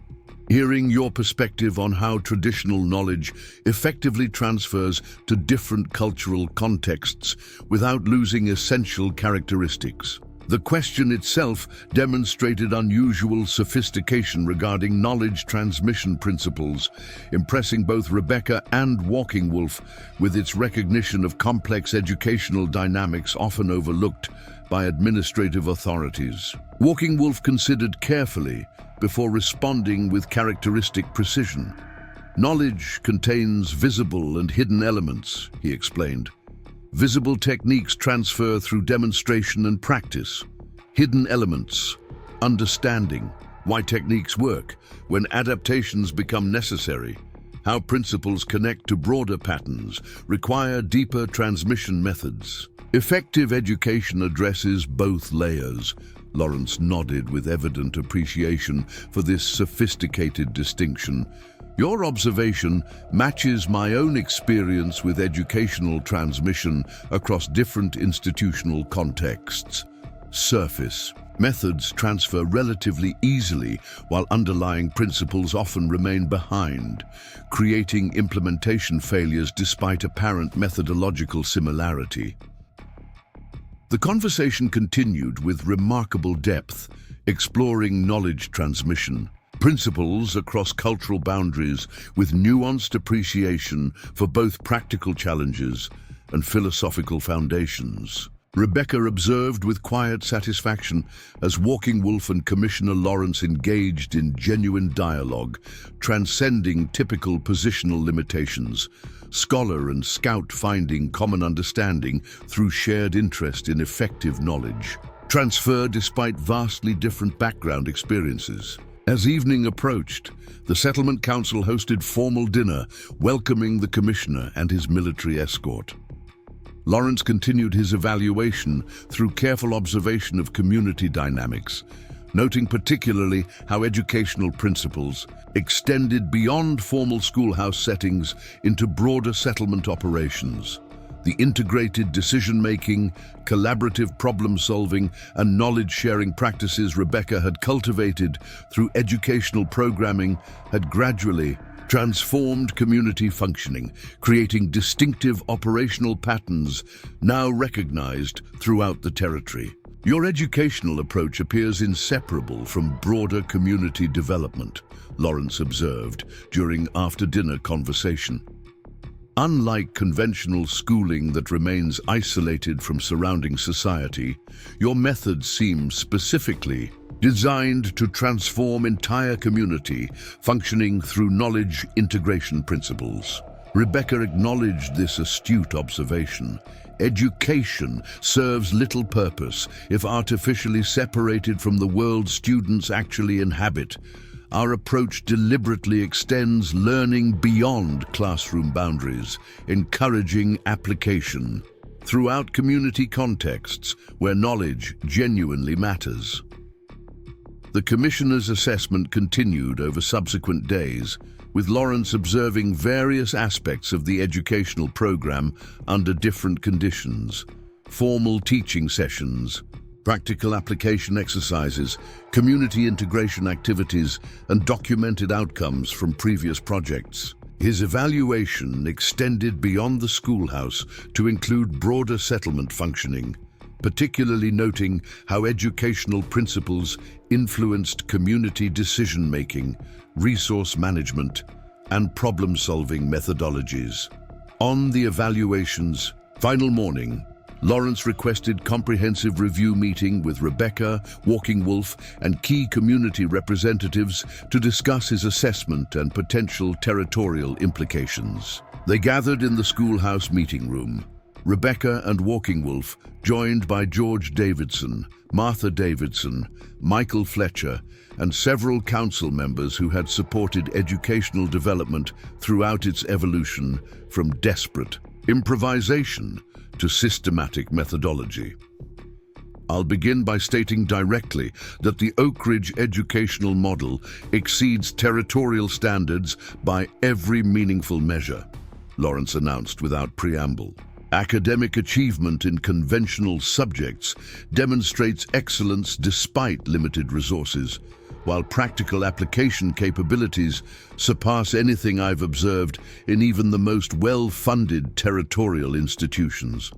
[SPEAKER 1] hearing your perspective on how traditional knowledge effectively transfers to different cultural contexts without losing essential characteristics. The question itself demonstrated unusual sophistication regarding knowledge transmission principles, impressing both Rebecca and Walking Wolf with its recognition of complex educational dynamics often overlooked by administrative authorities. Walking Wolf considered carefully before responding with characteristic precision. Knowledge contains visible and hidden elements, he explained. Visible techniques transfer through demonstration and practice. Hidden elements, understanding why techniques work, when adaptations become necessary, how principles connect to broader patterns, require deeper transmission methods. Effective education addresses both layers. Lawrence nodded with evident appreciation for this sophisticated distinction. Your observation matches my own experience with educational transmission across different institutional contexts. surface. Methods transfer relatively easily, while underlying principles often remain behind, creating implementation failures despite apparent methodological similarity. The conversation continued with remarkable depth, exploring knowledge transmission, principles across cultural boundaries with nuanced appreciation for both practical challenges and philosophical foundations. Rebecca observed with quiet satisfaction as Walking Wolf and Commissioner Lawrence engaged in genuine dialogue, transcending typical positional limitations, scholar and scout finding common understanding through shared interest in effective knowledge, transfer despite vastly different background experiences. As evening approached, the Settlement Council hosted formal dinner, welcoming the Commissioner and his military escort. Lawrence continued his evaluation through careful observation of community dynamics, noting particularly how educational principles extended beyond formal schoolhouse settings into broader settlement operations. The integrated decision-making, collaborative problem-solving, and knowledge-sharing practices Rebecca had cultivated through educational programming had gradually transformed community functioning, creating distinctive operational patterns now recognized throughout the territory. Your educational approach appears inseparable from broader community development, Lawrence observed during after-dinner conversation. Unlike conventional schooling that remains isolated from surrounding society, your methods seem specifically designed to transform entire community, functioning through knowledge integration principles. Rebecca acknowledged this astute observation. Education serves little purpose if artificially separated from the world students actually inhabit. Our approach deliberately extends learning beyond classroom boundaries, encouraging application throughout community contexts where knowledge genuinely matters. The Commissioner's assessment continued over subsequent days, with Lawrence observing various aspects of the educational program under different conditions: formal teaching sessions, practical application exercises, community integration activities, and documented outcomes from previous projects. His evaluation extended beyond the schoolhouse to include broader settlement functioning, particularly noting how educational principles influenced community decision-making, resource management, and problem-solving methodologies. On the evaluation's final morning, Lawrence requested comprehensive review meeting with Rebecca, Walking Wolf, and key community representatives to discuss his assessment and potential territorial implications. They gathered in the schoolhouse meeting room. Rebecca and Walking Wolf, joined by George Davidson, Martha Davidson, Michael Fletcher, and several council members who had supported educational development throughout its evolution from desperate improvisation to systematic methodology. I'll begin by stating directly that the Oak Ridge educational model exceeds territorial standards by every meaningful measure, Lawrence announced without preamble. Academic achievement in conventional subjects demonstrates excellence despite limited resources, while practical application capabilities surpass anything I've observed in even the most well-funded territorial institutions.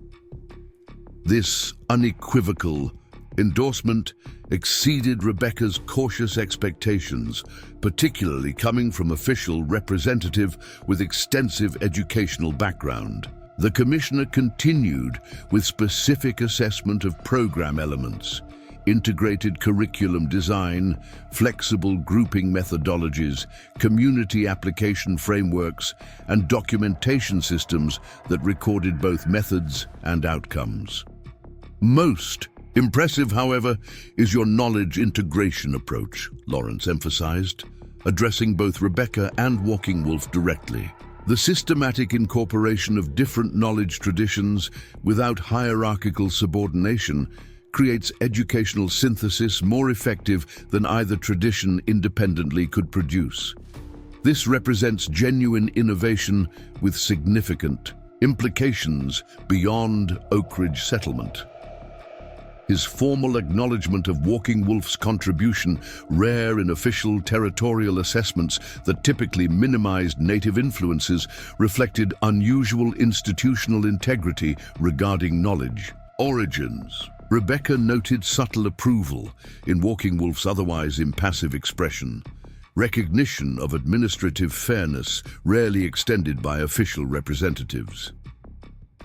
[SPEAKER 1] This unequivocal endorsement exceeded Rebecca's cautious expectations, particularly coming from official representative with extensive educational background. The Commissioner continued with specific assessment of program elements, integrated curriculum design, flexible grouping methodologies, community application frameworks, and documentation systems that recorded both methods and outcomes. Most impressive, however, is your knowledge integration approach, Lawrence emphasized, addressing both Rebecca and Walking Wolf directly. The systematic incorporation of different knowledge traditions without hierarchical subordination creates educational synthesis more effective than either tradition independently could produce. This represents genuine innovation with significant implications beyond Oak Ridge settlement. his formal acknowledgement of Walking Wolf's contribution, rare in official territorial assessments that typically minimized native influences, reflected unusual institutional integrity regarding knowledge. Origins. Rebecca noted subtle approval in Walking Wolf's otherwise impassive expression, recognition of administrative fairness rarely extended by official representatives.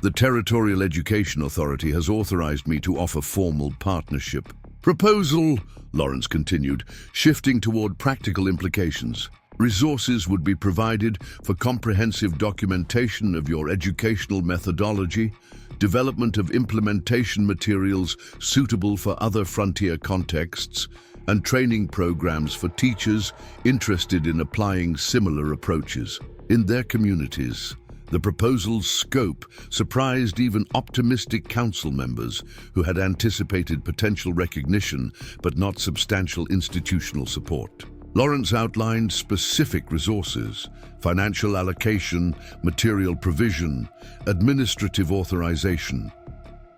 [SPEAKER 1] The Territorial Education Authority has authorized me to offer formal partnership. Proposal, Lawrence continued, shifting toward practical implications. Resources would be provided for comprehensive documentation of your educational methodology, development of implementation materials suitable for other frontier contexts, and training programs for teachers interested in applying similar approaches in their communities. The proposal's scope surprised even optimistic council members who had anticipated potential recognition but not substantial institutional support. Lawrence outlined specific resources: financial allocation, material provision, administrative authorization.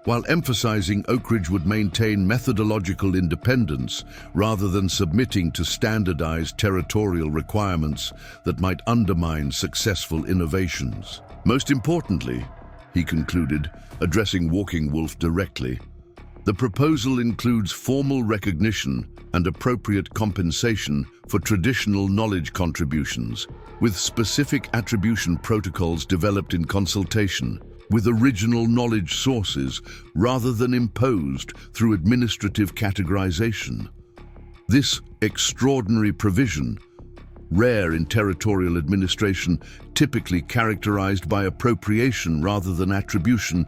[SPEAKER 1] While emphasizing Oak Ridge would maintain methodological independence rather than submitting to standardized territorial requirements that might undermine successful innovations. Most importantly, he concluded, addressing Walking Wolf directly, the proposal includes formal recognition and appropriate compensation for traditional knowledge contributions, with specific attribution protocols developed in consultation with original knowledge sources rather than imposed through administrative categorization. This extraordinary provision, rare in territorial administration, typically characterized by appropriation rather than attribution,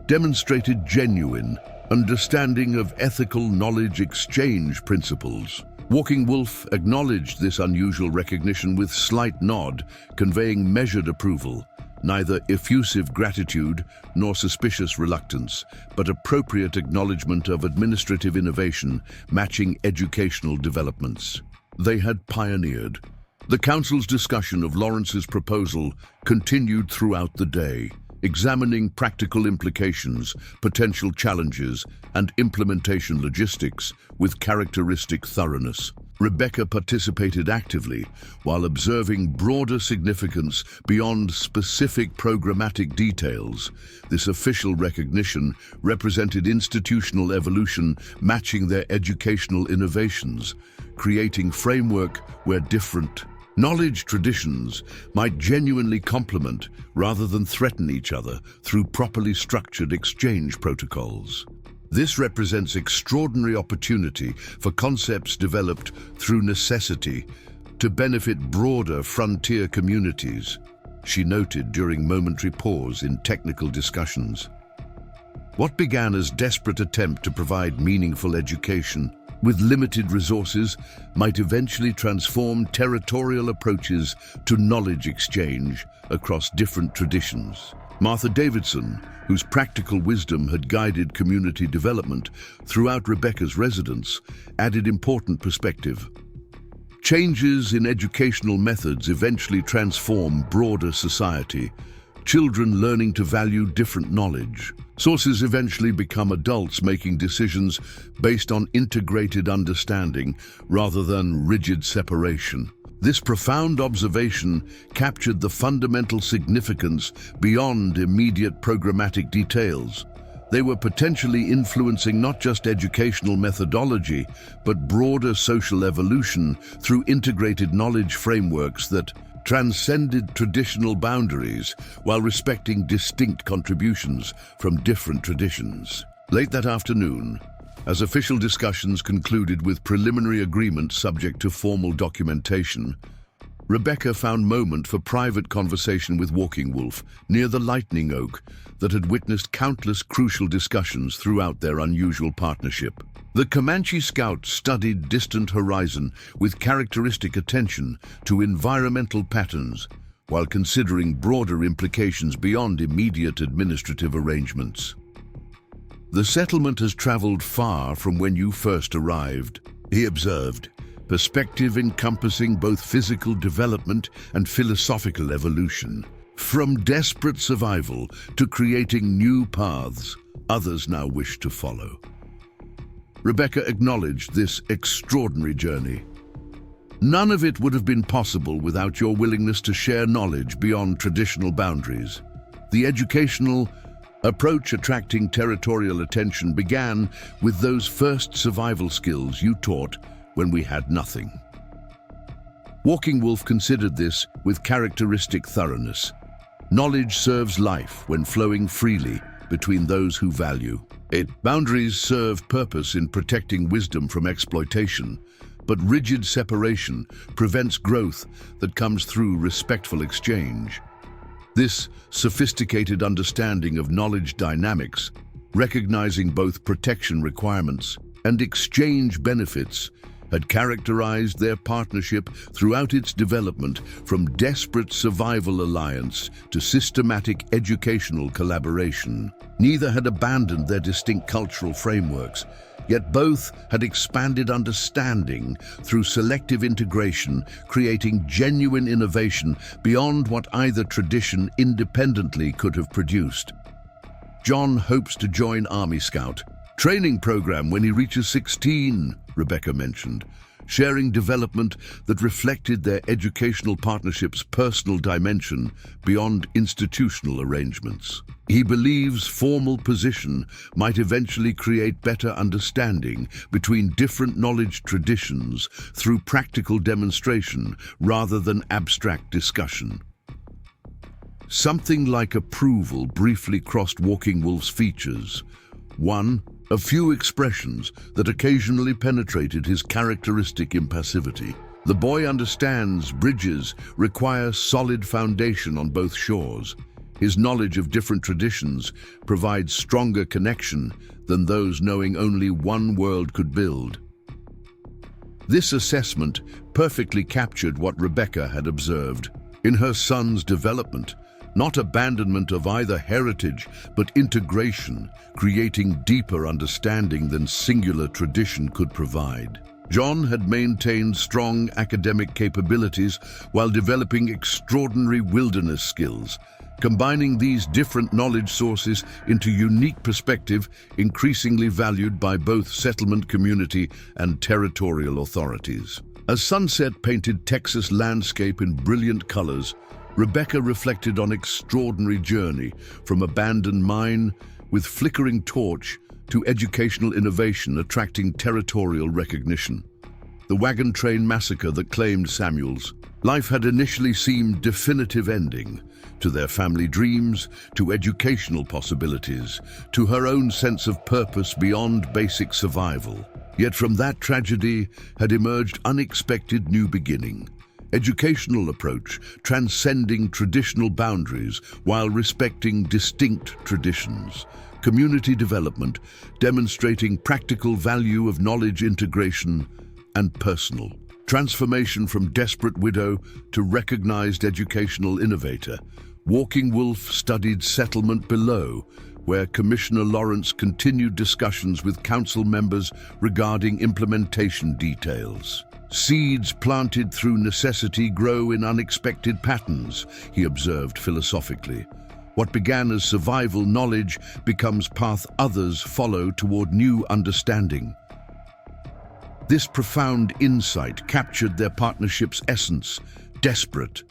[SPEAKER 1] demonstrated genuine understanding of ethical knowledge exchange principles. Walking Wolf acknowledged this unusual recognition with slight nod, conveying measured approval. Neither effusive gratitude nor suspicious reluctance, but appropriate acknowledgement of administrative innovation matching educational developments. They had pioneered. The Council's discussion of Lawrence's proposal continued throughout the day, examining practical implications, potential challenges, and implementation logistics with characteristic thoroughness. Rebecca participated actively while observing broader significance beyond specific programmatic details. This official recognition represented institutional evolution matching their educational innovations, creating framework where different knowledge traditions might genuinely complement rather than threaten each other through properly structured exchange protocols. This represents extraordinary opportunity for concepts developed through necessity to benefit broader frontier communities, she noted during momentary pause in technical discussions. What began as desperate attempt to provide meaningful education with limited resources might eventually transform territorial approaches to knowledge exchange across different traditions. Martha Davidson, whose practical wisdom had guided community development throughout Rebecca's residence, added important perspective. Changes in educational methods eventually transform broader society. Children learning to value different knowledge. Sources eventually become adults making decisions based on integrated understanding rather than rigid separation. This profound observation captured the fundamental significance beyond immediate programmatic details. They were potentially influencing not just educational methodology, but broader social evolution through integrated knowledge frameworks that transcended traditional boundaries while respecting distinct contributions from different traditions. Late that afternoon, as official discussions concluded with preliminary agreement subject to formal documentation, Rebecca found moment for private conversation with Walking Wolf near the lightning oak that had witnessed countless crucial discussions throughout their unusual partnership. The Comanche scout studied distant horizon with characteristic attention to environmental patterns while considering broader implications beyond immediate administrative arrangements. The settlement has traveled far from when you first arrived, he observed, perspective encompassing both physical development and philosophical evolution. From desperate survival to creating new paths, others now wish to follow. Rebecca acknowledged this extraordinary journey. None of it would have been possible without your willingness to share knowledge beyond traditional boundaries. The educational approach attracting territorial attention began with those first survival skills you taught when we had nothing. Walking Wolf considered this with characteristic thoroughness. Knowledge serves life when flowing freely between those who value it. Boundaries serve purpose in protecting wisdom from exploitation, but rigid separation prevents growth that comes through respectful exchange. This sophisticated understanding of knowledge dynamics, recognizing both protection requirements and exchange benefits, had characterized their partnership throughout its development, from desperate survival alliance to systematic educational collaboration. Neither had abandoned their distinct cultural frameworks, yet both had expanded understanding through selective integration, creating genuine innovation beyond what either tradition independently could have produced. John hopes to join Army Scout training program when he reaches 16, Rebecca mentioned, sharing development that reflected their educational partnership's personal dimension beyond institutional arrangements. He believes formal position might eventually create better understanding between different knowledge traditions through practical demonstration rather than abstract discussion. Something like approval briefly crossed Walking Wolf's features. One, a few expressions that occasionally penetrated his characteristic impassivity. The boy understands bridges require solid foundation on both shores. His knowledge of different traditions provides stronger connection than those knowing only one world could build. This assessment perfectly captured what Rebecca had observed in her son's development. Not abandonment of either heritage, but integration, creating deeper understanding than singular tradition could provide. John had maintained strong academic capabilities while developing extraordinary wilderness skills. Combining these different knowledge sources into unique perspective, increasingly valued by both settlement community and territorial authorities. As sunset painted Texas landscape in brilliant colors, Rebecca reflected on extraordinary journey from abandoned mine with flickering torch to educational innovation attracting territorial recognition. The wagon train massacre that claimed Samuel's life had initially seemed definitive ending to their family dreams, to educational possibilities, to her own sense of purpose beyond basic survival. Yet from that tragedy had emerged unexpected new beginning. Educational approach, transcending traditional boundaries while respecting distinct traditions. Community development, demonstrating practical value of knowledge integration and personal. Transformation from desperate widow to recognized educational innovator. Walking Wolf studied settlement below, where Commissioner Lawrence continued discussions with council members regarding implementation details. Seeds planted through necessity grow in unexpected patterns, he observed philosophically. What began as survival knowledge becomes path others follow toward new understanding. This profound insight captured their partnership's essence, desperate.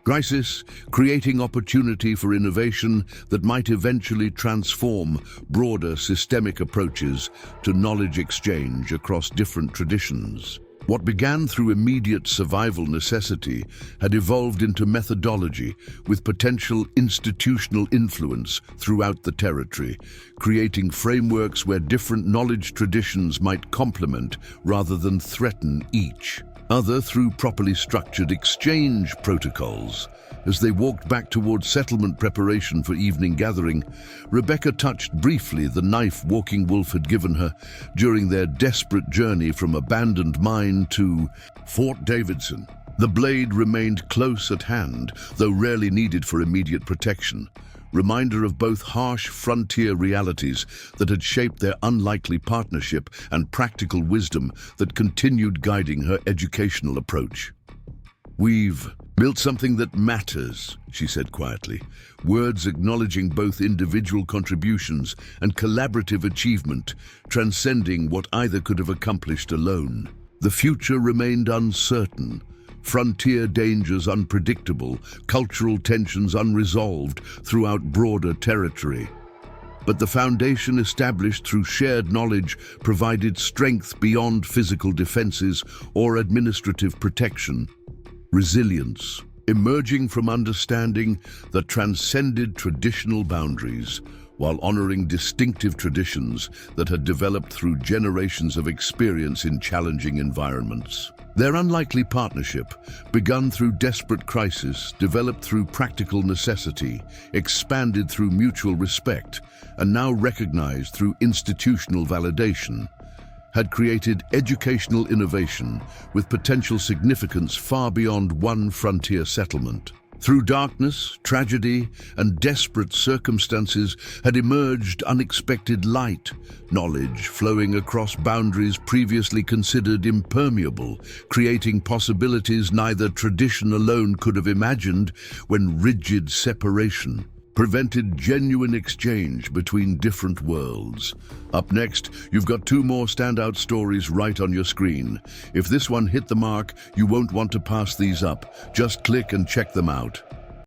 [SPEAKER 1] Crisis, creating opportunity for innovation that might eventually transform broader systemic approaches to knowledge exchange across different traditions. What began through immediate survival necessity had evolved into methodology with potential institutional influence throughout the territory, creating frameworks where different knowledge traditions might complement rather than threaten each other through properly structured exchange protocols. As they walked back towards settlement preparation for evening gathering, Rebecca touched briefly the knife Walking Wolf had given her during their desperate journey from abandoned mine to Fort Davidson. The blade remained close at hand, though rarely needed for immediate protection, reminder of both harsh frontier realities that had shaped their unlikely partnership and practical wisdom that continued guiding her educational approach. "We've built something that matters," she said quietly, words acknowledging both individual contributions and collaborative achievement, transcending what either could have accomplished alone. The future remained uncertain, frontier dangers unpredictable, cultural tensions unresolved throughout broader territory. But the foundation established through shared knowledge provided strength beyond physical defenses or administrative protection. Resilience, emerging from understanding that transcended traditional boundaries while honoring distinctive traditions that had developed through generations of experience in challenging environments. Their unlikely partnership, begun through desperate crisis, developed through practical necessity, expanded through mutual respect, and now recognized through institutional validation, had created educational innovation with potential significance far beyond one frontier settlement. Through darkness, tragedy, and desperate circumstances had emerged unexpected light, knowledge flowing across boundaries previously considered impermeable, creating possibilities neither tradition alone could have imagined when rigid separation prevented genuine exchange between different worlds. Up next, you've got two more standout stories right on your screen. If this one hit the mark, you won't want to pass these up. Just click and check them out.